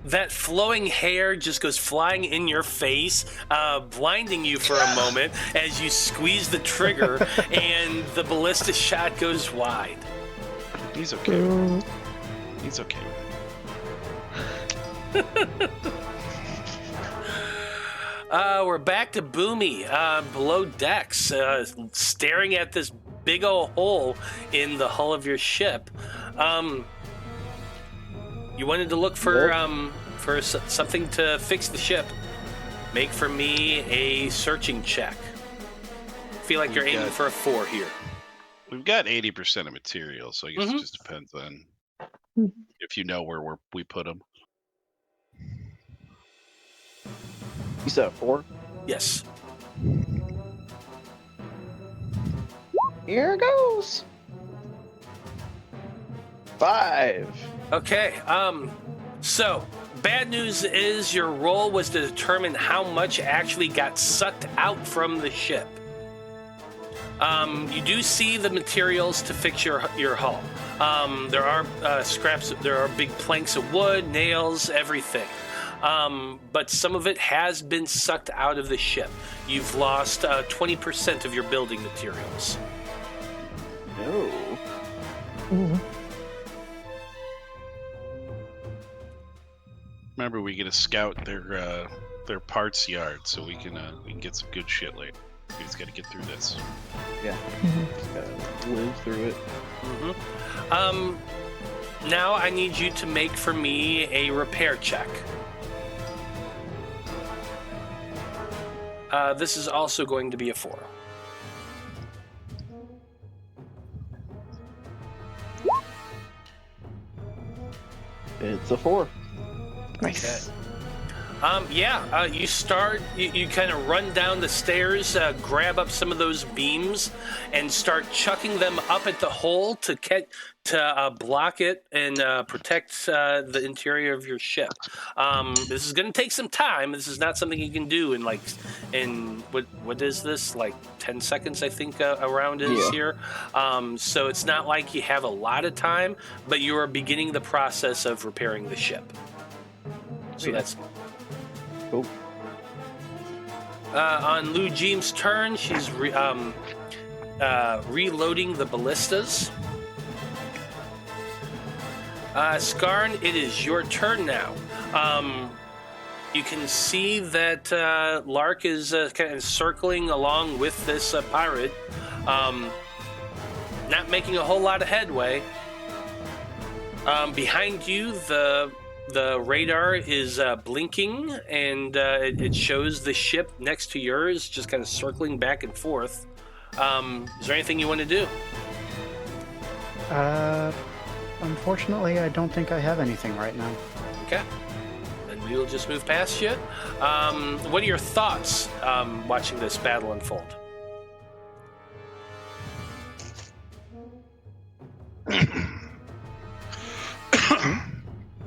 That flowing hair just goes flying in your face, blinding you for a moment as you squeeze the trigger, and the ballista shot goes wide.
He's okay with it. He's okay with it.
We're back to Boomy, below decks, staring at this big old hole in the hull of your ship. You wanted to look for something to fix the ship. Make for me a searching check. Feel like you're aiming for a 4 here.
We've got 80% of material, so I guess it just depends on if you know where we put them.
You said 4?
Yes.
Here goes. 5.
Okay, so bad news is your roll was to determine how much actually got sucked out from the ship. You do see the materials to fix your hull. There are scraps, there are big planks of wood, nails, everything. But some of it has been sucked out of the ship. You've lost 20% of your building materials.
No.
Remember, we get to scout their parts yard, so we can get some good shit later. We just got to get through this.
Yeah. Just gotta live through it.
Now I need you to make for me a repair check. This is also going to be a 4.
It's a 4.
Nice.
Okay. You kind of run down the stairs, grab up some of those beams, and start chucking them up at the hole to block it and protect the interior of your ship. This is going to take some time. This is not something you can do in what is this, like 10 seconds, I think, around is here. So it's not like you have a lot of time, but you are beginning the process of repairing the ship. So that's
cool.
On Lou Jean's turn, she's reloading the ballistas. Skarn, it is your turn now. You can see that Lark is kind of circling along with this pirate, not making a whole lot of headway. Behind you, the radar is blinking, and it shows the ship next to yours just kind of circling back and forth. Is there anything you want to do?
Unfortunately, I don't think I have anything right now.
Okay. Then we'll just move past you. What are your thoughts watching this battle unfold?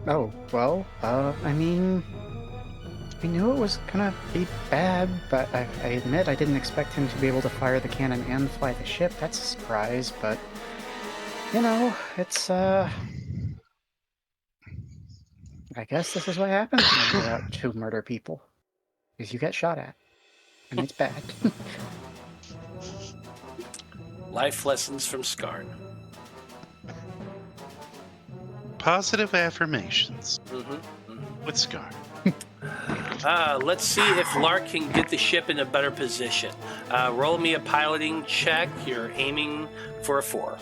Oh, well, I mean, we knew it was gonna be bad, but I admit I didn't expect him to be able to fire the cannon and fly the ship. That's a surprise, but, you know, it's, I guess this is what happens when you go out to murder people. Is you get shot at. And it's bad.
Life lessons from Skarn.
Positive affirmations with Skarn.
Let's see if Lark can get the ship in a better position. Roll me a piloting check. You're aiming for a 4.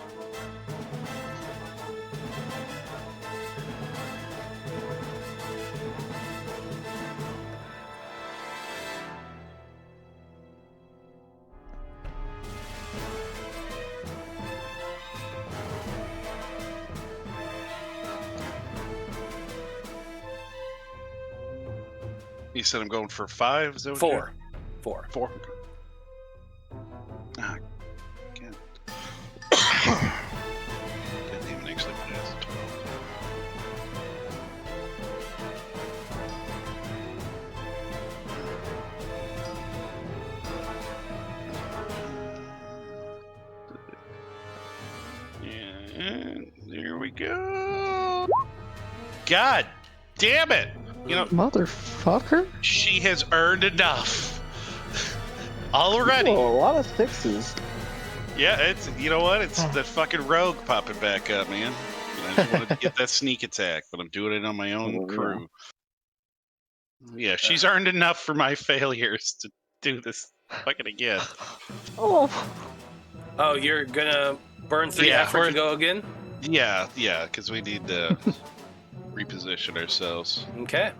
You said I'm going for 5? Is that what
4. 4.
4. Ah, God. Didn't even actually put it as a 12. God damn it! You know,
Motherfucker.
she has earned enough already.
Oh, a lot of sixes.
Yeah, it's you know what? It's that fucking rogue popping back up, man. I just wanted to get that sneak attack, but I'm doing it on my own crew. Yeah, she's earned enough for my failures to do this fucking again.
Oh.
Oh, you're gonna burn 3 effort to go again?
Yeah, because we need to reposition ourselves.
Okay.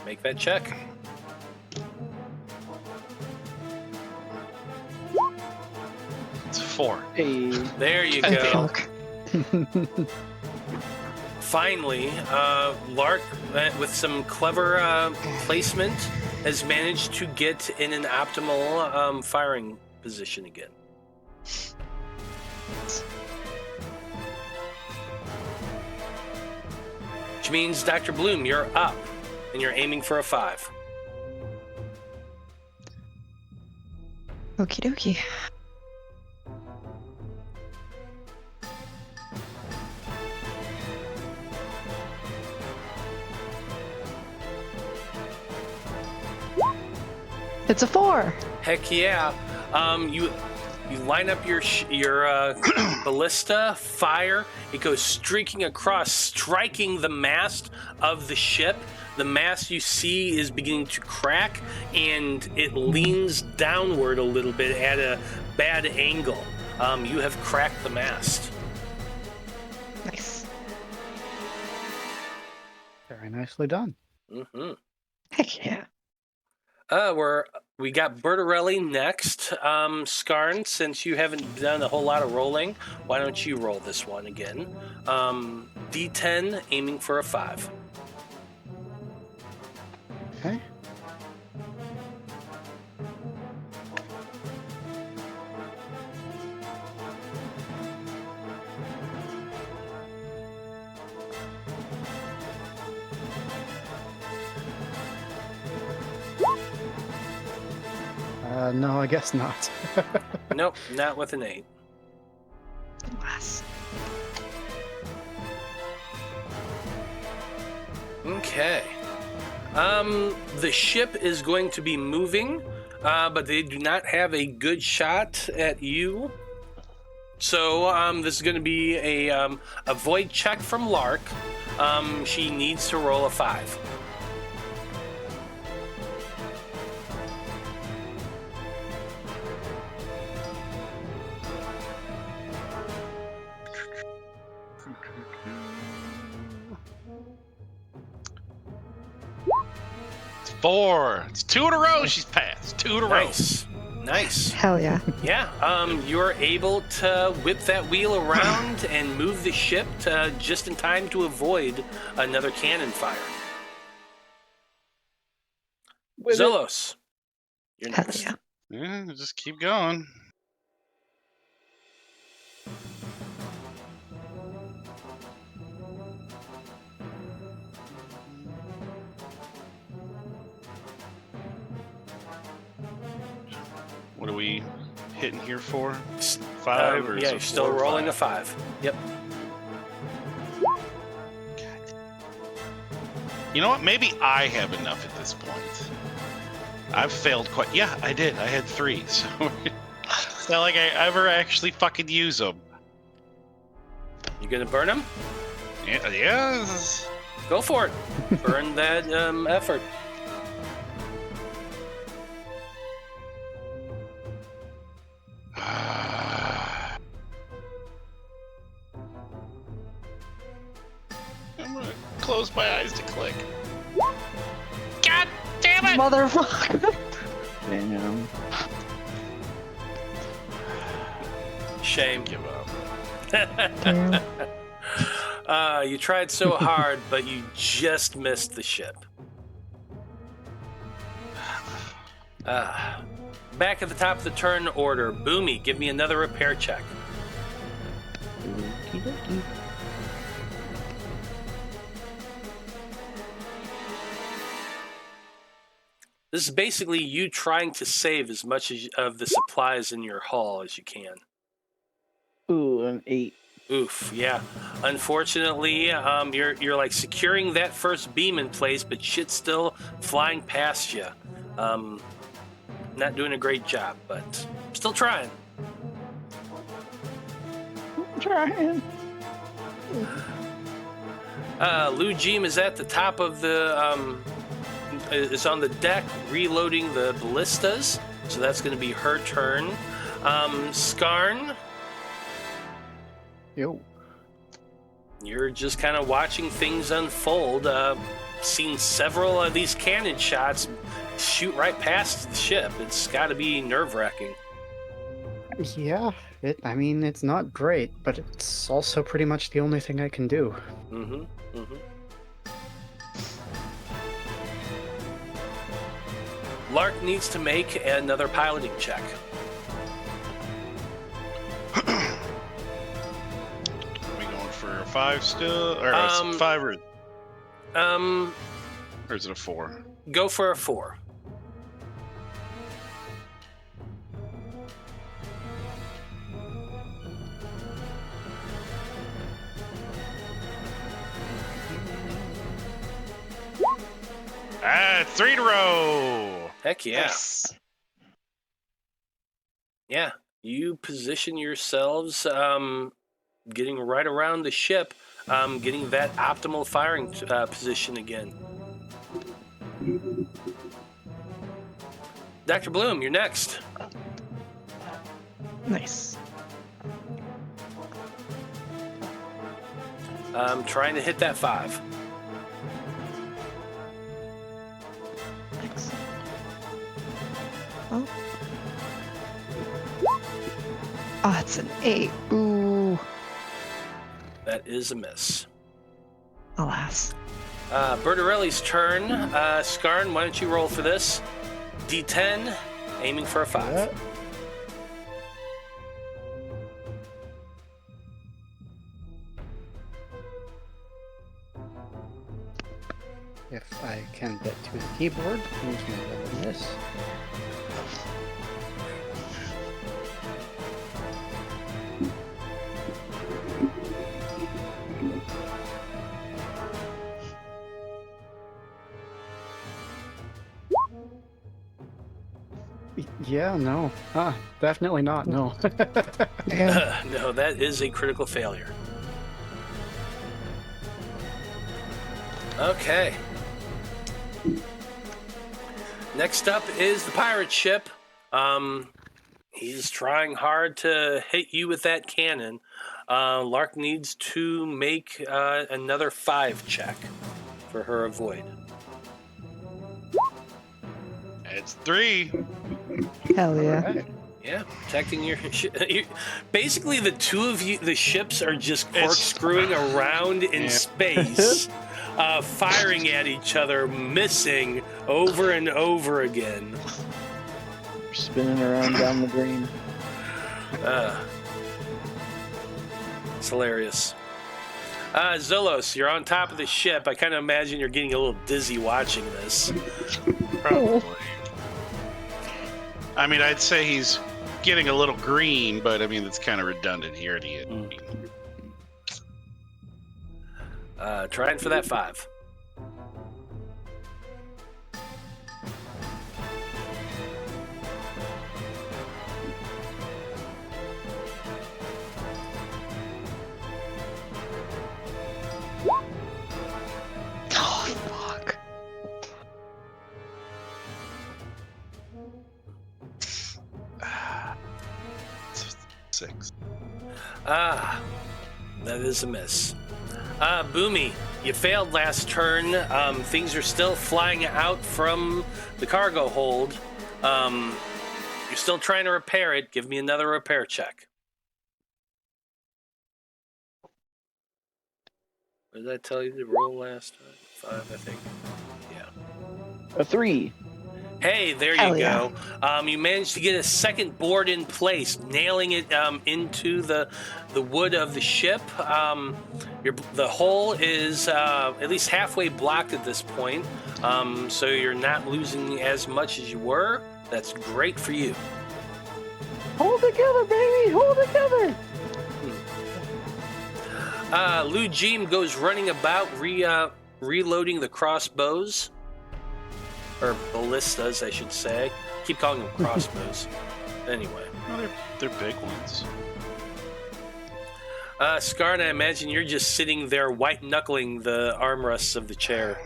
Make that check.
It's 4.
Hey.
There you
Thank
go.
fuck.
Finally, Lark, with some clever placement, has managed to get in an optimal firing position again. Which means, Dr. Bloom, you're up, and you're aiming for a 5.
Okie dokie. It's a 4.
Heck yeah! You line up your ballista, fire. It goes streaking across, striking the mast of the ship. The mast you see is beginning to crack, and it leans downward a little bit at a bad angle. You have cracked the mast.
Nice.
Very nicely done.
Mm-hmm.
Heck yeah.
We got Bertarelli next. Skarn, since you haven't done a whole lot of rolling, why don't you roll this one again? D10, aiming for a 5.
Okay. No, I guess not.
Nope, not with an 8.
Less.
Okay. The ship is going to be moving, but they do not have a good shot at you. So this is going to be a void check from Lark. She needs to roll a 5.
It's 4. It's 2 in a row. She's passed. 2 in a row.
Nice.
Hell yeah.
Yeah, you're able to whip that wheel around and move the ship to just in time to avoid another cannon fire. Zolos, you're
Hell
next.
yeah.
Yeah, just keep going. What are we hitting here for? 5 or is
yeah,
it
you're still
4 or
rolling
5?
a 5. Yep.
You know what? Maybe I have enough at this point. I've failed quite. Yeah, I did. I had 3, so it's not like I ever actually fucking use them.
You gonna burn them?
Yeah, yes.
Go for it. Burn that effort.
I'm gonna close my eyes to click. God damn it!
Motherfucker.
Damn.
Shame.
Give up.
Damn.
You tried so hard, but you just missed the ship. Back at the top of the turn order, Boomy, give me another repair check.
Okey-dokey.
This is basically you trying to save as much of the supplies in your hull as you can.
Ooh, an 8.
Oof, yeah. Unfortunately, you're like securing that first beam in place, but shit's still flying past you. Not doing a great job, but still trying.
Trying.
Lou Jeem is at the top of the is on the deck reloading the ballistas, so that's going to be her turn. Skarn,
Yo.
you're just kind of watching things unfold. Seen several of these cannon shots shoot right past the ship. It's got to be nerve-wracking.
Yeah, it's not great, but it's also pretty much the only thing I can do.
Mm-hmm. Lark needs to make another piloting check.
Are we going for a 5 still? Or a 5 or is it a 4?
Go for a 4.
Ah, 3 in a row.
Heck yeah.
Yes.
Yeah. You position yourselves getting right around the ship, getting that optimal firing position again. Dr. Bloom, you're next.
Nice.
Trying to hit that 5.
Excellent. Oh. Ah, it's an 8. Ooh.
That is a miss.
Alas.
Bertarelli's turn. Skarn, why don't you roll for this? D10, aiming for a 5.
Yeah. If I can get to the keyboard, I'm just going to roll this. Yeah, no. Definitely not, no.
No, that is a critical failure. Okay. Next up is the pirate ship. He's trying hard to hit you with that cannon. Lark needs to make another 5 check for her avoid.
It's 3.
Hell yeah.
Alright.
Yeah, protecting your basically, the two of you, the ships are just corkscrewing around in space, firing at each other, missing over and over again.
Spinning around down the green.
It's hilarious. Zolos, you're on top of the ship. I kind of imagine you're getting a little dizzy watching this.
Probably. I mean, I'd say he's getting a little green, but I mean, it's kind of redundant here at the end.
Trying for that 5.
Oh, fuck.
Six.
That is a miss. Boomy, you failed last turn. Things are still flying out from the cargo hold. You're still trying to repair it. Give me another repair check. What did I tell you to roll last time? 5, I think. Yeah.
A 3.
Hey, there you go. You managed to get a second board in place, nailing it into the wood of the ship. The hole is at least halfway blocked at this point, so you're not losing as much as you were. That's great for you.
Hold together, baby! Hold together!
Lu Jim goes running about reloading the crossbows. Or ballistas, I should say. Keep calling them crossbows. Anyway.
Well, they're big ones.
Skarn, I imagine you're just sitting there white-knuckling the armrests of the chair.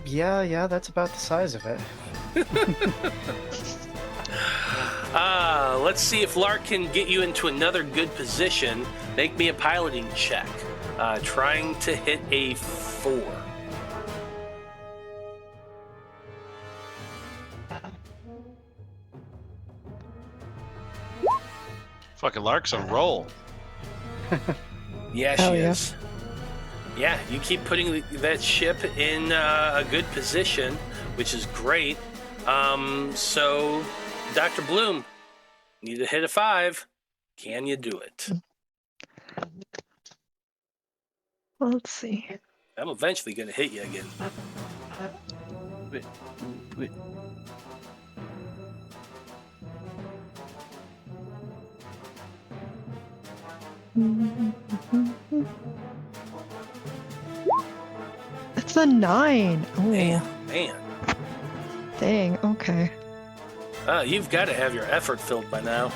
Yeah, that's about the size of it.
Let's see if Lark can get you into another good position. Make me a piloting check. Trying to hit a 4.
Fucking Lark's on roll.
Yeah,
Hell
she
yeah.
is. Yeah, you keep putting that ship in a good position, which is great. So, Dr. Bloom, need to hit a 5. Can you do it?
Well, let's see.
I'm eventually going to hit you again.
Wait.
It's a 9. Oh,
Man.
dang. Okay.
You've got to have your effort filled by now.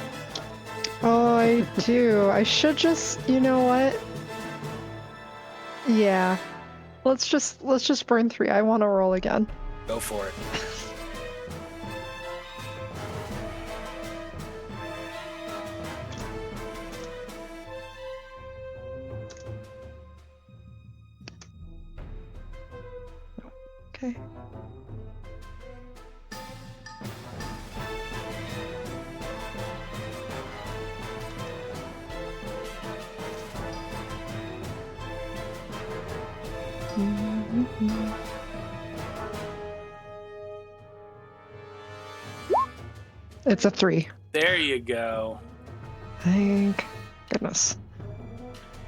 Oh, I do. I should just. You know what? Yeah. Let's just burn 3. I want to roll again.
Go for it.
Okay. It's a 3.
There you go.
Thank goodness.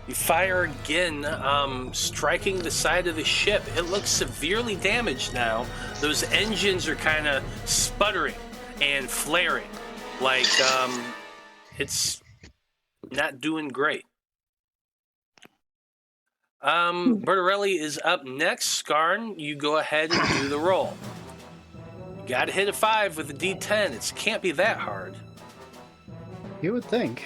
You fire again, striking the side of the ship. It looks severely damaged now. Those engines are kind of sputtering and flaring. Like, it's not doing great. Bertarelli is up next. Skarn, you go ahead and do the roll. You gotta hit a 5 with a D10. It can't be that hard.
You would think.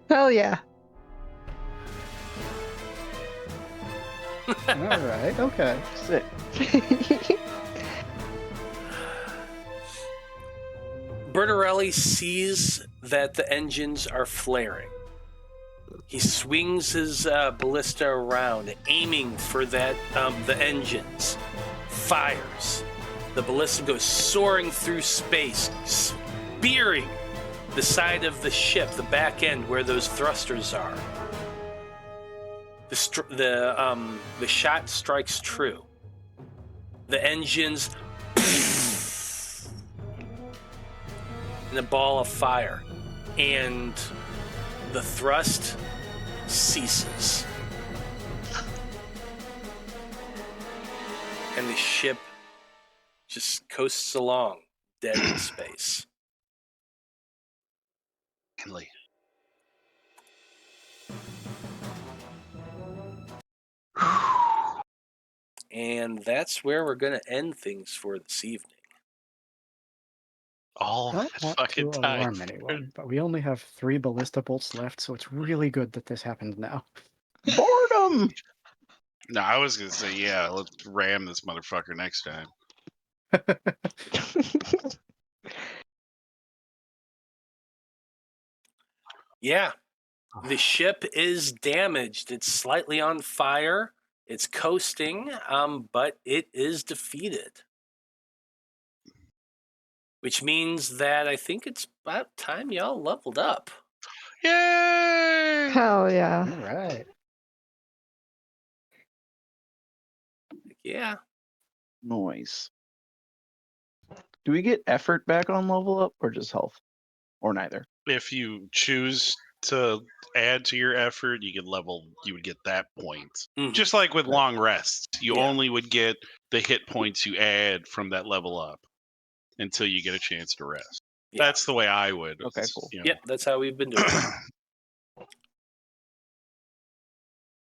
Hell yeah.
All right, okay.
Sick.
Bertarelli sees that the engines are flaring. He swings his ballista around, aiming for that the engines. Fires. The ballista goes soaring through space, spearing the side of the ship, the back end where those thrusters are. The shot strikes true. The engines in a ball of fire, and the thrust ceases. And the ship just coasts along, dead in space.
Henley.
And that's where we're going to end things for this evening.
All
Not
that fucking
to
time.
alarm anyone, but we only have 3 ballista bolts left, so it's really good that this happened now.
Boredom!
No, I was gonna say, yeah, let's ram this motherfucker next time.
Yeah, the ship is damaged. It's slightly on fire. It's coasting, but it is defeated. Which means that I think it's about time y'all leveled up.
Yay!
Hell yeah.
All right.
Yeah.
Noise. Do we get effort back on level up or just health? Or neither?
If you choose to add to your effort, you would get that point.
Mhm.
Just like with long rests, you
Yeah.
only would get the hit points you add from that level up until you get a chance to rest.
Yeah.
That's the way I would.
Okay, cool.
You know.
Yep, that's how we've been doing it.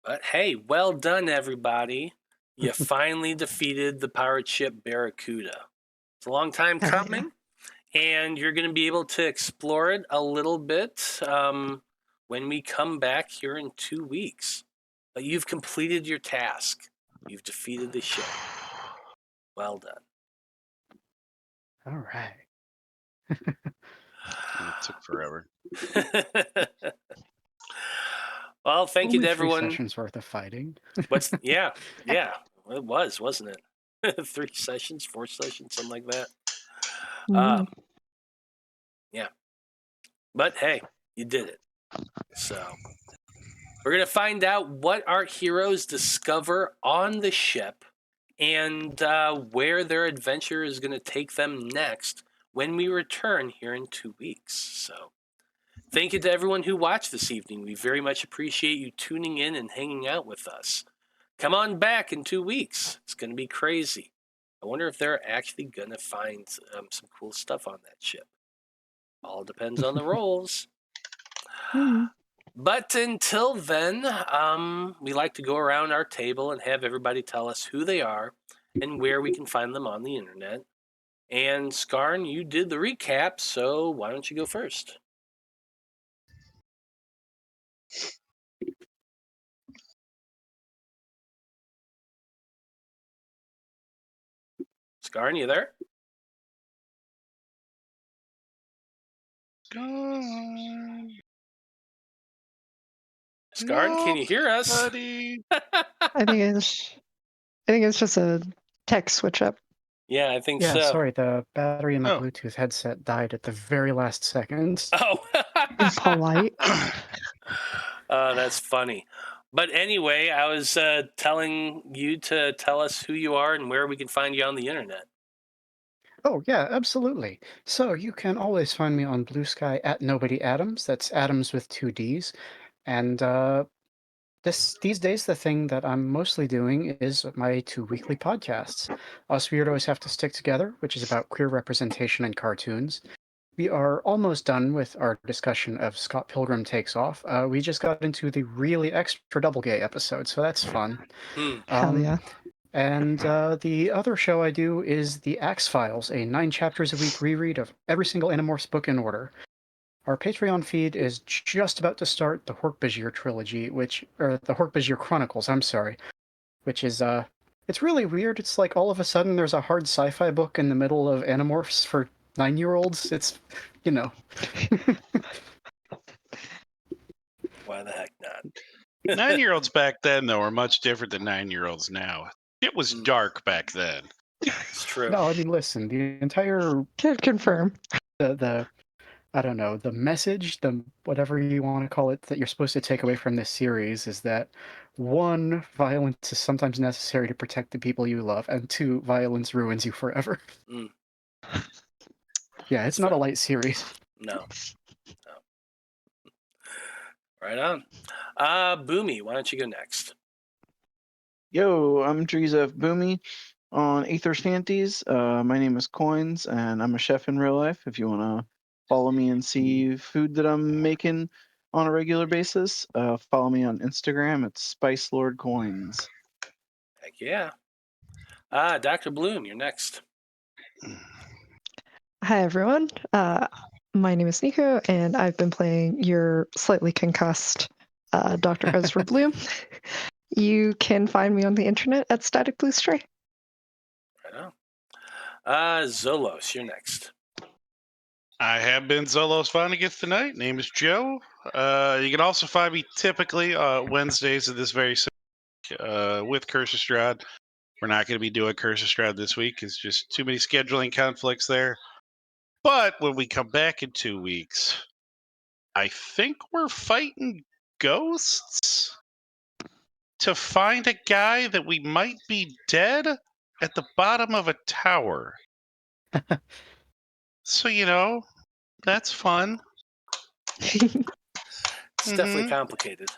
But hey, well done, everybody. You finally defeated the pirate ship Barracuda. It's a long time
Oh, yeah.
coming, and you're going to be able to explore it a little bit when we come back here in 2 weeks. But you've completed your task. You've defeated the ship. Well done.
All right.
It took forever.
Well, thank you
Only
to
3
everyone.
sessions worth of fighting.
Yeah. It was, wasn't it? 3 sessions, 4 sessions, something like that.
Mm.
Yeah. But hey, you did it. So we're going to find out what our heroes discover on the ship and where their adventure is going to take them next when we return here in 2 weeks. So thank you to everyone who watched this evening. We very much appreciate you tuning in and hanging out with us. Come on back in 2 weeks. It's going to be crazy. I wonder if they're actually going to find some cool stuff on that ship. All depends on the rolls.
Mm.
But until then, we like to go around our table and have everybody tell us who they are and where we can find them on the internet. And Skarn, you did the recap, so why don't you go first? Skarn, you there? Skarn, can you hear us?
Buddy.
I think it's just a tech switch up.
Yeah, I think
Yeah,
so.
sorry, the battery in my
Oh.
Bluetooth headset died at the very last second.
Oh,
Impolite.
That's funny. But anyway, I was telling you to tell us who you are and where we can find you on the internet.
Oh, yeah, absolutely. So you can always find me on Blue Sky at Nobody Adams. That's Adams with 2 Ds. And these days, the thing that I'm mostly doing is my 2 weekly podcasts. Us Weirdos Have to Stick Together, which is about queer representation in cartoons. We are almost done with our discussion of Scott Pilgrim Takes Off. We just got into the really extra double gay episode, so that's fun.
Hell yeah.
And the other show I do is The Axe Files, a 9 chapters a week reread of every single Animorphs book in order. Our Patreon feed is just about to start the Hork-Bajir trilogy, or the Hork-Bajir Chronicles, I'm sorry, which is, it's really weird. It's like all of a sudden there's a hard sci-fi book in the middle of Animorphs for 9-year-olds. It's, you know.
Why the heck not?
9-year-olds back then, though, were much different than 9-year-olds now. It was dark back then.
It's true.
No, I mean, listen, the entire,
Can confirm.
the I don't know, the message, the whatever you want to call it, that you're supposed to take away from this series is that 1, violence is sometimes necessary to protect the people you love, and 2, violence ruins you forever.
Mm.
Yeah, it's not a light series.
No. Right on. Boomy, why don't you go next?
Yo, I'm Dreezy of Boomy on Æther-Shanties. My name is KOINES, and I'm a chef in real life. If you want to follow me and see food that I'm making on a regular basis, follow me on Instagram. It's Spice Lord Coins.
Heck yeah. Dr. Bloom, you're next.
Hi, everyone. My name is Nico, and I've been playing your slightly concussed Dr. Ezra Bloom. You can find me on the internet at Static Blue Stray.
Right on. Zolos, you're next.
I have been Zolos Vohnagath tonight. Name is Joe. You can also find me typically Wednesdays of this very with Curse of Strahd. We're not going to be doing Curse of Strahd this week. It's just too many scheduling conflicts there. But when we come back in 2 weeks, I think we're fighting ghosts to find a guy that we might be dead at the bottom of a tower. So, that's fun.
It's definitely complicated.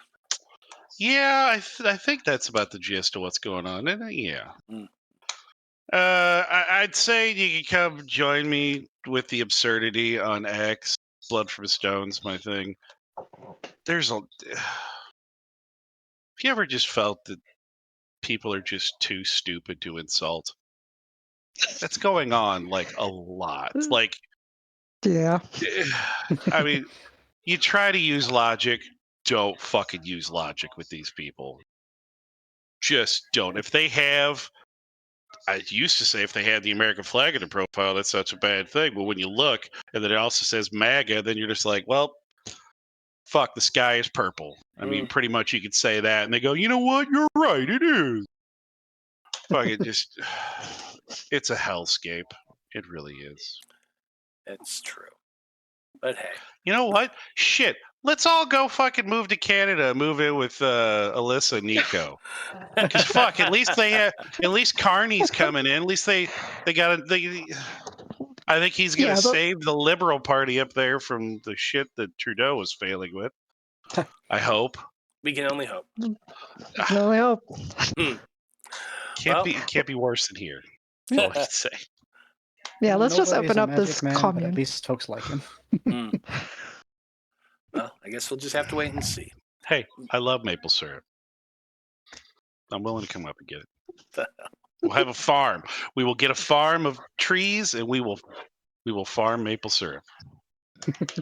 Yeah, I think that's about the gist of what's going on. And yeah.
Mm.
I'd say you can come join me with the absurdity on X. Blood from Stone's my thing. Have you ever just felt that people are just too stupid to insult? That's going on like a lot. Like,
Yeah.
I mean, you try to use logic. Don't fucking use logic with these people. Just don't. If they have, I used to say if they had the American flag in their profile, that's such a bad thing. But when you look and then it also says MAGA, then you're just like, well, fuck, the sky is purple. I mean, pretty much you could say that. And they go, you know what? You're right. It is. Fuck it. Just, it's a hellscape. It really is.
It's true. But hey.
You know what? Shit. Let's all go fucking move to Canada. Move in with Alyssa and Nico. Because fuck, at least Carney's coming in. At least they got I think he's going to save the Liberal Party up there from the shit that Trudeau was failing with. I hope.
We can only hope.
Can only hope.
Can't be worse than here. That's all I can say.
Yeah, let's just
Nobody's
open
a
up this
magic man,
commune.
but at least folks like him.
Well, I guess we'll just have to wait and see.
Hey, I love maple syrup. I'm willing to come up and get it. We'll have a farm. We will get a farm of trees, and we will farm maple syrup.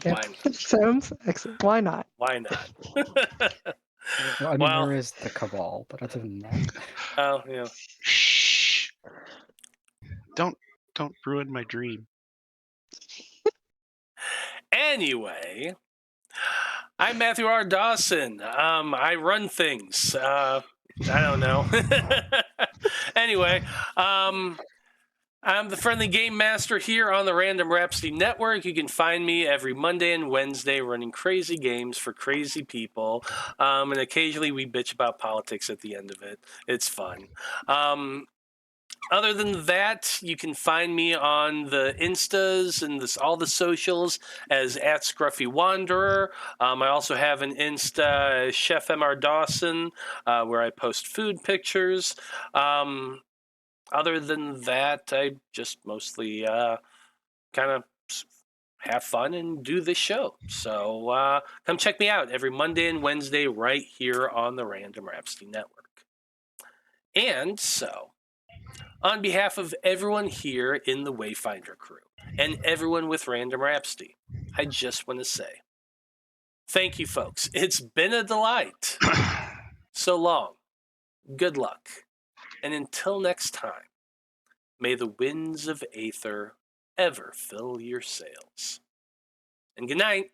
Yeah. Sounds excellent. Why not?
Why not?
Well, I mean, there is the Cabal, but other than that,
oh yeah.
Shh! Don't ruin my dream.
Anyway, I'm Matthew R. Dawson. I run things. I don't know. Anyway, I'm the friendly game master here on the Random Rhapsody Network. You can find me every Monday and Wednesday running crazy games for crazy people. And occasionally we bitch about politics at the end of it. It's fun. Other than that, you can find me on the Instas and all the socials as @ScruffyWanderer. I also have an Insta, Chef MR Dawson, where I post food pictures. Other than that, I just mostly kind of have fun and do this show. So come check me out every Monday and Wednesday right here on the Random Rhapsody Network. And so, on behalf of everyone here in the Wayfinder crew and everyone with Random Rhapsody, I just want to say, thank you, folks. It's been a delight. So long. Good luck. And until next time, may the winds of Aether ever fill your sails. And good night.